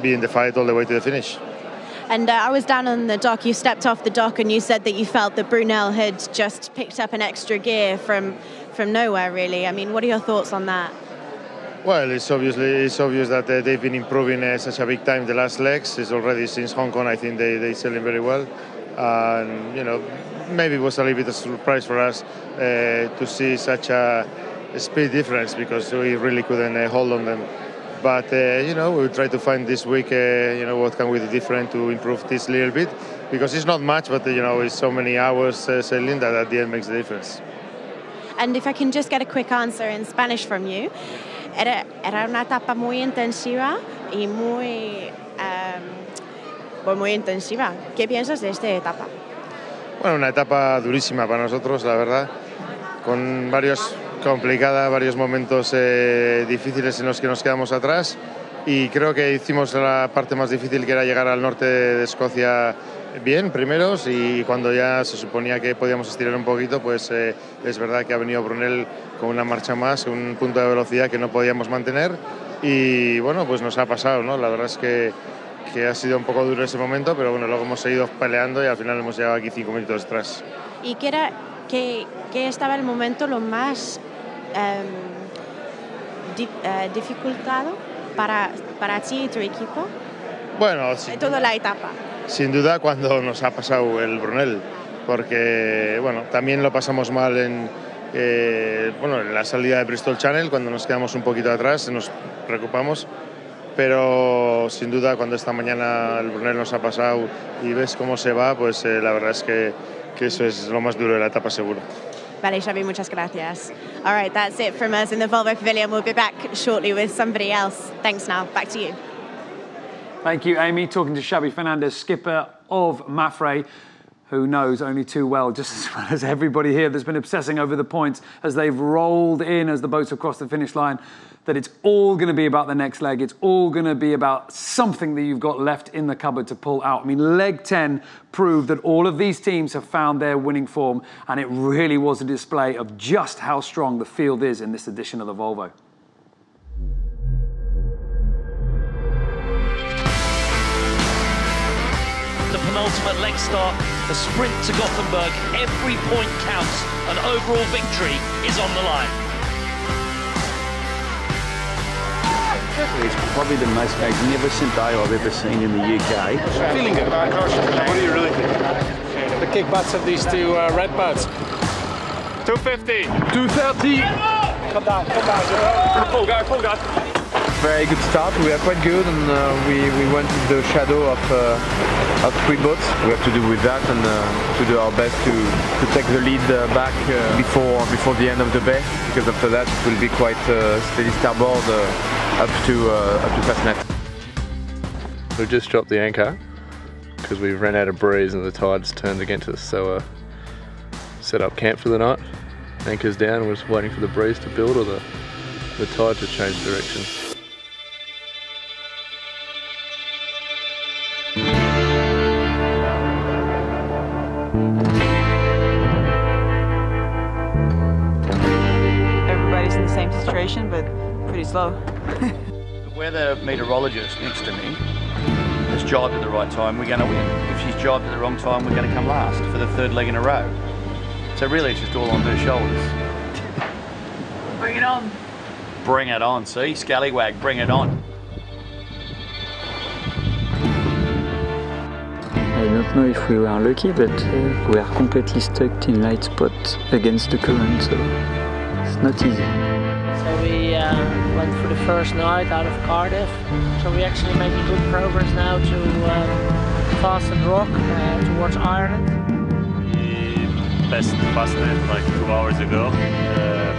be in the fight all the way to the finish. And I was down on the dock. You stepped off the dock and you said that you felt that Brunel had just picked up an extra gear from nowhere, really. I mean, what are your thoughts on that? Well, it's obvious that they've been improving such a big time the last legs. It's already since Hong Kong. I think they're selling very well, and maybe it was a little bit of a surprise for us to see such a speed difference, because we really couldn't hold on them. But we'll try to find this week what can we do different to improve this a little bit, because it's not much, but it's so many hours sailing that at the end makes the difference. And if I can just get a quick answer in Spanish from you. Era una etapa muy intensiva y muy intensiva. ¿Qué piensas de esta etapa? Bueno, una etapa durísima para nosotros, la verdad, con varios momentos difíciles en los que nos quedamos atrás, y creo que hicimos la parte más difícil, que era llegar al norte de Escocia bien, primeros, y cuando ya se suponía que podíamos estirar un poquito, pues es verdad que ha venido Brunel con una marcha más, un punto de velocidad que no podíamos mantener, y bueno, pues nos ha pasado, ¿no? La verdad es que ha sido un poco duro ese momento, pero bueno, luego hemos seguido peleando y al final hemos llegado aquí 5 minutos atrás. ¿Y qué estaba el momento lo más dificultado para ti y tu equipo? Bueno, en toda la etapa. Sin duda cuando nos ha pasado el Brunel, porque bueno, también lo pasamos mal en la salida de Bristol Channel, cuando nos quedamos un poquito atrás, nos preocupamos. Pero sin duda cuando esta mañana el Brunel nos ha pasado y ves cómo se va, pues la verdad es que eso es lo más duro de la etapa seguro. Vale, Xabi, muchas gracias. All right, that's it from us in the Volvo Pavilion. We'll be back shortly with somebody else. Thanks now. Back to you. Thank you, Amy. Talking to Xabi Fernandez, skipper of Mafre, who knows only too well, just as well as everybody here that's been obsessing over the points as they've rolled in as the boats have crossed the finish line, that it's all going to be about the next leg. It's all going to be about something that you've got left in the cupboard to pull out. I mean, leg 10 proved that all of these teams have found their winning form, and it really was a display of just how strong the field is in this edition of the Volvo. The penultimate leg start, the sprint to Gothenburg, every point counts, an overall victory is on the line. It's probably the most magnificent day I've ever seen in the UK. Feeling good. What do you really think? The kick butts of these two red birds. 250. 230. Come down. Full guard. Very good start. We are quite good, and we went in the shadow of 3 boats. We have to do with that, and to do our best to take the lead back before the end of the bay, because after that it will be quite steady starboard up to Fastnet. We've just dropped the anchor because we ran out of breeze and the tides turned against us, so set up camp for the night. Anchor's down, we're just waiting for the breeze to build or the tide to change direction. Everybody's in the same situation, but pretty slow. The weather meteorologist next to me has jibed at the right time, we're going to win. If she's jibed at the wrong time, we're going to come last for the 3rd leg in a row. So really it's just all on her shoulders. Bring it on. Bring it on, see? Scallywag, bring it on. I don't know if we were lucky, but we are completely stuck in light spot against the current, so it's not easy. So we went for the first night out of Cardiff, so we're actually making good progress now to Fasten Rock towards Ireland. We passed Fastnet like 2 hours ago,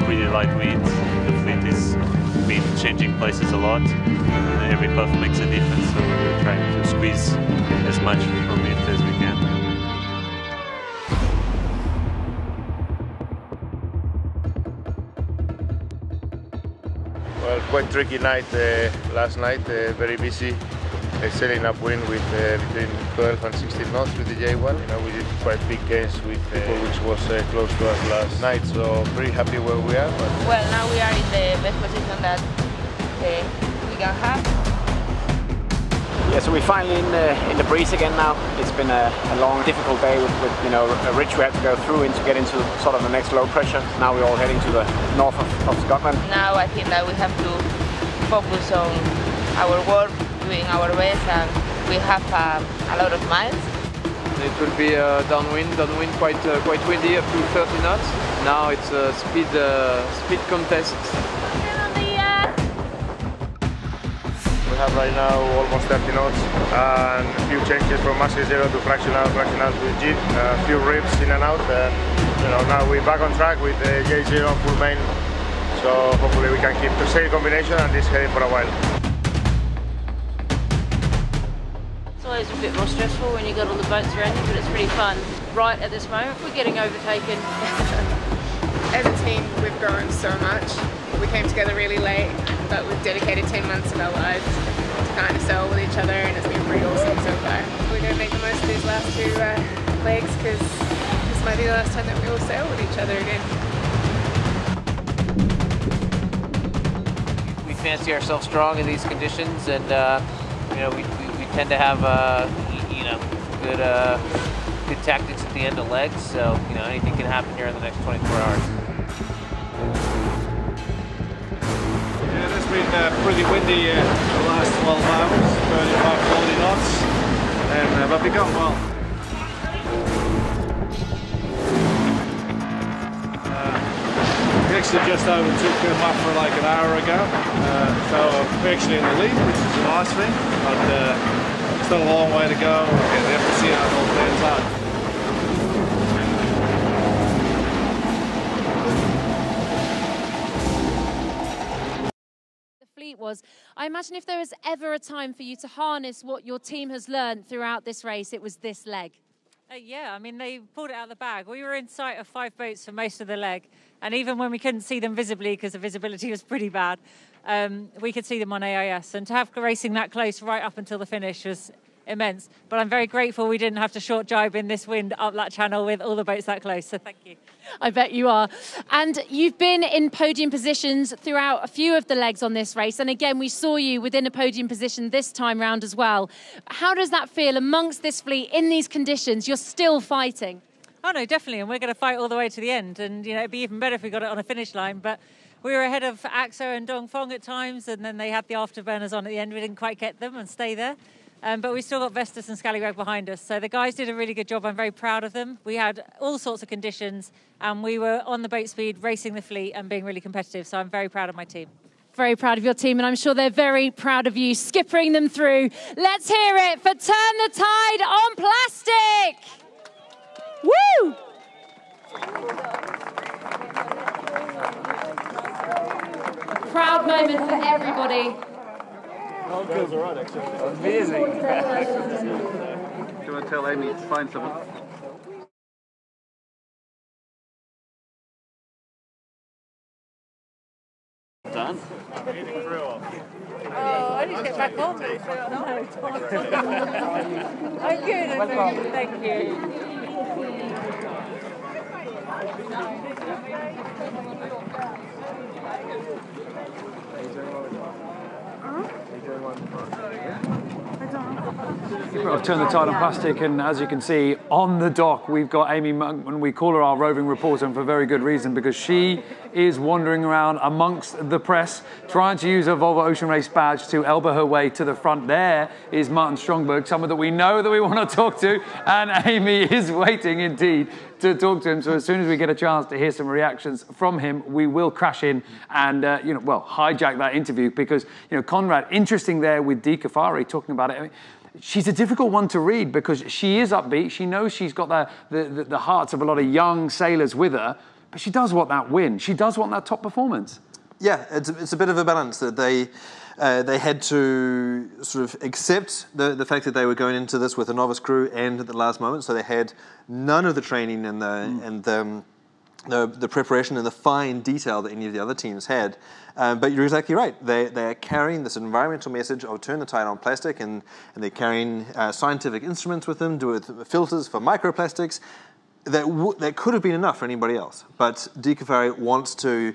pretty light wind, the fleet is been changing places a lot, every puff makes a difference, so we're trying to squeeze as much from it as we can. Well, quite tricky night last night, very busy, sailing upwind with between 12 and 16 knots with the J1. You know, we did quite big gains with people which was close to us last night, so pretty happy where we are. But well, now we are in the best position that we can have. Yeah, so we're finally in the breeze again now. It's been a long, difficult day with you know, a ridge we had to go through to get into sort of the next low pressure. Now we're all heading to the north of Scotland. Now I think that we have to focus on our work, doing our best, and we have a lot of miles. It will be downwind quite windy, up to 30 knots. Now it's a speed contest. we have right now almost 30 knots and a few changes from massey 0 to fractional to G, a few rips in and out, and you know, now we're back on track with the J0 on full main, so hopefully we can keep the same combination and this heading for a while. It's always a bit more stressful when you got all the boats around you, but it's pretty fun. Right at this moment, we're getting overtaken. As a team, we've grown so much. We came together really late. but we've dedicated 10 months of our lives to kind of sail with each other, and it's been pretty awesome so far. We're going to make the most of these last 2 legs, because this might be the last time that we all sail with each other again. We fancy ourselves strong in these conditions, and you know, we tend to have you know, good tactics at the end of legs, so you know, anything can happen here in the next 24 hours. Yeah, it's been pretty windy the last 12 hours, 35, 40 knots, and but we've gone well. We actually just overtook Mafra like an hour ago, so we're actually in the lead, which is a nice thing, but still a long way to go, and we have to see how it all pans out. Was. I imagine if there was ever a time for you to harness what your team has learned throughout this race, it was this leg. Yeah, I mean, they pulled it out of the bag. We were in sight of 5 boats for most of the leg, and even when we couldn't see them visibly because the visibility was pretty bad, we could see them on AIS, and to have racing that close right up until the finish was immense. But I'm very grateful we didn't have to short jibe in this wind up that channel with all the boats that close, so thank you. I bet you are. And you've been in podium positions throughout a few of the legs on this race, and again we saw you within a podium position this time round as well. How does that feel amongst this fleet in these conditions? You're still fighting. Oh no, definitely, and we're going to fight all the way to the end, and you know, it'd be even better if we got it on a finish line, but we were ahead of AXO and Dongfeng at times, and then they had the afterburners on at the end. We didn't quite get them and stay there. But we still got Vestas and Scallywag behind us. So the guys did a really good job. I'm very proud of them. We had all sorts of conditions, and we were on the boat speed, racing the fleet and being really competitive. So I'm very proud of my team. Very proud of your team, and I'm sure they're very proud of you, skippering them through. Let's hear it for Turn the Tide on Plastic! Woo! A proud moment for everybody. All feels alright, actually. Amazing. Do you want to tell Amy to find someone? Done. Oh, I need to get back on. No, I'm good. Welcome. Thank you. I've turned the tide on Plastic, and as you can see on the dock, we've got Amy Monkman. We call her our roving reporter, and for very good reason, because she is wandering around amongst the press, trying to use her Volvo Ocean Race badge to elbow her way to the front. There is Martin Stromberg, someone that we know that we want to talk to, and Amy is waiting indeed to talk to him. So as soon as we get a chance to hear some reactions from him, we will crash in and hijack that interview, because Conrad, interesting there with Debrief talking about it. I mean, she's a difficult one to read because she is upbeat. She knows she's got the hearts of a lot of young sailors with her, but she does want that win. She does want that top performance. Yeah, it's a bit of a balance that they had to sort of accept the fact that they were going into this with a novice crew and at the last moment, so they had none of the training and the preparation and the fine detail that any of the other teams had. But you're exactly right. They are carrying this environmental message of turn the tide on plastic, and they're carrying scientific instruments with them, with filters for microplastics. That could have been enough for anybody else. But Debrief wants to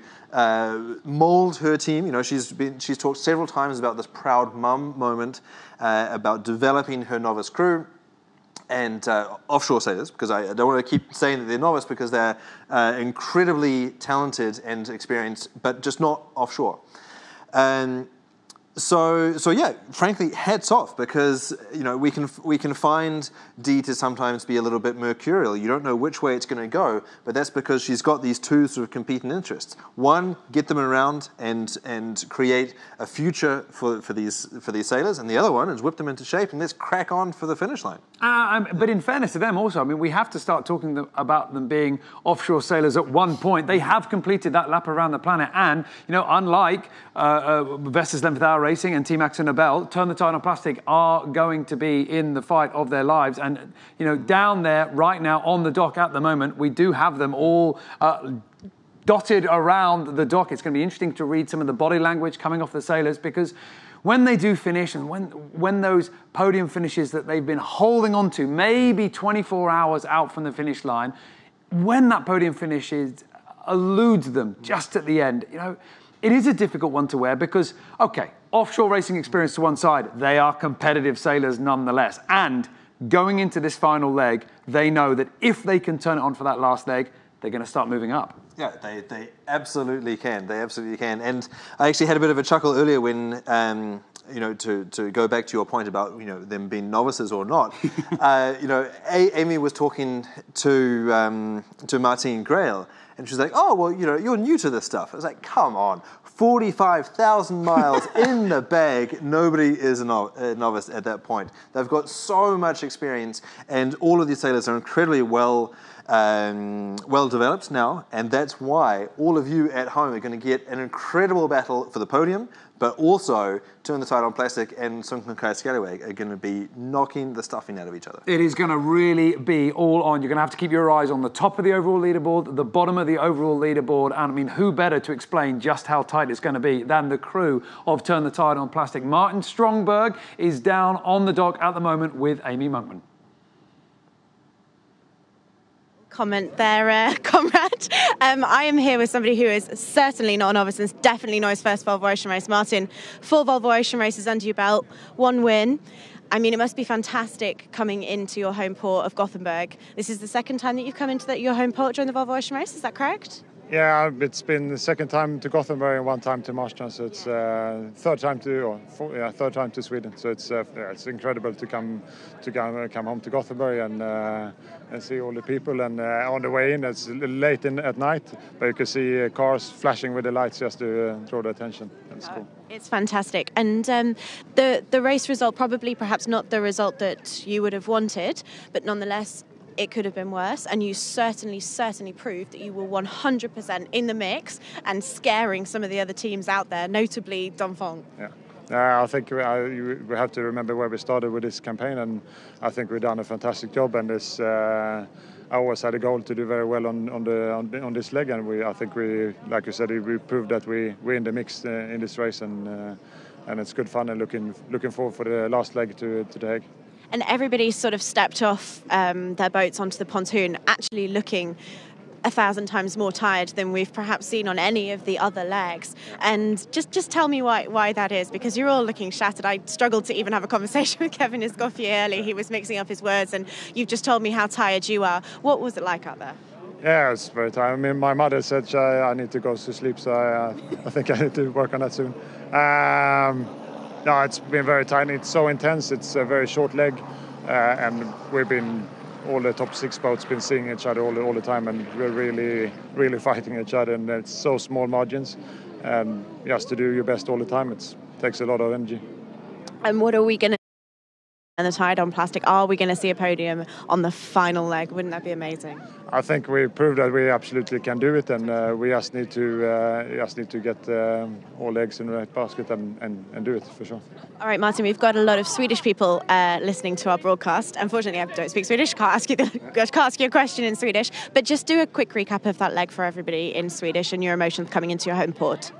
mold her team. She's talked several times about this proud mum moment, about developing her novice crew and offshore sailors, because I don't want to keep saying that they're novice, because they're incredibly talented and experienced, but just not offshore. So yeah, frankly, hats off, because we can find Dee to sometimes be a little bit mercurial. You don't know which way it's going to go, but that's because she's got these two sort of competing interests. One, get them around and create a future for these sailors, and the other one is whip them into shape and let's crack on for the finish line. But in fairness to them also, I mean, we have to start talking about them being offshore sailors at one point. They have completed that lap around the planet, and unlike Vestas Length Hour Racing and Team AXO Nobel, Turn the Tide on Plastic are going to be in the fight of their lives. And down there right now on the dock at the moment, we do have them all dotted around the dock. It's going to be interesting to read some of the body language coming off the sailors, because when they do finish, and when those podium finishes that they've been holding on to, maybe 24 hours out from the finish line, when that podium finish eludes them just at the end, it is a difficult one to wear because, okay, offshore racing experience to one side, they are competitive sailors nonetheless. And going into this final leg, they know that if they can turn it on for that last leg, they're going to start moving up. Yeah, they absolutely can. They absolutely can. And I actually had a bit of a chuckle earlier when, to go back to your point about, them being novices or not. Amy was talking to Martine Grail, and she was like, oh, well, you're new to this stuff. I was like, come on, 45,000 miles in the bag. Nobody is a novice at that point. They've got so much experience, and all of these sailors are incredibly well developed now, and that's why all of you at home are going to get an incredible battle for the podium, but also Turn the Tide on Plastic and Hung Kai Scallywag are going to be knocking the stuffing out of each other. It is going to really be all on. You're going to have to keep your eyes on the top of the overall leaderboard, the bottom of the overall leaderboard, and I mean, who better to explain just how tight it's going to be than the crew of Turn the Tide on Plastic. Martin Stromberg is down on the dock at the moment with Amy Monkman. Comment there, comrade. I am here with somebody who is certainly not a novice and definitely knows first Volvo Ocean Race. Martin, 4 Volvo Ocean races under your belt, 1 win. I mean, it must be fantastic coming into your home port of Gothenburg. This is the second time that you've come into your home port during the Volvo Ocean Race, is that correct? Yeah, it's been the second time to Gothenburg and 1 time to Marstrand, so it's third time to Sweden. So it's incredible to come home to Gothenburg and see all the people. And on the way in, it's late at night, but you can see cars flashing with the lights just to draw the attention. That's cool. It's fantastic. And the race result, probably perhaps not the result that you would have wanted, but nonetheless, it could have been worse, and you certainly proved that you were 100% in the mix and scaring some of the other teams out there, notably Dongfeng. Yeah. I think we have to remember where we started with this campaign, and I think we've done a fantastic job. And this, I always had a goal to do very well on this leg, and I think we, like you said, we proved that we're in the mix in this race, and it's good fun, and looking forward for the last leg to The Hague. And everybody sort of stepped off their boats onto the pontoon, actually looking 1,000 times more tired than we've perhaps seen on any of the other legs. And just tell me why that is, because you're all looking shattered. I struggled to even have a conversation with Kevin Escoffier early. He was mixing up his words, and you've just told me how tired you are. What was it like out there? Yeah, it's very tired. I mean, my mother said I need to go to sleep, so I think I need to work on that soon. No, it's been very tight. It's so intense. It's a very short leg, and we've been all the top 6 boats been seeing each other all the time, and we're really fighting each other. And it's so small margins, and just to do your best all the time, it takes a lot of energy. And what are we going to? And the Tide on Plastic, are we going to see a podium on the final leg? Wouldn't that be amazing? I think we proved that we absolutely can do it, and we just need to get all eggs in the right basket and do it for sure. All right, Martin, we've got a lot of Swedish people listening to our broadcast. Unfortunately, I don't speak Swedish. Can't ask you a question in Swedish. But just do a quick recap of that leg for everybody in Swedish and your emotions coming into your home port.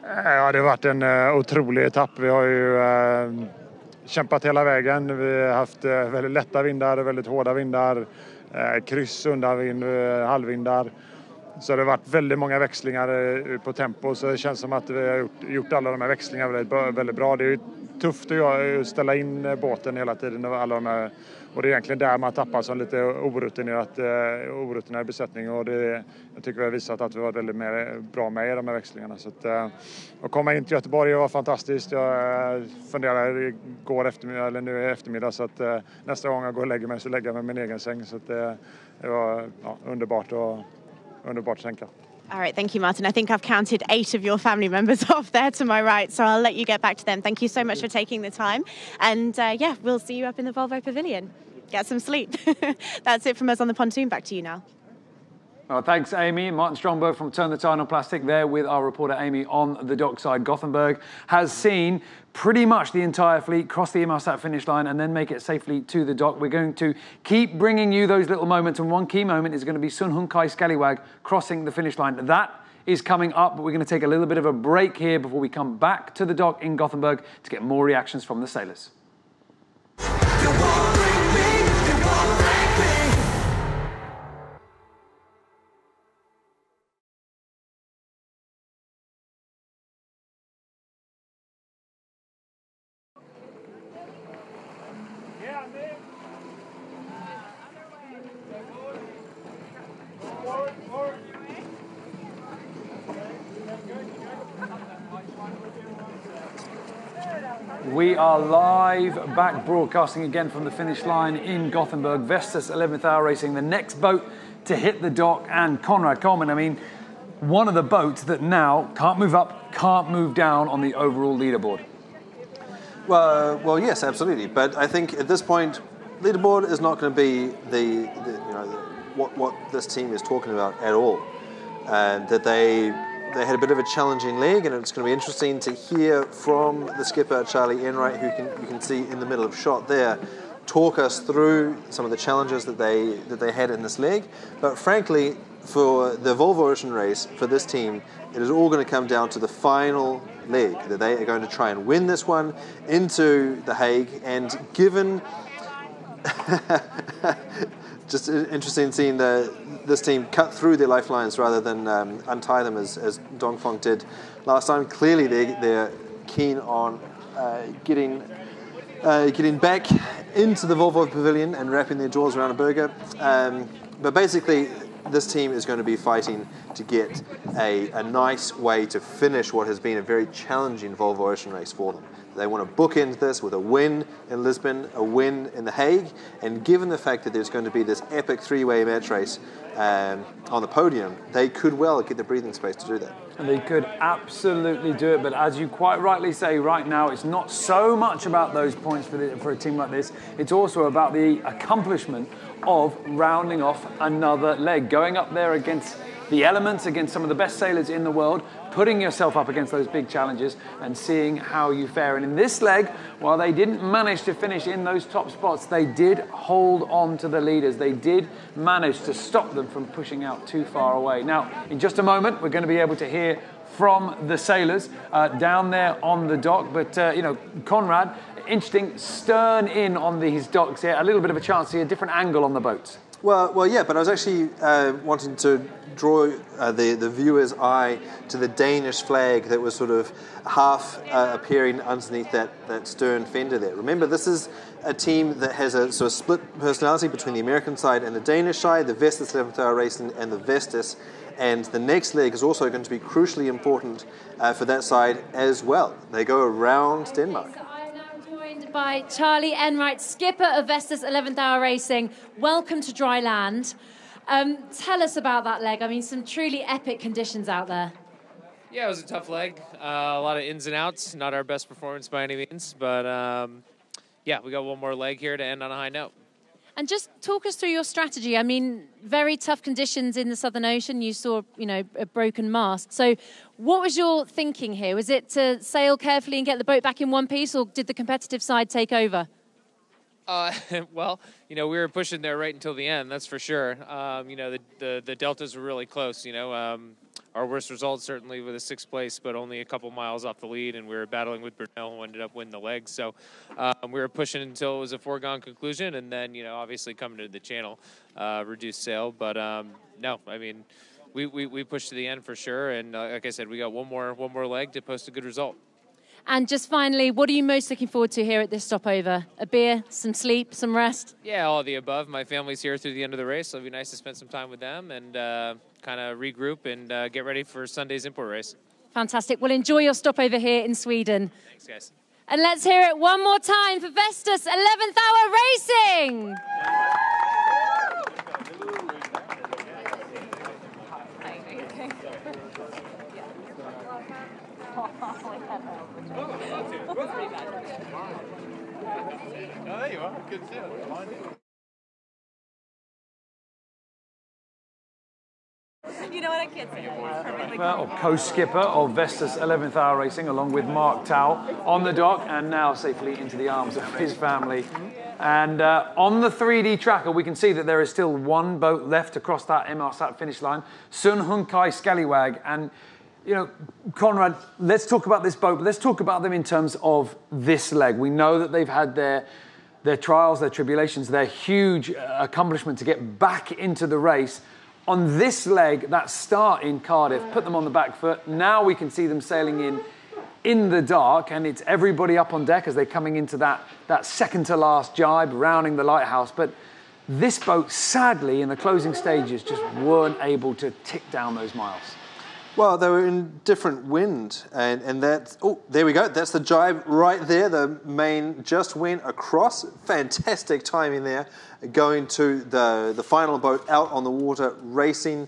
Ja, det har varit en otrolig etapp. Vi har ju kämpat hela vägen. Vi har haft väldigt lätta vindar, väldigt hårda vindar, kryss, undanvind, halvvindar. Så det har varit väldigt många växlingar på tempo, så det känns som att vi har gjort alla de här växlingarna väldigt bra. Det är ju tufft att ställa in båten hela tiden, alla de här, och det är egentligen där man tappar som lite orutinerad besättning, och jag tycker vi har visat att vi var väldigt bra med i de här växlingarna. Så att komma in till Göteborg var fantastiskt. Jag funderade nu i eftermiddag, så att nästa gång jag går och lägger mig så lägger jag mig i min egen säng, så att det var underbart att tänka. All right, thank you, Martin. I think I've counted 8 of your family members off there to my right, so I'll let you get back to them. Thank you so much for taking the time. And we'll see you up in the Volvo Pavilion. Get some sleep. That's it from us on the pontoon. Back to you now. Well, thanks, Amy. Martin Stromberg from Turn the Tide on Plastic there with our reporter Amy on the dockside. Gothenburg has seen pretty much the entire fleet cross the Inmarsat finish line and then make it safely to the dock. We're going to keep bringing you those little moments, and one key moment is going to be Hung Kai Scallywag crossing the finish line. That is coming up, but we're going to take a little bit of a break here before we come back to the dock in Gothenburg to get more reactions from the sailors. We are live, back broadcasting again from the finish line in Gothenburg. Vestas 11th Hour Racing, the next boat to hit the dock. And Conrad Coleman, I mean, one of the boats that now can't move up, can't move down on the overall leaderboard. Well, yes, absolutely. But I think at this point, leaderboard is not going to be what this team is talking about at all. That they had a bit of a challenging leg, and it's going to be interesting to hear from the skipper, Charlie Enright, who you can see in the middle of shot there, talk us through some of the challenges that they had in this leg. But frankly, for the Volvo Ocean race, for this team, it is all going to come down to the final leg, that they are going to try and win this one into The Hague. And given just interesting seeing this team cut through their lifelines rather than untie them as Dongfeng did last time. Clearly they're keen on getting back into the Volvo pavilion and wrapping their jaws around a burger. But basically, this team is going to be fighting to get a nice way to finish what has been a very challenging Volvo Ocean race for them. They want to bookend this with a win in Lisbon, a win in The Hague, and given the fact that there's going to be this epic three-way match race on the podium, they could well get the breathing space to do that. And they could absolutely do it, but as you quite rightly say right now, it's not so much about those points for a team like this, it's also about the accomplishment of rounding off another leg, going up there against the elements, against some of the best sailors in the world, putting yourself up against those big challenges and seeing how you fare. And in this leg, while they didn't manage to finish in those top spots, they did hold on to the leaders. They did manage to stop them from pushing out too far away. Now, in just a moment, we're going to be able to hear from the sailors down there on the dock. But, Conrad, interesting, stern in on these docks here, a little bit of a chance to see a different angle on the boats. Well, yeah, but I was actually wanting to draw the viewer's eye to the Danish flag that was sort of half appearing underneath that stern fender there. Remember, this is a team that has a sort of split personality between the American side and the Danish side, the Vestas 11th Hour Racing and the Vestas. And the next leg is also going to be crucially important for that side as well. They go around Denmark. By Charlie Enright, skipper of Vestas 11th Hour Racing. Welcome to dry land. Tell us about that leg. I mean, some truly epic conditions out there. Yeah, it was a tough leg. A lot of ins and outs. Not our best performance by any means, but yeah, we got one more leg here to end on a high note. And just talk us through your strategy. I mean, very tough conditions in the Southern Ocean. You saw, a broken mast. So what was your thinking here? Was it to sail carefully and get the boat back in one piece, or did the competitive side take over? Well, we were pushing there right until the end, that's for sure. The deltas were really close, Our worst result certainly with a 6th place, but only a couple miles off the lead, and we were battling with Brunel, who ended up winning the leg. So we were pushing until it was a foregone conclusion, and then, obviously coming to the channel, reduced sail. But no, I mean, we pushed to the end for sure, and like I said, we got one more leg to post a good result. And just finally, what are you most looking forward to here at this stopover? A beer, some sleep, some rest? Yeah, all of the above. My family's here through the end of the race, so it'll be nice to spend some time with them and kind of regroup and get ready for Sunday's import race. Fantastic. Well, enjoy your stopover here in Sweden. Thanks, guys. And let's hear it one more time for Vestas 11th Hour Racing. Oh, there you are. Good to see you. Or co-skipper of Vestas 11th Hour Racing, along with Mark Towell, on the dock and now safely into the arms of his family. And on the 3D tracker, we can see that there is still one boat left to cross that Inmarsat finish line, Hung Kai Scallywag. And, you know, Conrad, let's talk about this boat, but let's talk about them in terms of this leg. We know that they've had their trials, their tribulations, their huge accomplishment to get back into the race. On this leg, that start in Cardiff, put them on the back foot. Now we can see them sailing in the dark, and it's everybody up on deck as they're coming into that second to last jibe, rounding the lighthouse. But this boat, sadly, in the closing stages, just weren't able to tick down those miles. Well, they were in different wind, and that's, oh, there we go. That's the jibe right there. The main just went across. Fantastic timing there, going to the final boat out on the water, racing,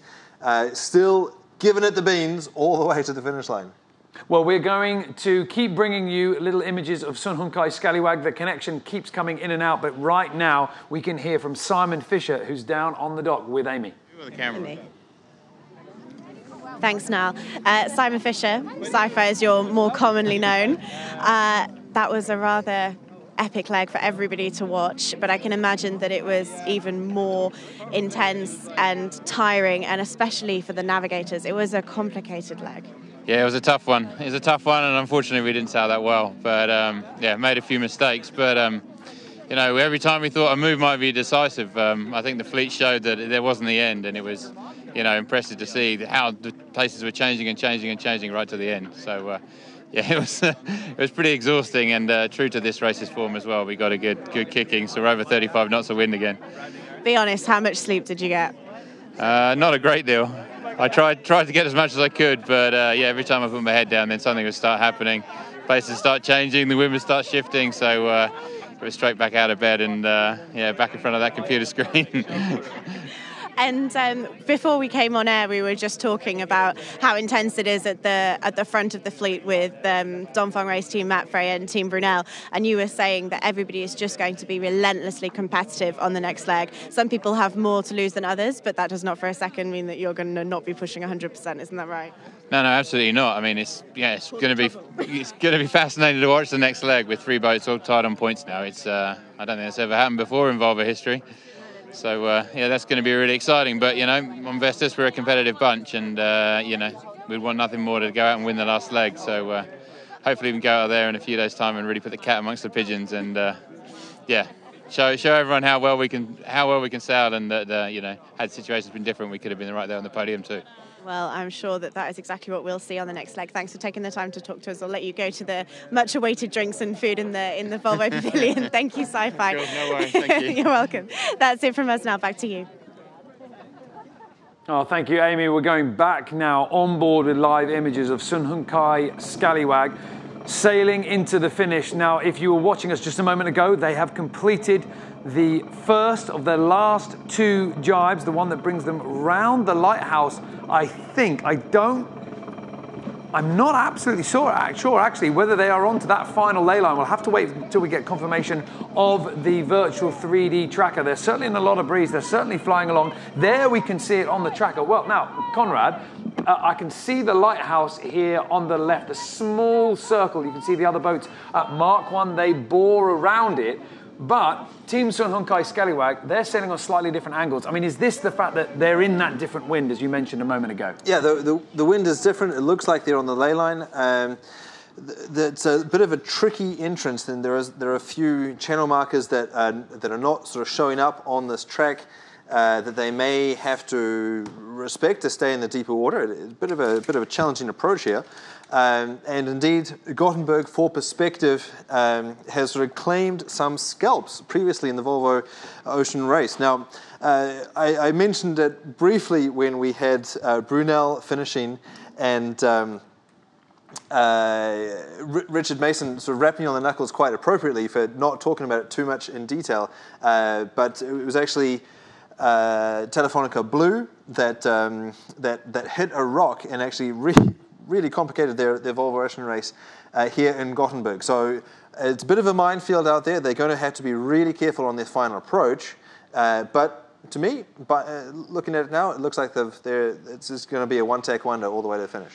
still giving it the beans all the way to the finish line. Well, we're going to keep bringing you little images of Hung Kai Scallywag. The connection keeps coming in and out, but right now we can hear from Simon Fisher, who's down on the dock with Amy. The camera. Thanks, Niall. Simon Fisher, Sci-Fi as you're more commonly known. That was a rather epic leg for everybody to watch, but I can imagine that it was even more intense and tiring, and especially for the navigators. It was a complicated leg. Yeah, it was a tough one. It was a tough one, and unfortunately we didn't sail that well. But yeah, made a few mistakes. But you know, every time we thought a move might be decisive, I think the fleet showed that there wasn't the end, and it was, you know, impressive to see how the places were changing and changing and changing right to the end. So yeah, it was pretty exhausting, and true to this race's form as well. We got a good kicking, so we're over 35 knots of wind again. Be honest, how much sleep did you get? Not a great deal. I tried to get as much as I could, but yeah, every time I put my head down, then something would start happening. Places start changing, the wind would start shifting, so it was straight back out of bed and yeah, back in front of that computer screen. And before we came on air, we were just talking about how intense it is at the front of the fleet with Dongfeng race team Matt Frey and team Brunel. And you were saying that everybody is just going to be relentlessly competitive on the next leg. Some people have more to lose than others, but that does not for a second mean that you're going to not be pushing 100%. Isn't that right? No, absolutely not. I mean, it's going to be fascinating to watch the next leg with 3 boats all tied on points now. It's I don't think that's ever happened before in Volvo history. So, yeah, that's going to be really exciting. But, you know, on Vestas, we're a competitive bunch, and, you know, we'd want nothing more to go out and win the last leg. So, hopefully we can go out there in a few days' time and really put the cat amongst the pigeons and, yeah, show everyone how well we can sail, and that, you know, had situations been different, we could have been right there on the podium too. Well, I'm sure that is exactly what we'll see on the next leg. Thanks for taking the time to talk to us. I'll let you go to the much-awaited drinks and food in the Volvo Pavilion. Thank you, Sci-Fi. Sure, no worries. Thank you. You're welcome. That's it from us now. Back to you. Oh, thank you, Amy. We're going back now on board with live images of Hung Kai Scallywag sailing into the finish. Now, if you were watching us just a moment ago, they have completed the first of their last 2 jibes, the one that brings them round the lighthouse. I'm not absolutely sure actually whether they are onto that final ley line. We'll have to wait until we get confirmation of the virtual 3D tracker. They're certainly in a lot of breeze. They're certainly flying along. There we can see it on the tracker. Well, now, Conrad, I can see the lighthouse here on the left, a small circle. You can see the other boats at Mark 1. They bore around it. But Team Hung Kai Scallywag, they're sailing on slightly different angles. I mean, is this the fact that they're in that different wind, as you mentioned a moment ago? Yeah, the wind is different. It looks like they're on the ley line. It's a bit of a tricky entrance, and there are a few channel markers that are not sort of showing up on this track that they may have to respect to stay in the deeper water. It's a bit of a challenging approach here. And indeed, Gothenburg, for perspective, has sort of claimed some scalps previously in the Volvo Ocean race. Now, I mentioned it briefly when we had Brunel finishing and Richard Mason sort of rapping on the knuckles quite appropriately for not talking about it too much in detail. But it was actually Telefonica Blue that hit a rock and actually really complicated their Volvo Ocean race here in Gothenburg. So it's a bit of a minefield out there. They're going to have to be really careful on their final approach. But to me, but looking at it now, it looks like it's just going to be a one-take wonder all the way to the finish.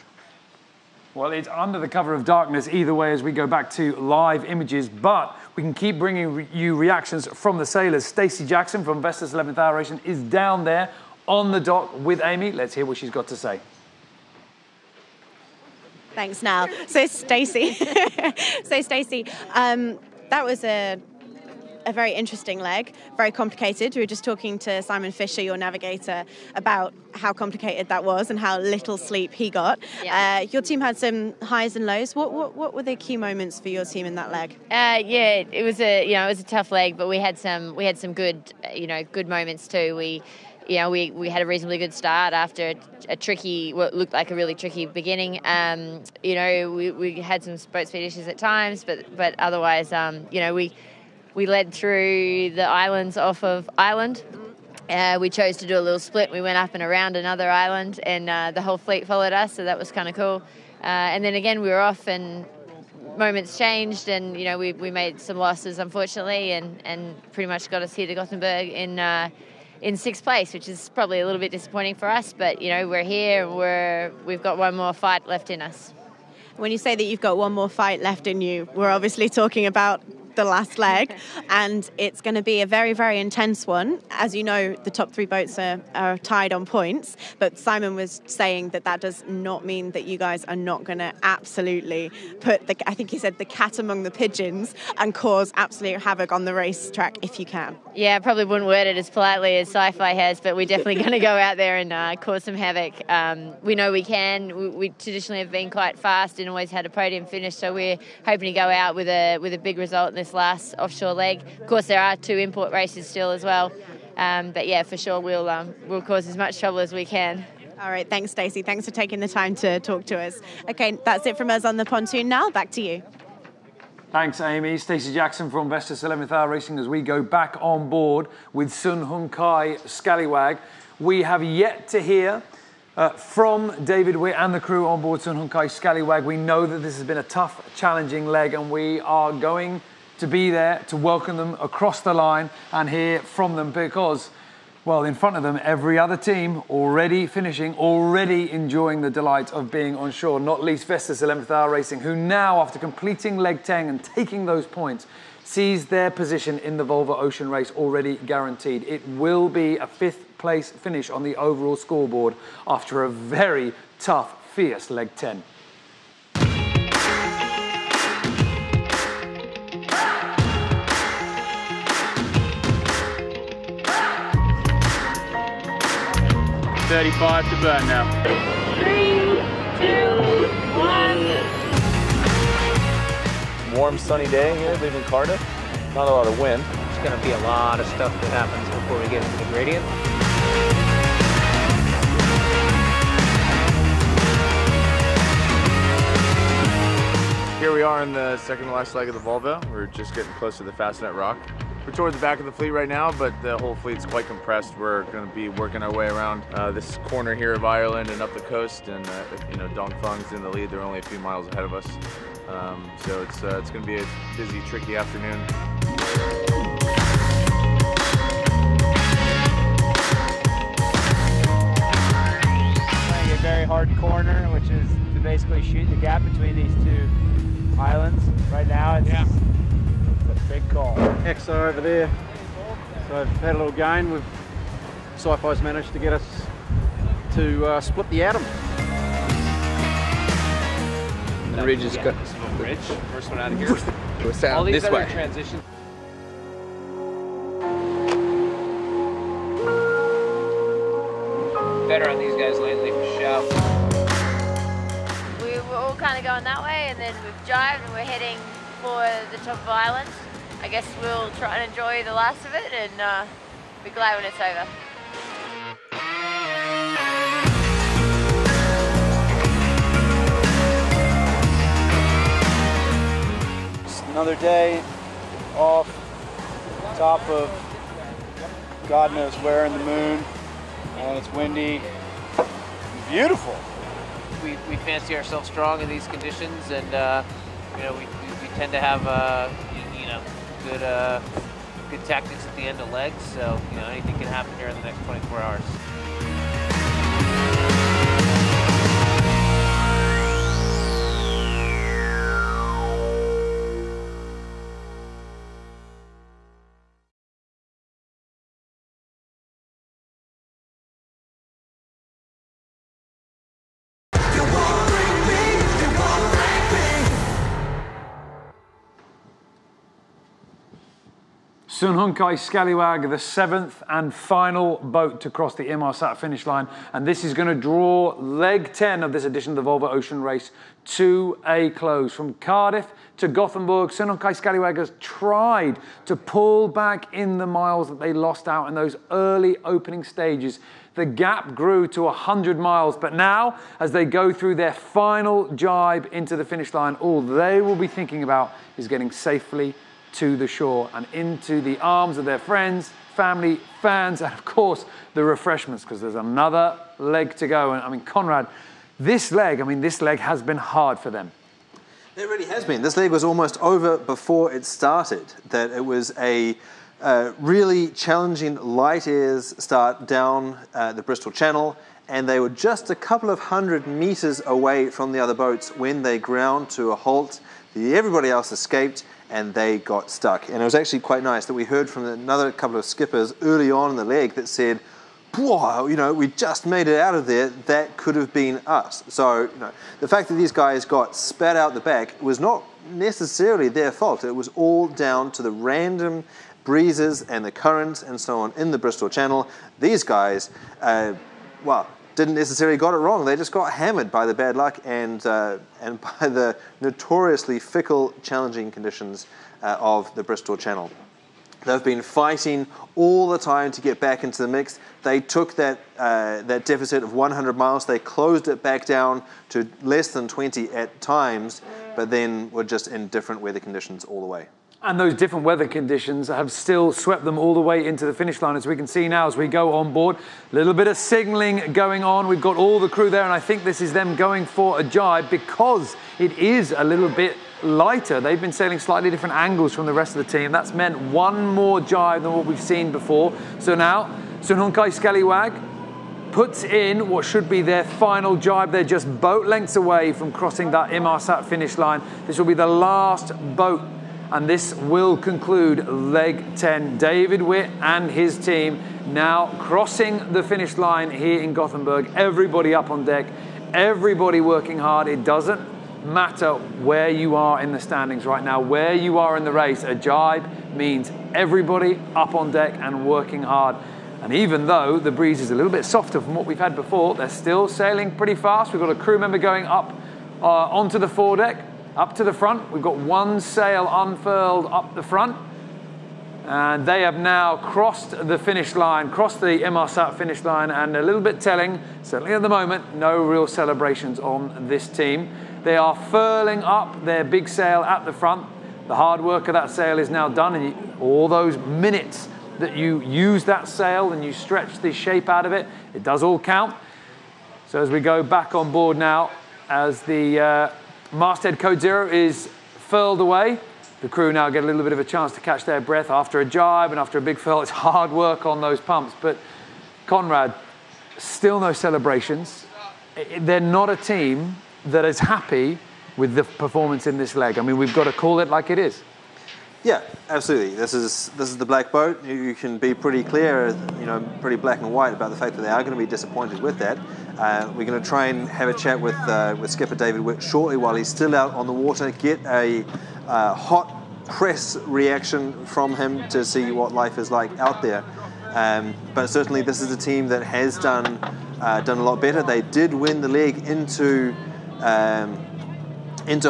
Well, it's under the cover of darkness either way as we go back to live images, but we can keep bringing you reactions from the sailors. Stacey Jackson from Vestas 11th Hour Racing is down there on the dock with Amy. Let's hear what she's got to say. Thanks, Nal. So, Stacey, that was a very interesting leg, very complicated. We were just talking to Simon Fisher, your navigator, about how complicated that was and how little sleep he got. Yeah. Your team had some highs and lows. What were the key moments for your team in that leg? Yeah, it was a tough leg, but we had some good good moments too. We had a reasonably good start after what looked like a really tricky beginning. We had some boat speed issues at times, but otherwise, we led through the islands off of Island. We chose to do a little split. We went up and around another island, and the whole fleet followed us, so that was kind of cool. And then again, we were off, and moments changed, and we made some losses, unfortunately, and pretty much got us here to Gothenburg in sixth place, which is probably a little bit disappointing for us. But we're here, and we've got one more fight left in us. When you say that you've got one more fight left in you, we're obviously talking about the last leg, and it's going to be a very, very intense one. As you know, the top three boats are tied on points, but Simon was saying that does not mean that you guys are not going to absolutely put I think he said the cat among the pigeons and cause absolute havoc on the racetrack if you can. Yeah, I probably wouldn't word it as politely as Sci-Fi has, but we're definitely going to go out there and cause some havoc. We know we can. We traditionally have been quite fast and always had a podium finish, so we're hoping to go out with a big result in this last offshore leg. Of course, there are 2 import races still as well, but yeah, for sure we'll cause as much trouble as we can. All right, thanks, Stacey. Thanks for taking the time to talk to us. Okay, that's it from us on the pontoon now. Back to you. Thanks, Amy. Stacey Jackson from Vestas 11th Hour Racing as we go back on board with Hung Kai Scallywag. We have yet to hear from David Witt and the crew on board Hung Kai Scallywag. We know that this has been a tough, challenging leg, and we are going to be there to welcome them across the line and hear from them because, well, in front of them, every other team already finishing, already enjoying the delight of being on shore, not least Vestas 11th Hour Racing, who now, after completing leg 10 and taking those points, sees their position in the Volvo Ocean Race already guaranteed. It will be a 5th place finish on the overall scoreboard after a very tough, fierce leg 10. $35 to burn now. 3, 2, 1. Warm, sunny day here, leaving Cardiff. Not a lot of wind. It's going to be a lot of stuff that happens before we get into the gradient. Here we are in the second to last leg of the Volvo. We're just getting close to the Fastnet Rock. We're toward the back of the fleet right now, but the whole fleet's quite compressed. We're going to be working our way around this corner here of Ireland and up the coast, and Dongfeng's in the lead. They're only a few miles ahead of us, so it's going to be a busy, tricky afternoon. Playing a very hard corner, which is to basically shoot the gap between these 2 islands. Right now, it's a big call. XO over there. So I've had a little gain. Sci-Fi's managed to get us to split the atom. The ridge is good. Ridge, first one out of here. We're south this way. Transition. Better on these guys lately for show. We were all kind of going that way, and then we've jived and we're heading for the top of Ireland. I guess we'll try and enjoy the last of it and be glad when it's over. Just another day off top of God knows where in the moon, and it's windy, beautiful. We fancy ourselves strong in these conditions, and we tend to have good good tactics at the end of legs. So, you know, anything can happen here in the next 24 hours. Hung Kai Scallywag, the 7th and final boat to cross the Inmarsat finish line. And this is going to draw leg 10 of this edition of the Volvo Ocean Race to a close. From Cardiff to Gothenburg, Hung Kai Scallywag has tried to pull back in the miles that they lost out in those early opening stages. The gap grew to 100 miles, but now, as they go through their final jibe into the finish line, all they will be thinking about is getting safely to the shore and into the arms of their friends, family, fans, and of course the refreshments, because there's another leg to go. And I mean, Conrad, this leg has been hard for them. It really has been. This leg was almost over before it started. That it was a really challenging light airs start down the Bristol Channel, and they were just a couple of 100 meters away from the other boats when they ground to a halt. Everybody else escaped, and they got stuck. And it was actually quite nice that we heard from another couple of skippers early on in the leg that said, "Wow, you know, we just made it out of there. That could have been us." So, you know, the fact that these guys got spat out the back was not necessarily their fault. It was all down to the random breezes and the currents and so on in the Bristol Channel. These guys, didn't necessarily got it wrong. They just got hammered by the bad luck and by the notoriously fickle, challenging conditions of the Bristol Channel. They've been fighting all the time to get back into the mix. They took that deficit of 100 miles. They closed it back down to less than 20 at times, but then were just in different weather conditions all the way. And those different weather conditions have still swept them all the way into the finish line, as we can see now as we go on board. A little bit of signalling going on. We've got all the crew there, and I think this is them going for a jibe because it is a little bit lighter. They've been sailing slightly different angles from the rest of the team. That's meant one more jibe than what we've seen before. So now, Hung Kai Scallywag puts in what should be their final jibe. They're just boat lengths away from crossing that Inmarsat finish line. This will be the last boat, and this will conclude leg 10. David Witt and his team now crossing the finish line here in Gothenburg. Everybody up on deck, everybody working hard. It doesn't matter where you are in the standings right now, where you are in the race. A jibe means everybody up on deck and working hard. And even though the breeze is a little bit softer from what we've had before, they're still sailing pretty fast. We've got a crew member going up onto the foredeck, up to the front. We've got one sail unfurled up the front. And they have now crossed the finish line, crossed the Inmarsat finish line, and a little bit telling, certainly at the moment, no real celebrations on this team. They are furling up their big sail at the front. The hard work of that sail is now done, and all those minutes that you use that sail and you stretch the shape out of it, it does all count. So as we go back on board now, as the masthead code 0 is furled away, the crew now get a little bit of a chance to catch their breath after a jibe and after a big furl. It's hard work on those pumps, but Conrad, still no celebrations. They're not a team that is happy with the performance in this leg. I mean, we've got to call it like it is. Yeah, absolutely. This is the black boat. You can be pretty clear, you know, pretty black and white about the fact that they are going to be disappointed with that. We're going to try and have a chat with skipper David Witt shortly while he's still out on the water, get a hot press reaction from him to see what life is like out there. But certainly this is a team that has done a lot better. They did win the leg into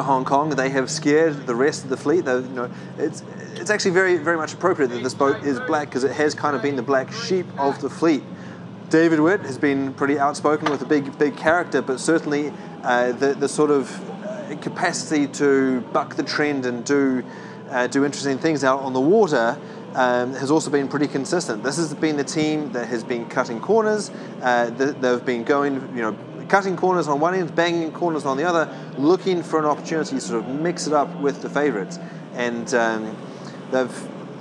Hong Kong. They have scared the rest of the fleet. Though, you know, it's actually very, very much appropriate that this boat is black because it has kind of been the black sheep of the fleet. David Witt has been pretty outspoken with a big character, but certainly the sort of capacity to buck the trend and do interesting things out on the water has also been pretty consistent. This has been the team that has been cutting corners. They've been going, you know, cutting corners on one end, banging corners on the other, looking for an opportunity to sort of mix it up with the favourites. And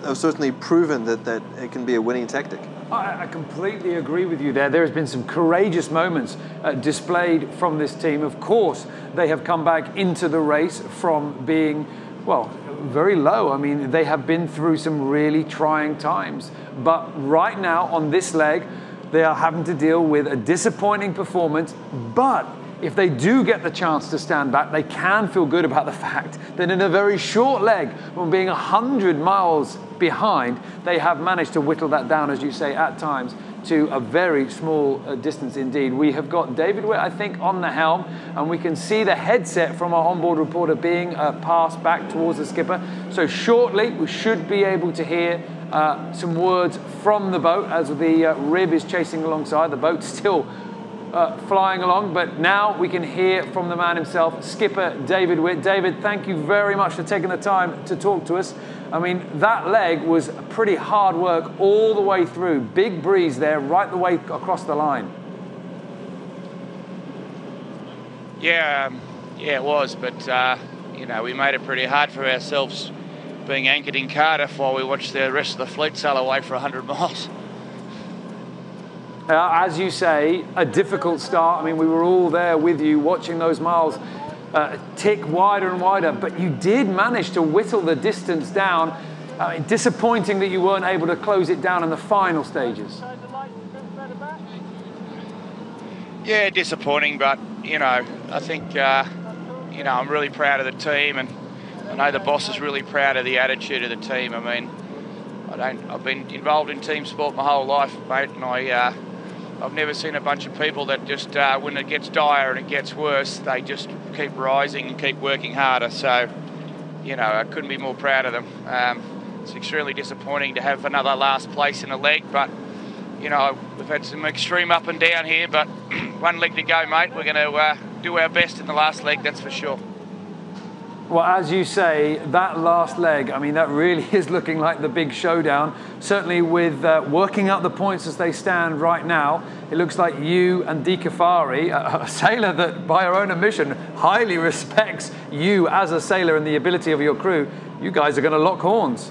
have certainly proven that it can be a winning tactic. I completely agree with you there. There has been some courageous moments displayed from this team. Of course, they have come back into the race from being, well, very low. I mean, they have been through some really trying times. But right now, on this leg, they are having to deal with a disappointing performance. But if they do get the chance to stand back, they can feel good about the fact that in a very short leg, from being 100 miles behind, they have managed to whittle that down, as you say, at times, to a very small distance indeed. We have got David Witt, I think, on the helm, and we can see the headset from our onboard reporter being passed back towards the skipper. So shortly, we should be able to hear some words from the boat as the rib is chasing alongside. The boat's still flying along, but now we can hear from the man himself, Skipper David Witt. David, thank you very much for taking the time to talk to us. I mean, that leg was pretty hard work all the way through. Big breeze there, right the way across the line. Yeah, it was, but you know, we made it pretty hard for ourselves being anchored in Cardiff while we watched the rest of the fleet sail away for 100 miles. As you say, a difficult start. I mean, we were all there with you watching those miles tick wider and wider, but you did manage to whittle the distance down. Disappointing that you weren't able to close it down in the final stages. Yeah, disappointing, but, you know, I think, you know, I'm really proud of the team, and I know the boss is really proud of the attitude of the team. I mean, I've been involved in team sport my whole life, mate, and I've never seen a bunch of people that just, when it gets dire and it gets worse, they just keep rising and keep working harder. So, you know, I couldn't be more proud of them. It's extremely disappointing to have another last place in a leg, but, you know, we've had some extreme up and down here, but one leg to go, mate. We're going to do our best in the last leg, that's for sure. Well, as you say, that last leg, I mean, that really is looking like the big showdown. Certainly with working out the points as they stand right now, it looks like you and Xabi, a sailor that, by her own admission, highly respects you as a sailor and the ability of your crew, you guys are going to lock horns.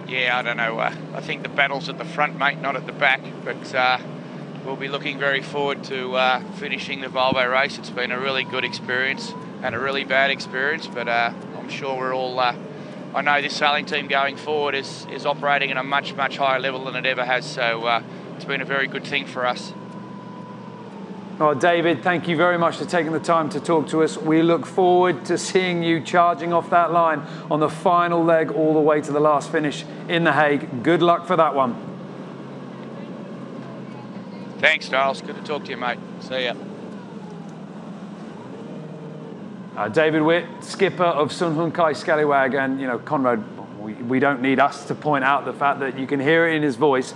Yeah, I don't know. I think the battle's at the front, mate, not at the back, but we'll be looking very forward to finishing the Volvo race. It's been a really good experience and a really bad experience, but I'm sure we're all, I know this sailing team going forward is operating at a much, much higher level than it ever has, so it's been a very good thing for us. Oh, David, thank you very much for taking the time to talk to us. We look forward to seeing you charging off that line on the final leg all the way to the last finish in The Hague. Good luck for that one. Thanks, Giles. Good to talk to you, mate. See ya. David Witt, skipper of Hung Kai Scallywag, and, you know, Conrad, we don't need us to point out the fact that you can hear it in his voice.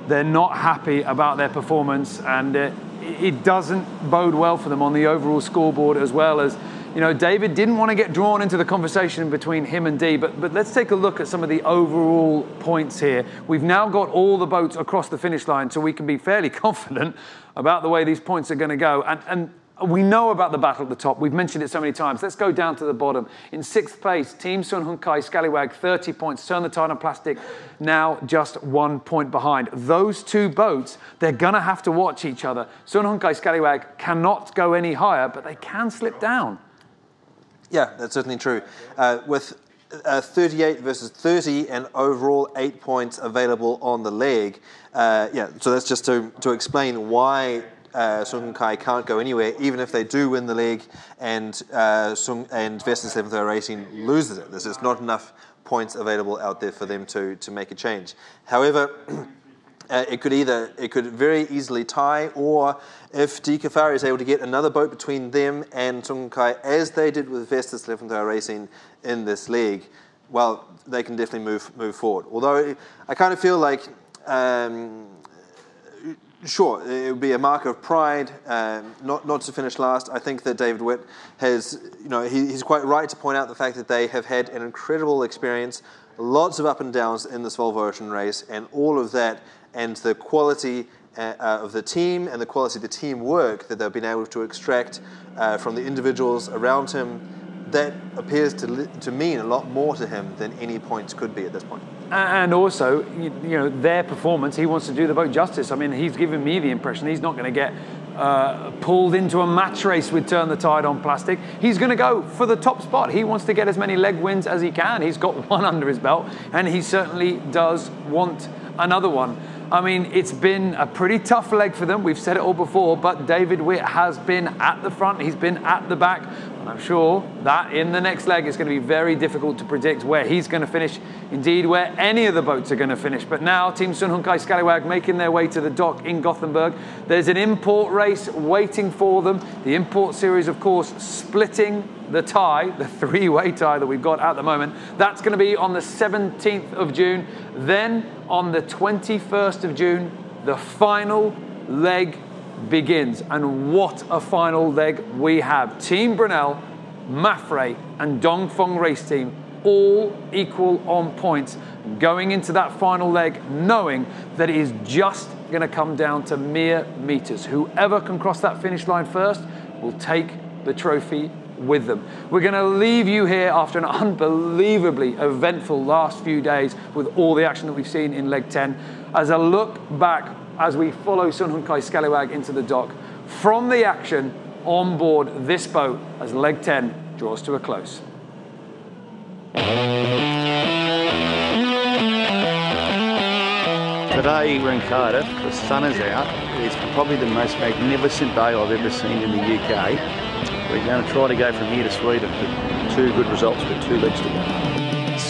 They're not happy about their performance, and it doesn't bode well for them on the overall scoreboard, as well as, you know, David didn't want to get drawn into the conversation between him and Dee, but let's take a look at some of the overall points here. We've now got all the boats across the finish line, so we can be fairly confident about the way these points are going to go. And we know about the battle at the top. We've mentioned it so many times. Let's go down to the bottom. In 6th place, Team Hung Kai Scallywag, 30 points. Turn the Tide on Plastic, now just 1 point behind. Those two boats, they're going to have to watch each other. Hung Kai Scallywag cannot go any higher, but they can slip down. Yeah, that's certainly true. With 38 versus 30 and overall 8 points available on the leg. Yeah, so that's just to explain why Hung Kai can't go anywhere, even if they do win the leg and Vestas 7th Hour Racing loses it. There's just not enough points available out there for them to make a change. However, it could very easily tie, or if Xabi is able to get another boat between them and Hung Kai, as they did with Vestas 11th Hour Racing in this leg, well, they can definitely move forward. Although I kind of feel like, sure, it would be a mark of pride not to finish last. I think that David Witt has, you know, he's quite right to point out the fact that they have had an incredible experience, lots of up and downs in this Volvo Ocean race, and all of that, and the quality of the team and the quality of the teamwork that they've been able to extract from the individuals around him that appears to mean a lot more to him than any points could be at this point. And also, you know, their performance, he wants to do the boat justice. I mean, he's given me the impression he's not going to get pulled into a match race with Turn the Tide on plastic. He's going to go for the top spot. He wants to get as many leg wins as he can. He's got one under his belt, and he certainly does want another one. I mean, it's been a pretty tough leg for them. We've said it all before, but David Witt has been at the front. He's been at the back. And I'm sure that in the next leg, it's going to be very difficult to predict where he's going to finish, indeed, where any of the boats are going to finish. But now, Team Hung Kai Scallywag making their way to the dock in Gothenburg. There's an import race waiting for them. The import series, of course, splitting the tie, the three-way tie that we've got at the moment. That's going to be on the 17th of June. Then on the 21st of June, the final leg begins. And what a final leg we have. Team Brunel, Mafre and Dongfeng race team all equal on points going into that final leg, knowing that it is just going to come down to mere meters. Whoever can cross that finish line first will take the trophy with them. We're going to leave you here after an unbelievably eventful last few days with all the action that we've seen in leg 10 as a look back as we follow Hung Kai Scallywag into the dock from the action on board this boat as leg 10 draws to a close. Today we're in Cardiff, the sun is out. It's probably the most magnificent day I've ever seen in the UK. We're going to try to go from here to Sweden for 2 good results with 2 legs to go.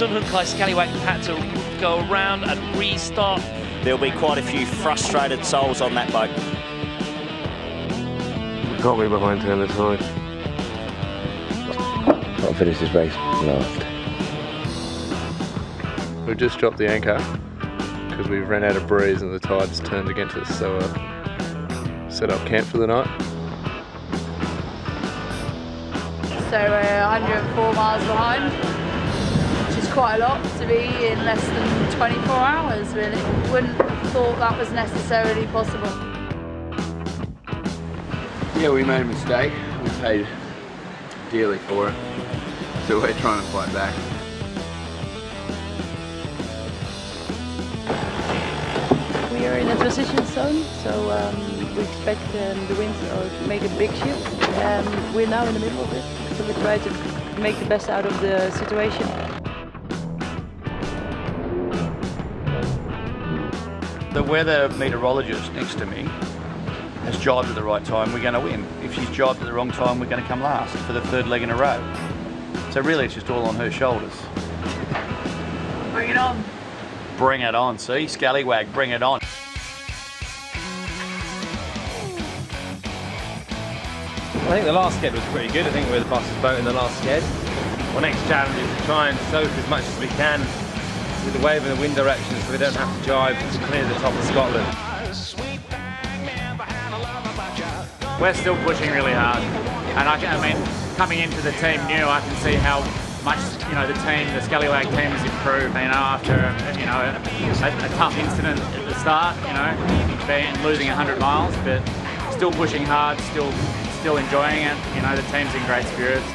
Hung Kai Scallywag had to go around and restart. There'll be quite a few frustrated souls on that boat. We can't be behind Turn the Tide. Can't finish this race last. We've just dropped the anchor because we've run out of breeze and the tide's turned against us, so set up camp for the night. So we're 104 miles behind, which is quite a lot to be in less than 24 hours, really. Wouldn't have thought that was necessarily possible. Yeah, we made a mistake. We paid dearly for it, so we're trying to fight back. We are in a transition zone, so we expect the wind to make a big shift. We're now in the middle of it, so we try to make the best out of the situation. The weather meteorologist next to me has jibed at the right time, we're going to win. If she's jibed at the wrong time, we're going to come last for the 3rd leg in a row. So really it's just all on her shoulders. Bring it on. Bring it on, see? Scallywag, bring it on. I think the last sked was pretty good. I think we're the fastest boat in the last sked. Our next challenge is to try and soak as much as we can with the wave and the wind direction so we don't have to jibe to clear the top of Scotland. We're still pushing really hard, and I mean, coming into the team new, I can see how much the Scallywag team has improved. After a tough incident at the start, losing 100 miles, but still pushing hard, still enjoying it. The team's in great spirits.